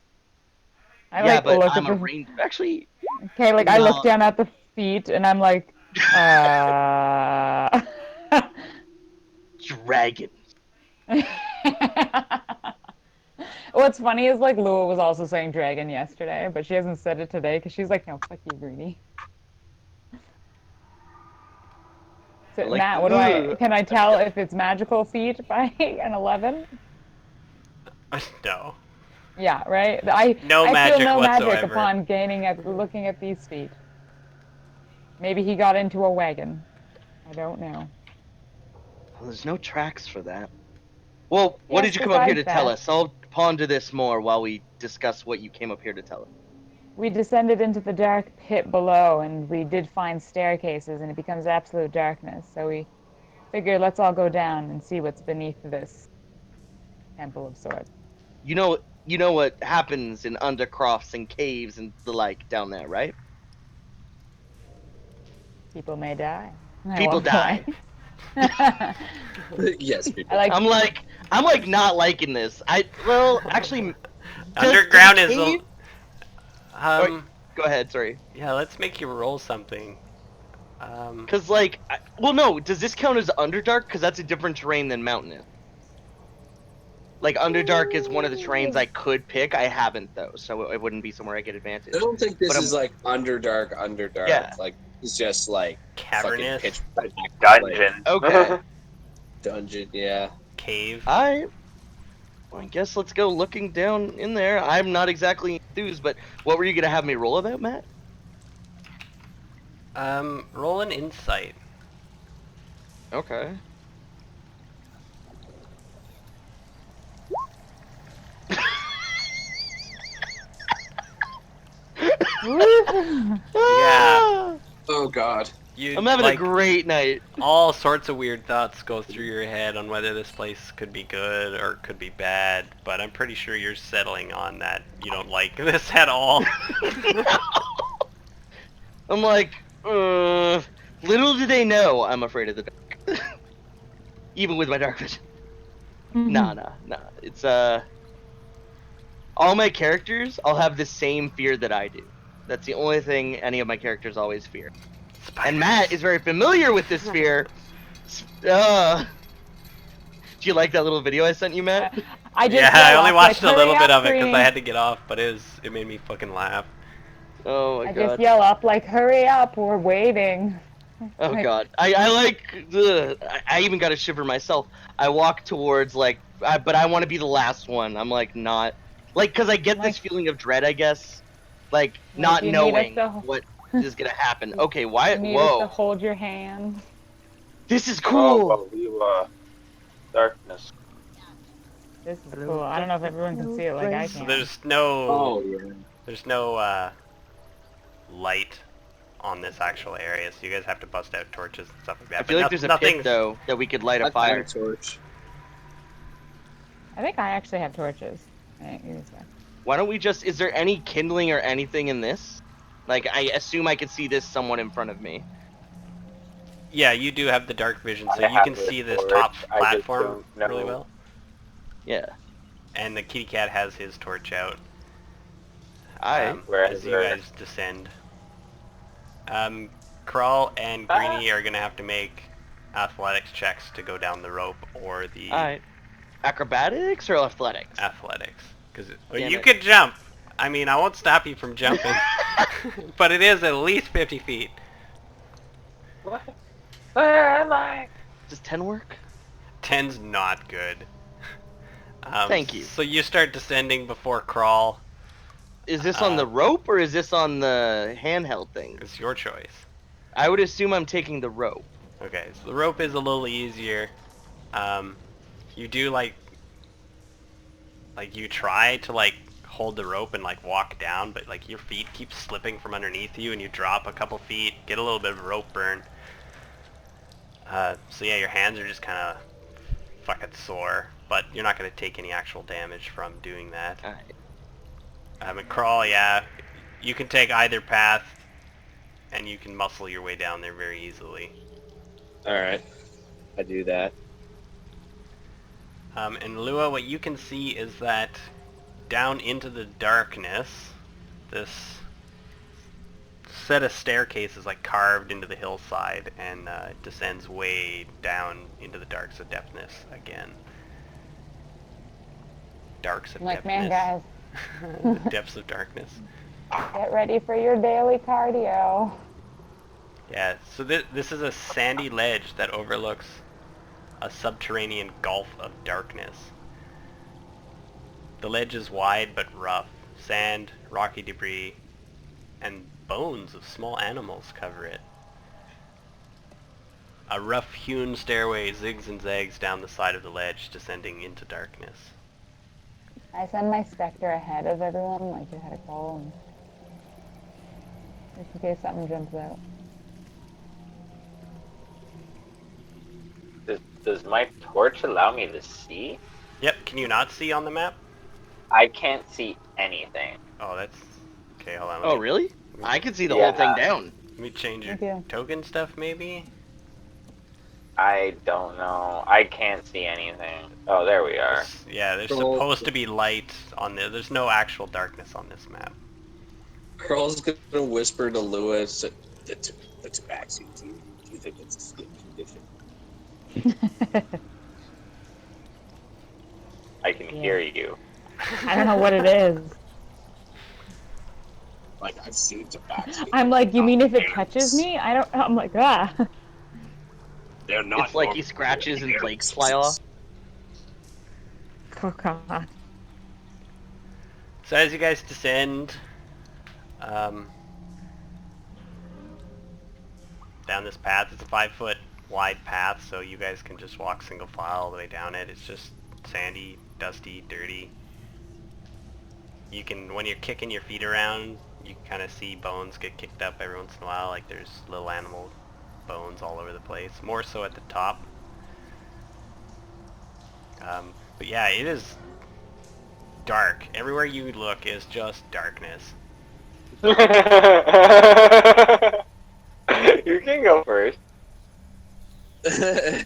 I Yeah, like but look I'm at a the. range. Actually, Okay, like I No. look down at the feet and I'm like, dragon. What's funny is like Lua was also saying dragon yesterday, but she hasn't said it today because she's like, no, fuck you, Greedy. So Like, Matt, can I tell if it's magical feet by an 11? No. Yeah, right. No I magic feel no magic whatsoever. upon looking at these feet. Maybe he got into a wagon. I don't know. Well, there's no tracks for that. Well, what Yes, did you come up here to besides tell that, us? I'll ponder this more while we discuss what you came up here to tell us. we descended into the dark pit below, and we did find staircases, and it becomes absolute darkness. So we figured let's all go down and see what's beneath this temple of sorts. You know what happens in undercrofts and caves and the like down there, right? People may die at People one die. point. Yes, I people. like I'm like not liking this. Actually, Underground does is a cave... Go ahead, sorry. yeah, let's make you roll something. Cause like, well, no. Does this count as Underdark? Cause that's a different terrain than Mountainous. Like Underdark is one of the terrains I could pick. I haven't though, so it wouldn't be somewhere I get advantage. I don't think this But is like Underdark. Yeah. Like it's just like fucking Cavernous pitch black Dungeon. Okay. dungeon. Yeah. cave. Well, I guess let's go looking down in there. I'm not exactly enthused, but what were you gonna have me roll about, Matt? Roll an insight. Okay. Yeah. Oh God. You I'm having like, a great night. all sorts of weird thoughts go through your head on whether this place could be good or could be bad, but I'm pretty sure you're settling on that you don't like this at all. I'm like, little do they know I'm afraid of the dark. Even with my dark vision. Nah. It's, all my characters, I'll have the same fear that I do. That's the only thing any of my characters always fear. And Matt is very familiar with this fear. Do you like that little video I sent you, Matt? I just Yeah, I yell only up, watched like, a little "Hurry bit up, of it because I Green." had to get off, but it made me fucking laugh. Oh my I god. just yell up like, "Hurry up, we're waiting." Oh Like, god. I like, I even got a shiver myself. I walk towards but I want to be the last one. I'm like not, like, cause I get this feeling of dread, I guess. Like, not you need us knowing to what is gonna happen. Okay, why? You need us to Whoa. hold your hand. This is Oh, cool. well, you, darkness. This is cool. I don't know if everyone can see it like I So can. there's no Oh yeah. there's no light on this actual area, so you guys have to bust out torches and stuff like that. I feel like there's a pit though that we could light a I found fire. a torch. I think I actually have torches. I didn't use them. Why don't we just? Is there any kindling or anything in this? Like, I assume I could see this somewhat in front of me. Yeah, you do have the dark vision, so I you can have it see this for it. top I just platform don't really know. well. Yeah. And the kitty cat has his torch out I. as you guys descend. Crawl and Greenie are gonna have to make athletics checks to go down the rope, or the Alright. Acrobatics or athletics? athletics, because Damn you it. could jump. I mean, I won't stop you from jumping, but it is at least 50 feet. What? Where am I? Does 10 work? 10's not good. Thank you. So you start descending before crawl. Is this on the rope or is this on the handheld thing? It's your choice. I would assume I'm taking the rope. Okay, so the rope is a little easier. You do like you try to like hold the rope and like walk down, but like your feet keep slipping from underneath you and you drop a couple feet, get a little bit of rope burn. So yeah, your hands are just kind of fucking sore, but you're not going to take any actual damage from doing that. Alright. And crawl, yeah, you can take either path and you can muscle your way down there very easily. All right. I do that. And Lua, what you can see is that down into the darkness, this set of staircases like carved into the hillside, and it descends way down into the darks of depthness again. Darks of Like, depthness. man, guys, The depths of darkness. get ready for your daily cardio. Yeah, so this is a sandy ledge that overlooks a subterranean gulf of darkness. The ledge is wide but rough. Sand, rocky debris, and bones of small animals cover it. A rough-hewn stairway zigs and zags down the side of the ledge, descending into darkness. I send my specter ahead of everyone, like ahead of Cole, and just in case something jumps out. Does my torch allow me to see? Yep, can you not see on the map? I can't see anything. Oh, that's... Okay, hold on. Oh, really? I can see the Yeah. whole thing down. Let me change your Thank you. token stuff, maybe? I don't know. I can't see anything. Oh, there we are. Yeah, there's Scroll. supposed to be light on the... There's no actual darkness on this map. Carl's gonna whisper to Lewis, the tabaxi, do you think it's a skin condition? I can hear you. I don't know what it is. Like, I've seen tabaxi. I'm like, you mean if it Animals. touches me? I don't. I'm like, ah. They're not It's like he normal. scratches and They're flakes fly off. Oh god. So as you guys descend, down this path, it's a 5-foot wide path, so you guys can just walk single file all the way down it. It's just sandy, dusty, dirty. You can, when you're kicking your feet around, you can kind of see bones get kicked up every once in a while, like there's little animal bones all over the place, more so at the top. But yeah, it is dark. Everywhere you look is just darkness. You can go first. Lua,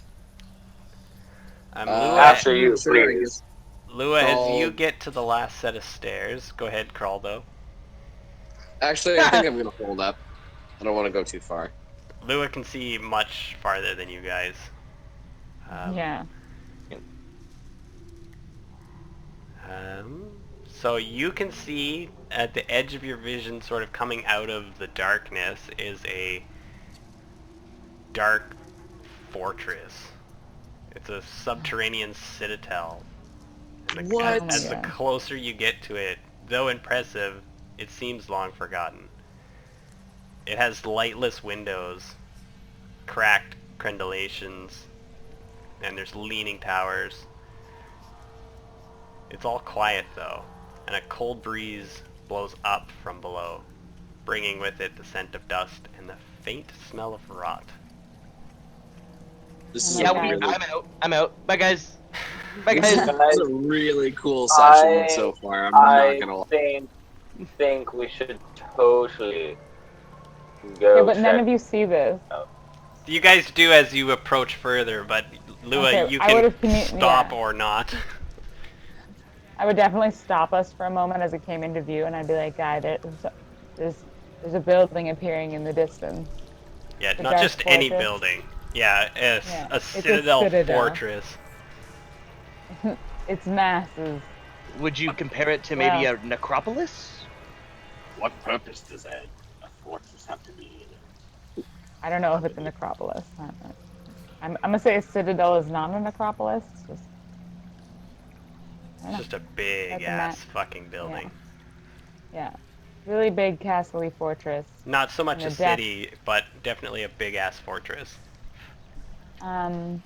After you, please. Lua, as you Crawl. get to the last set of stairs, go ahead, crawl though. Actually, I think I'm gonna hold up. I don't want to go too far. Lua can see much farther than you guys. Yeah. So you can see at the edge of your vision, sort of coming out of the darkness, is a dark fortress. It's a subterranean citadel. And What? As the Yeah. closer you get to it, though impressive, it seems long forgotten. It has lightless windows, cracked crenellations, and there's leaning towers. It's all quiet though, and a cold breeze blows up from below, bringing with it the scent of dust and the faint smell of rot. This is Yeah, a really, I'm out. Bye, guys. Bye, this guys. is a really cool session so far. I'm not I gonna lie. think we should totally go. Yeah, but none check- of you see this. You guys do as you approach further, but Lua, Okay, you I can would've stop yeah. or not. I would definitely stop us for a moment as it came into view, and I'd be like, "Guy, there's a building appearing in the distance." Yeah, The not dark just any fortress. building. Yeah, Yeah, a it's a citadel citadel. fortress. It's massive. Would you compare it to maybe a necropolis? What purpose does a fortress have to be? I don't know if it's a necropolis. I'm gonna say a citadel is not a necropolis. Just, I don't It's know. just a big That's a ass map. fucking building. Yeah, really big castle-y fortress. Not so much And a the depth- city, but definitely a big ass fortress. And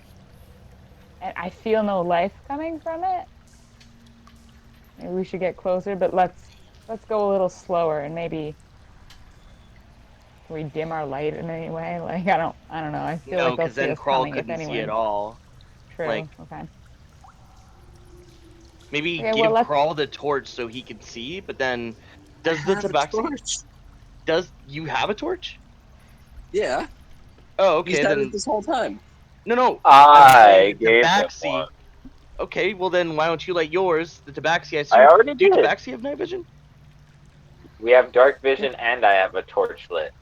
I feel no life coming from it. Maybe we should get closer, but let's go a little slower and maybe can we dim our light in any way? Like I don't know. I feel No, like they'll because see then us Crawl coming if couldn't see anyone. it all. True. like- Okay. Maybe Okay, give well, let's- Crawl the torch so he can see, but then does the tabaxi... Does you have a torch? Yeah, Oh, okay, he's had then... it this whole time. No. I the gave him tabaxi. one. Okay, well then why don't you light yours? The tabaxi, I assume. I already Do did. tabaxi have night vision? We have dark vision, and I have a torch lit.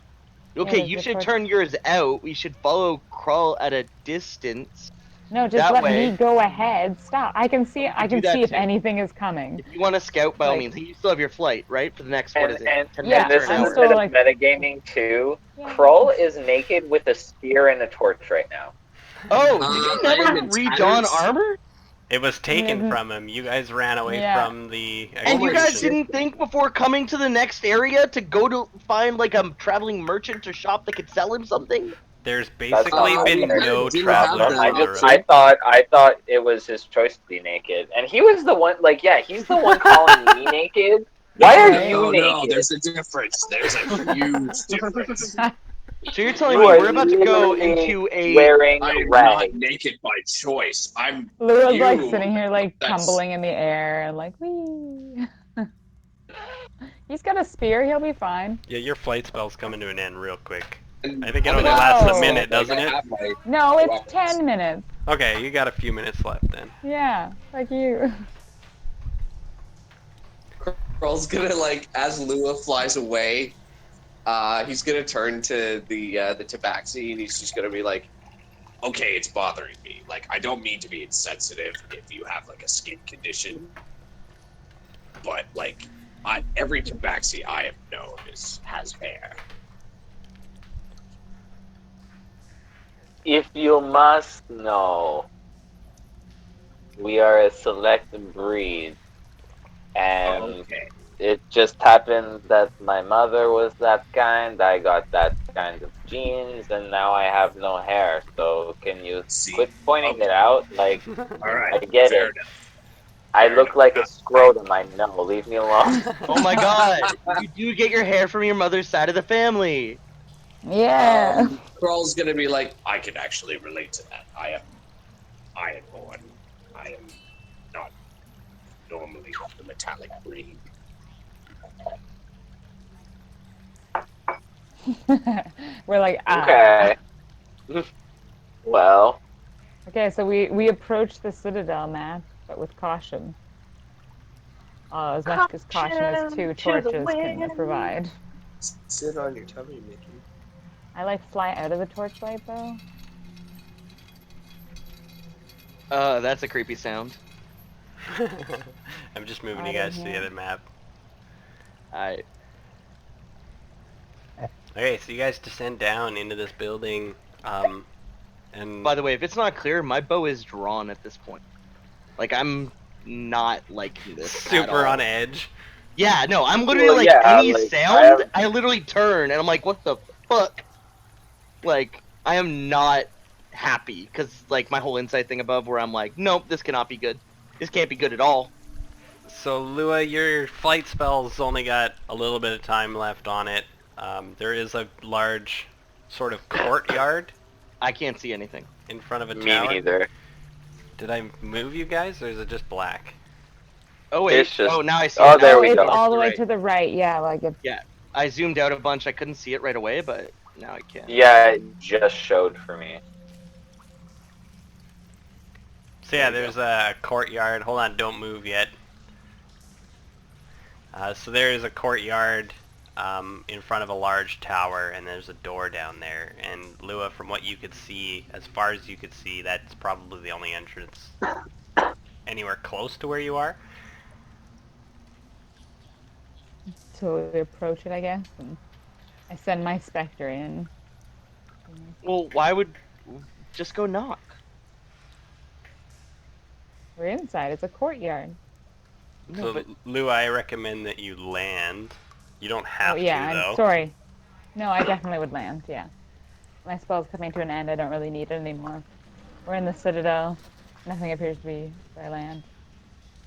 Okay, there's you your should torch. turn yours out. We should follow Crawl at a distance. No, just That let way- me go ahead. Stop. I can see. I do can that see if too. anything is coming. If you want to scout, by all Like- means. You still have your flight, right? For the next, what is it? 10 Yeah, And minutes this or is an a hour? still bit like- of metagaming too. Yeah. Kroll is naked with a spear and a torch right now. Oh, did you I am never in redon tatters. armor? It was taken Mhm. from him. You guys ran away Yeah. from the And you my guys shit. didn't think before coming to the next area to go to find like a traveling merchant or shop that could sell him something? There's That's basically not been fair. no Didn't traveling have on the- the road. I thought it was his choice to be naked, and he was the one. Like, yeah, he's the one calling me naked. Why are Right. you No, naked? there's a difference. There's a huge difference. So you're telling You me are we're about to go literally into a wearing I am rags. not naked by choice. I'm Lua's like you. sitting here like That's- tumbling in the air and like wee. He's got a spear, he'll be fine. Yeah, your flight spell's coming to an end real quick. and I think it I'm only an lasts a Whoa. minute, Like, doesn't I it? have my No, it's weapons. 10 minutes. Okay, you got a few minutes left then. Yeah, like you. Carl's gonna like as Lua flies away, he's gonna turn to the tabaxi and he's just gonna be like, okay, it's bothering me. Like, I don't mean to be insensitive if you have like a skin condition, but like, every tabaxi I have known has hair. If you must know, we are a select breed, and Okay. it just happened that my mother was that kind. I got that kind of genes, and now I have no hair. So can you See. quit pointing Okay. it out? Like, All right. I get Fair it. enough. I Fair look enough. like a scrotum. I know. Leave me alone. Oh my god, you do get your hair from your mother's side of the family. Yeah. Carl's gonna be like, I can actually relate to that. I am Ironborn. I am not normally of the metallic breed. We're like, ah. Okay. Well, Okay, so we approach the citadel, Matt, but with caution. As much as caution as two Caution to the torches can wind. provide. Sit on your tummy, Mickey. I like fly out of the torchlight though. That's a creepy sound. I'm just moving I you don't guys to the hear. other map. I Okay, so you guys descend down into this building, and By the way, if it's not clear, my bow is drawn at this point. Like, I'm not liking this at super all. on edge. Yeah, no, I'm literally Well, like, yeah, any like, sound, I literally turn, and I'm like, what the fuck? Like, I am not happy, because, like, my whole insight thing above where I'm like, nope, this cannot be good. This can't be good at all. So Lua, your flight spell's only got a little bit of time left on it. There is a large sort of courtyard I can't see anything. in front of a Me tower. neither. Did I move you guys, or is it just black? Oh, wait. It's just- Oh, now I see oh, it. there Oh, we it's go. all the way Right. to the right. Yeah, like it's I zoomed out a bunch. I couldn't see it right away, but now I can. Yeah, it just showed for me. So yeah, there's a courtyard. Hold on, don't move yet. So there is a courtyard in front of a large tower, and there's a door down there. And Lua, from what you could see, as far as you could see, that's probably the only entrance anywhere close to where you are. so we approach it, I guess. And I send my specter in. Well, why would... Just go knock. We're inside. It's a courtyard. No, So but... Lua, I recommend that you land. You don't have Oh yeah, to, though. I'm sorry. No, I definitely would land. Yeah, my spell's coming to an end. I don't really need it anymore. We're in the citadel. Nothing appears to be where I land.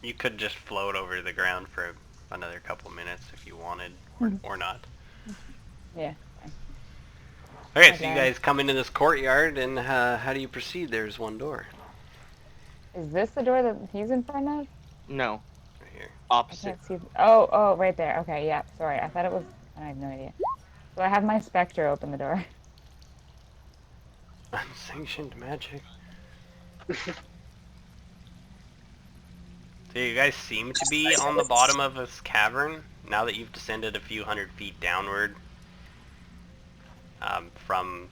You could just float over the ground for another couple minutes if you wanted, or not. Yeah. Fine. Okay, so Okay. you guys come into this courtyard, and how do you proceed? There's one door Is this the door that he's in front of? No. right here. I Opposite. can't see. Oh, right there. Okay, yeah. Sorry, I thought it was. I have no idea. So I have my specter open the door. Unsanctioned magic. So you guys seem to be on the bottom of this cavern now that you've descended a few hundred feet downward from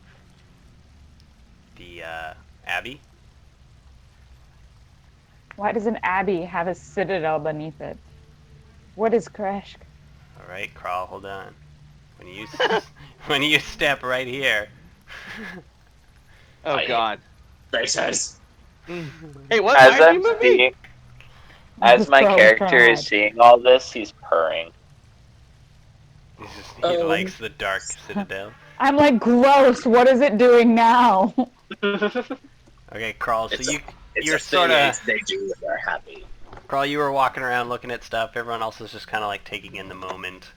the abbey. Why does an abbey have a citadel beneath it? What is Krezk? All right, Crawl, hold on. When you when you step right here. Oh, God. Faces. Hey, what? As Why are I'm you moving? seeing, as my Pro character is pride. seeing all this, he's purring. He likes the dark citadel. I'm like, gross. What is it doing now? Okay, Crawl. So It's a, it's you're a sort thing of they do when they're happy. Crawl. You were walking around looking at stuff. Everyone else is just kind of like taking in the moment.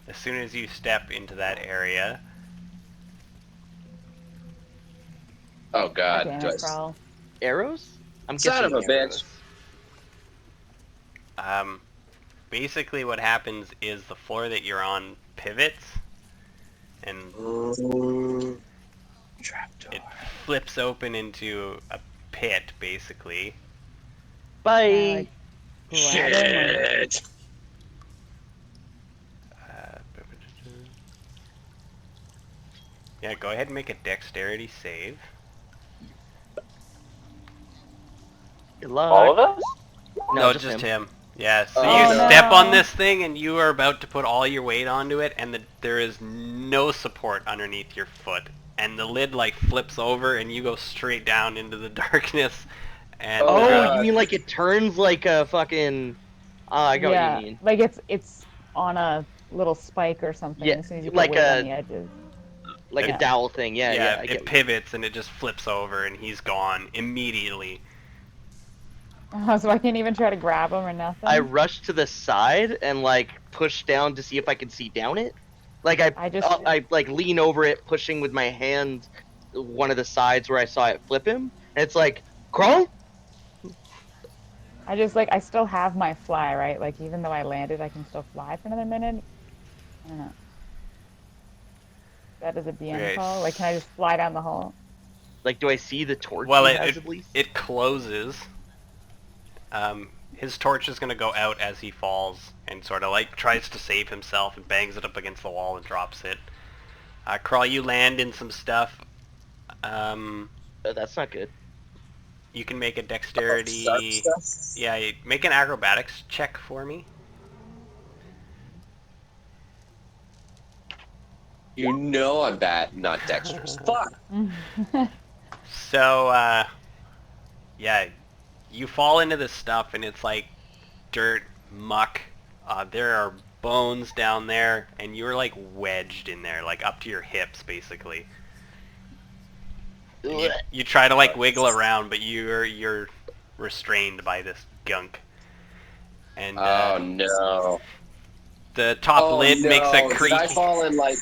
As soon as you step into that area, Oh God, Damn do I it, Crawl. Arrows? I'm Son guessing of a bitch. arrows. basically what happens is the floor that you're on pivots, and Trapdoor. it flips open into a pit, basically. I Bye. like grab him or Shit. Uh, yeah, go ahead and make a dexterity save. Good All luck. of us? No, just just him. him. Yeah, so Oh, you no. step on this thing and you are about to put all your weight onto it, and there is no support underneath your foot. And the lid like flips over and you go straight down into the darkness. And Oh, Oh, God. you mean like it turns like a fucking... I got what you mean. like it's on a little spike or something. Yeah, As soon as you put like weight on a the edges. like a Yeah. dowel thing. Yeah, yeah, I it get what you mean. pivots and it just flips over and he's gone immediately. Oh, so I can't even try to grab him or nothing. I rush to the side and like push down to see if I can see down it. Like I like lean over it, pushing with my hand one of the sides where I saw it flip him. And it's like, crawl? I just like I still have my fly, right? Like even though I landed, I can still fly for another minute. I don't know. That is a DM Okay. call. Like, can I just fly down the hall? Like, do I see the torch Well, he it, has it at least? it closes. His torch is gonna go out as he falls and sort of like tries to save himself and bangs it up against the wall and drops it. Crawl, you land in some stuff. That's not good. You can make a Sharp dexterity. stuff. Yeah, make an acrobatics check for me. You know I'm bad, not dexterous. Fuck. So, yeah, you fall into this stuff and it's like dirt, muck. There are bones down there, and you're like wedged in there, like up to your hips, basically. And you try to like wiggle around, but you're restrained by this gunk. And Oh no. the top Oh lid no. makes a Did I creaky. fall in like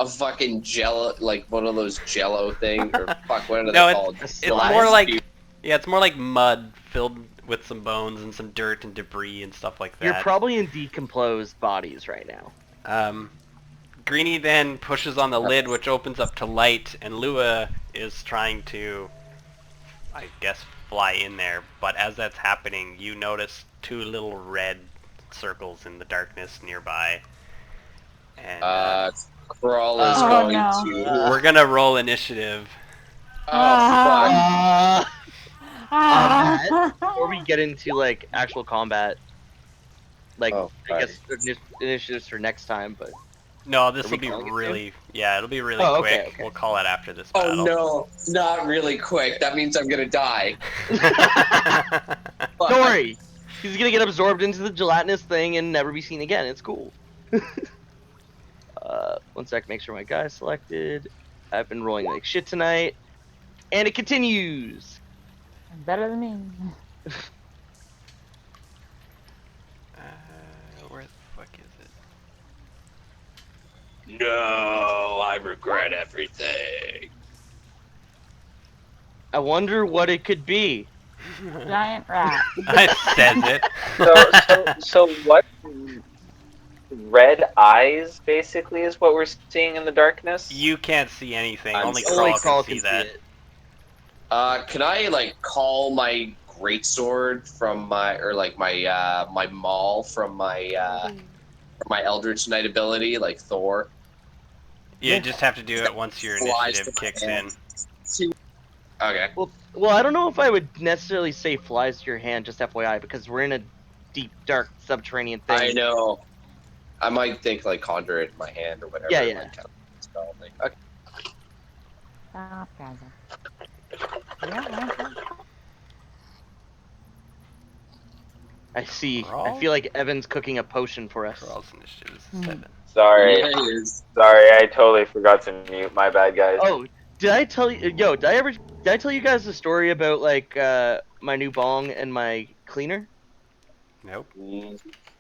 a fucking jello, like one of those jello thing, or fuck, what are they No, called? it's more like it's more like mud filled with some bones and some dirt and debris and stuff like that. You're probably in decomposed bodies right now. Greenie then pushes on the lid, which opens up to light, and Lua is trying to, I guess, fly in there. But as that's happening, you notice two little red circles in the darkness nearby. And Crawl is Oh, going no. to. we're gonna roll initiative. Oh fuck. Before we get into like actual combat, like Oh, I guess initiatives for next time, but No, this Are will we be calling it really, yeah, it'll be really Oh, quick. okay. We'll call it after this Oh battle. no, not really quick. That means I'm gonna die. don't worry, he's gonna get absorbed into the gelatinous thing and never be seen again. It's cool. 1 sec, make sure my guy's selected. I've been rolling like shit tonight, and it continues. Better than me. Where the fuck is it? No, I regret everything. I wonder what it could be. Giant rat. It says it. So what? Red eyes, basically, is what we're seeing in the darkness. You can't see anything. I'm Only sorry. Crawl can see that. it. Can I like call my greatsword from my, or like my my maul from my Eldritch Knight ability, like Thor? You just have to do it once your Flies initiative to my kicks in. hand. Okay. Well, I don't know if I would necessarily say flies to your hand, just FYI, because we're in a deep, dark, subterranean thing. I know. I might think like conjure it in my hand or whatever. Yeah. Like, kind of spell thing. Okay. Stop, guys. Yeah, I see. I Crawl? feel like Evan's cooking a potion for us. Crawl's initiative is Hmm. 7. Sorry. Yeah, he is. Sorry, I totally forgot to mute. My bad, guys. Oh, did I tell you? Yo, did I tell you guys the story about like my new bong and my cleaner? Nope.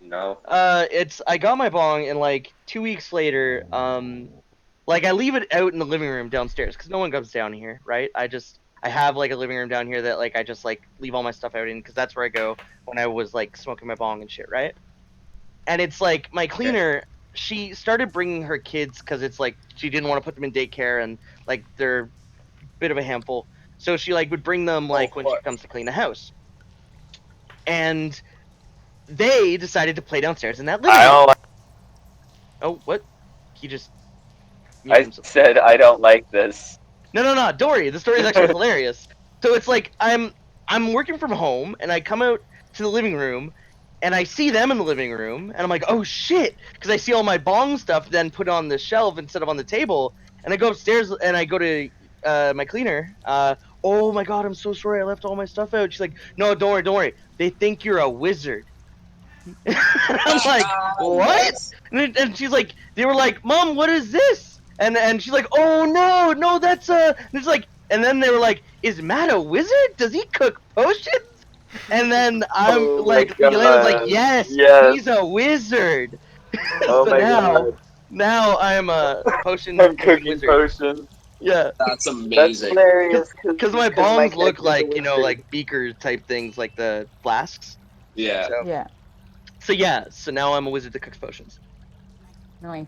No. I got my bong and like 2 weeks later, like I leave it out in the living room downstairs because no one comes down here, right? I have like a living room down here that like I just like leave all my stuff out in because that's where I go when I was like smoking my bong and shit, right? And it's like my cleaner, she started bringing her kids because it's like she didn't want to put them in daycare and like they're a bit of a handful, so she like would bring them like when she what? comes to clean the house, and they decided to play downstairs in that living I room. don't like. Oh, what? He just muted I himself. said I don't like this. No, Dory. The story is actually hilarious. So it's like I'm working from home and I come out to the living room and I see them in the living room and I'm like, oh shit, because I see all my bong stuff then put on the shelf instead of on the table, and I go upstairs and I go to my cleaner. Oh my god, I'm so sorry, I left all my stuff out. She's like, no, don't worry. They think you're a wizard. I'm like, what? Yes. And she's like, they were like, Mom, what is this? And she's like, oh no, that's and it's like, and then they were like, is Matt a wizard? Does he cook potions? And then I'm Oh my like, Elena's like, god. yes, Yes. he's a wizard. Oh So my god. now I'm a potion I'm cooking cooking wizard. potions. Yeah, That's That's amazing. hilarious. because my Cause my bongs look character's a like wizard. like beaker type things, like the flasks. Yeah. So Yeah. so now I'm a wizard that cooks potions. Nice.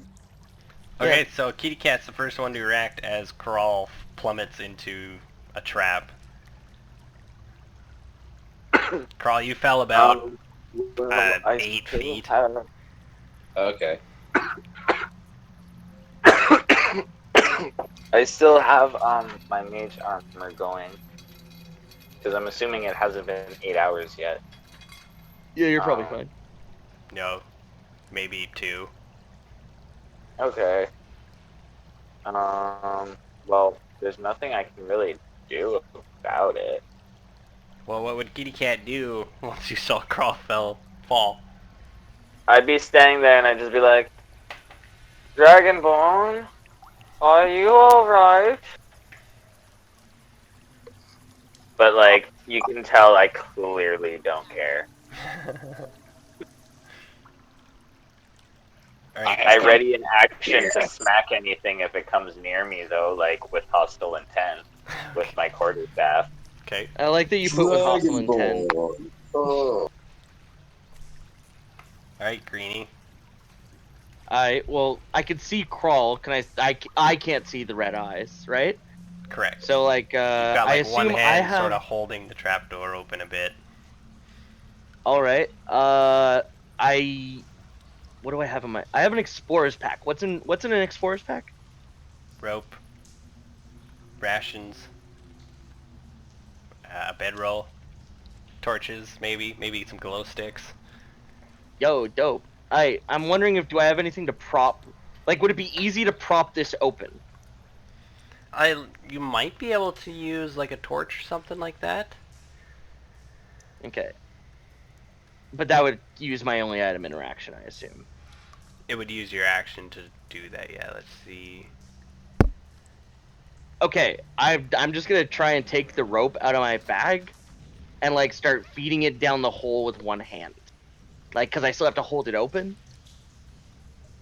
Okay, so Kitty Cat's the first one to react as Crawl plummets into a trap. Crawl, you fell about Well, I 8 still feet. have- Okay. I still have my mage armor going, because I'm assuming it hasn't been 8 hours yet. Yeah, you're probably fine. No, maybe 2. Okay. Well, there's nothing I can really do about it. Well, what would Kitty Cat do once you saw Crawl fall? I'd be standing there and I'd just be like, Dragonborn, are you alright? But like, you can tell I clearly don't care. Alright, I ready in action to smack anything if it comes near me though, like with hostile intent, with my quarterstaff. okay. I like that you put with hostile intent. Dragonborn. Oh. Alright, Greenie. Well, I can see Crawl. I can't see the red eyes, right? Correct. So like, You've got I like one assume I hand have. sort of holding the trapdoor open a bit. All right. What do I have in my? I have an explorer's pack. What's in an explorer's pack? Rope. Rations. A bedroll. Torches, maybe. Maybe some glow sticks. Yo, dope. I'm wondering do I have anything to prop? Like, would it be easy to prop this open? You might be able to use like a torch or something like that. Okay. But that would use my only item interaction, I assume. It would use your action to do that, yeah. Let's see. Okay, I'm just gonna try and take the rope out of my bag, and like start feeding it down the hole with one hand, like because I still have to hold it open.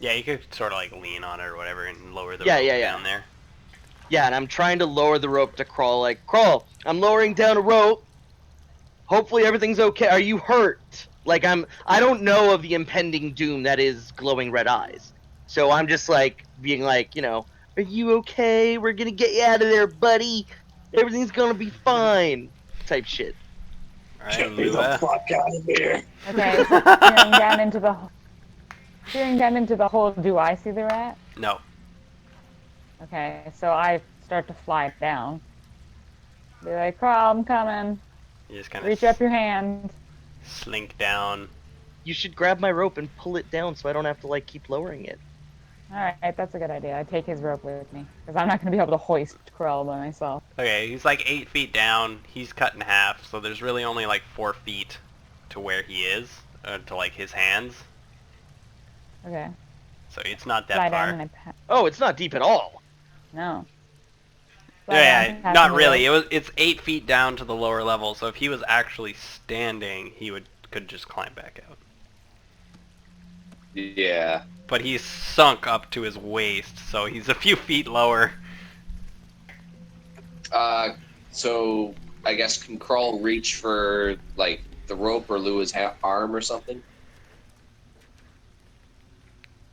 Yeah, you could sort of like lean on it or whatever and lower the Yeah, rope yeah. down there. Yeah, and I'm trying to lower the rope to Crawl. Like, Crawl, I'm lowering down a rope. Hopefully everything's okay. Are you hurt? Like I don't know of the impending doom that is glowing red eyes. So I'm just like being like, are you okay? We're gonna get you out of there, buddy. Everything's gonna be fine. Type shit. Alright, Get me the Lua. fuck out of here. Okay, so peering down into the hole, do I see the rat? No. Okay, so I start to fly down. Be like, Crawl, I'm coming. You just kind Reach of up your hand. slink down. You should grab my rope and pull it down so I don't have to like keep lowering it. Alright, that's a good idea. I take his rope with me. Because I'm not going to be able to hoist Crawl by myself. Okay, he's like 8 feet down. He's cut in half, so there's really only like 4 feet to where he is, to like his hands. Okay. So it's not that Fly far. down and Oh, it's not deep at all. No. Fly down, Yeah, pass not him the really. rope. It's 8 feet down to the lower level. So if he was actually standing, he could just climb back out. Yeah. But he's sunk up to his waist, so he's a few feet lower. So I guess can Crawl reach for like the rope or Lua's arm or something?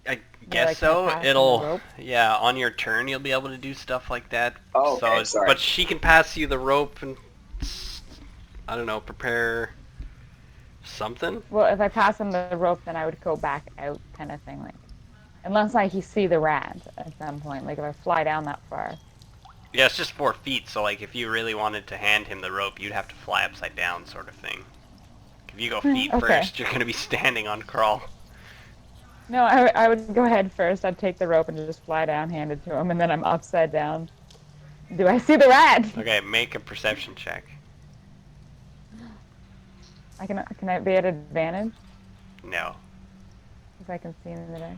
I Yeah, guess like, so. pass him the It'll, rope. yeah, on your turn you'll be able to do stuff like that. Oh, okay, So, sorry. but she can pass you the rope and, I don't know, prepare something. Well, if I pass him the rope, then I would go back out, kind of thing, like, unless I see the rat at some point, like if I fly down that far. Yeah, it's just 4 feet, so like if you really wanted to hand him the rope, you'd have to fly upside down, sort of thing. If you go feet Okay. first, you're gonna be standing on Crawl. No, I would go ahead first. I'd take the rope and just fly down, hand it to him, and then I'm upside down. Do I see the rat? Okay, make a perception check. Can I be at advantage? No. If I can see in the dark.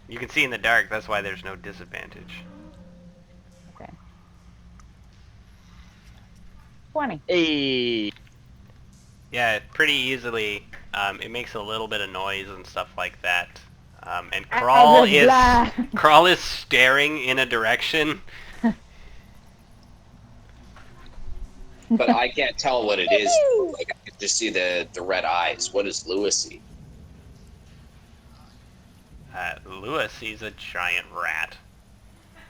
You can see in the dark, that's why there's no disadvantage. Okay. 20. Hey. Yeah, pretty easily. It makes a little bit of noise and stuff like that. And Blah. Crawl is staring in a direction. But I can't tell what it is. Like I can just see the red eyes. What does Lewis see? Lewis sees a giant rat.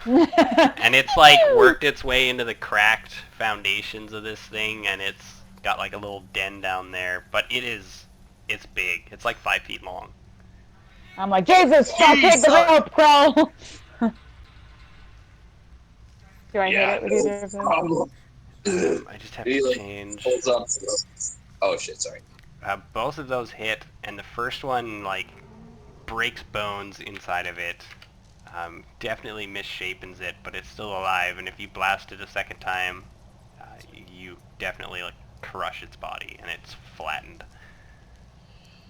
And it's like worked its way into the cracked foundations of this thing, and it's got like a little den down there. But it's big. It's like 5 feet long. I'm like, Jesus, stop, take the rope, Crawl! Do I hit it with either of them? Problem. I just have He, to like, change. Holds up. Oh shit! Sorry. Both of those hit, and the first one like breaks bones inside of it. Definitely misshapens it, but it's still alive. And if you blast it a second time, you definitely like crush its body, and it's flattened.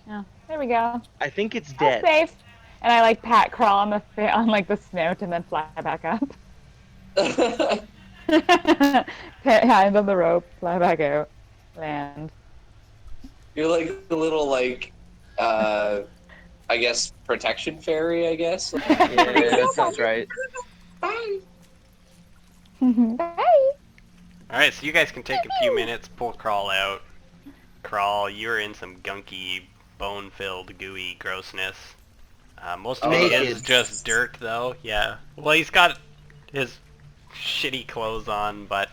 Oh, there we go. I think it's I'm dead. safe. And I like pat Crawl on on like the snout and then fly back up. Hand on the rope, fly back out, land. You're like a little like, I guess protection fairy. I guess. Yeah, that sounds right. Bye. Bye. Alright, so you guys can take a few minutes, pull Crawl out. Crawl, you're in some gunky, bone-filled, gooey grossness. Most of it is Naked. just dirt, though, yeah. Well, he's got his shitty clothes on, but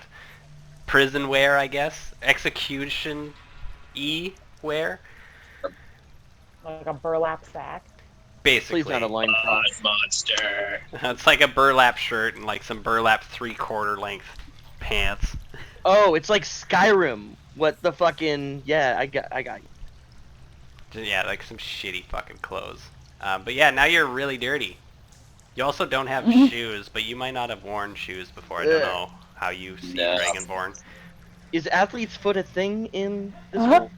prison wear, I guess. Execution-y wear. Like a burlap sack. Basically. Please not a line cross. Monster. It's like a burlap shirt and like some burlap 3/4 length pants. Oh, it's like Skyrim. What the fucking... Yeah, I got you. Yeah, like some shitty fucking clothes. But yeah, now you're really dirty. You also don't have shoes, but you might not have worn shoes before. I don't Ugh. know how you see No. Dragonborn. Is athlete's foot a thing in this Uh-huh. world?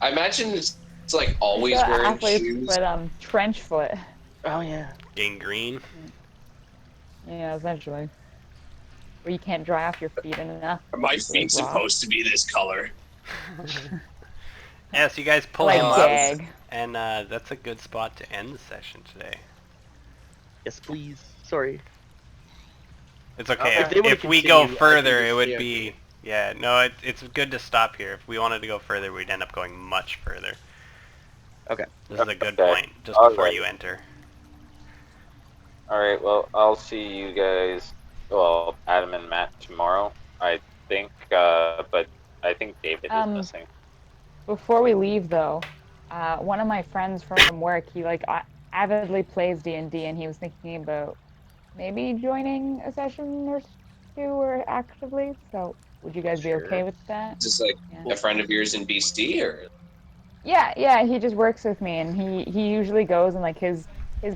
I imagine it's like always The wearing athlete's shoes. foot, trench foot. Oh, yeah. Gangrene. Yeah, essentially. Where you can't dry off your feet enough. Are my It's really feet raw. supposed to be this color? Yeah, so you guys pull Like him up, gag. and that's a good spot to end the session today. Yes, please. Sorry. It's okay. If they wanna If we go continue, I further, can it would just- be... Yeah, no, it's good to stop here. If we wanted to go further, we'd end up going much further. Okay. This is a good Okay. point, just All before right. you enter. Alright, well, I'll see you guys, well, Adam and Matt tomorrow, I think, but I think David is missing. Before we leave, though, one of my friends from work, he like avidly plays D&D, and he was thinking about maybe joining a session or two or actively. So, would you guys be Sure. okay with that? Just like Yeah. a friend of yours in BC, or Yeah, he just works with me, and he usually goes and like his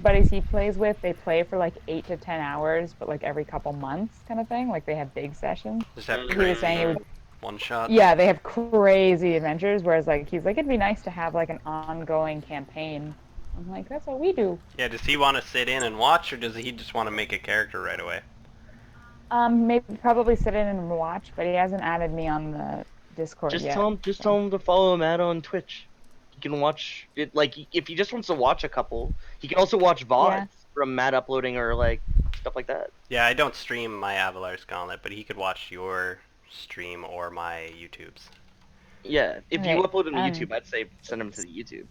buddies he plays with, they play for like 8 to 10 hours, but like every couple months kind of thing. Like they have big sessions. Just have He was saying it would One shot. Yeah, they have crazy adventures, whereas like he's like it'd be nice to have like an ongoing campaign. I'm like, that's what we do. Yeah, does he want to sit in and watch, or does he just want to make a character right away? Maybe probably sit in and watch, but he hasn't added me on the Discord Just yet. tell him to follow Matt on Twitch. He can watch it. Like, if he just wants to watch a couple, he can also watch VODs Yeah. from Matt uploading or like stuff like that. Yeah, I don't stream my Avalar's Gauntlet, but he could watch your stream or my YouTube's. Yeah, if Okay, you upload him to YouTube, I'd say send him to the YouTube.